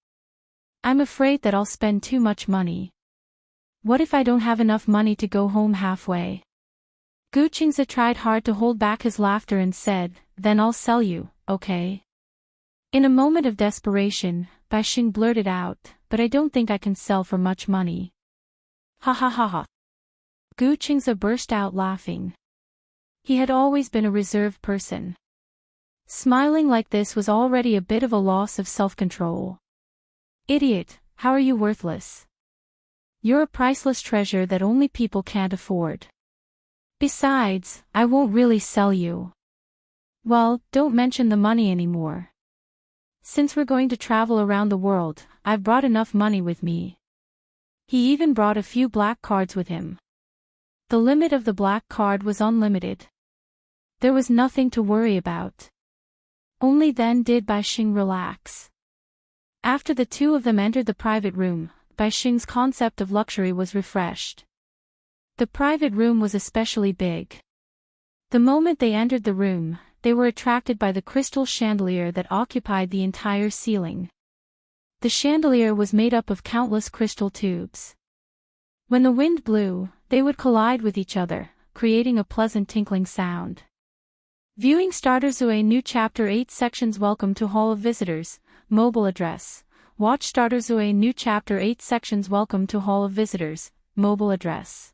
I'm afraid that I'll spend too much money. What if I don't have enough money to go home halfway? Gu Qingze tried hard to hold back his laughter and said, "Then I'll sell you, okay?" In a moment of desperation, Bai Xing blurted out, "But I don't think I can sell for much money." Ha ha ha ha. Gu Qingze burst out laughing. He had always been a reserved person. Smiling like this was already a bit of a loss of self-control. Idiot, how are you worthless? You're a priceless treasure that only people can't afford. Besides, I won't really sell you. Well, don't mention the money anymore. Since we're going to travel around the world, I've brought enough money with me. He even brought a few black cards with him. The limit of the black card was unlimited. There was nothing to worry about. Only then did Bai Xing relax. After the two of them entered the private room, Bai Xing's concept of luxury was refreshed. The private room was especially big. The moment they entered the room, they were attracted by the crystal chandelier that occupied the entire ceiling. The chandelier was made up of countless crystal tubes. When the wind blew, they would collide with each other, creating a pleasant tinkling sound. Viewing Starters a new Chapter 8 sections. Welcome to Hall of Visitors, mobile address. Watch Starters a new Chapter 8 sections. Welcome to Hall of Visitors, mobile address.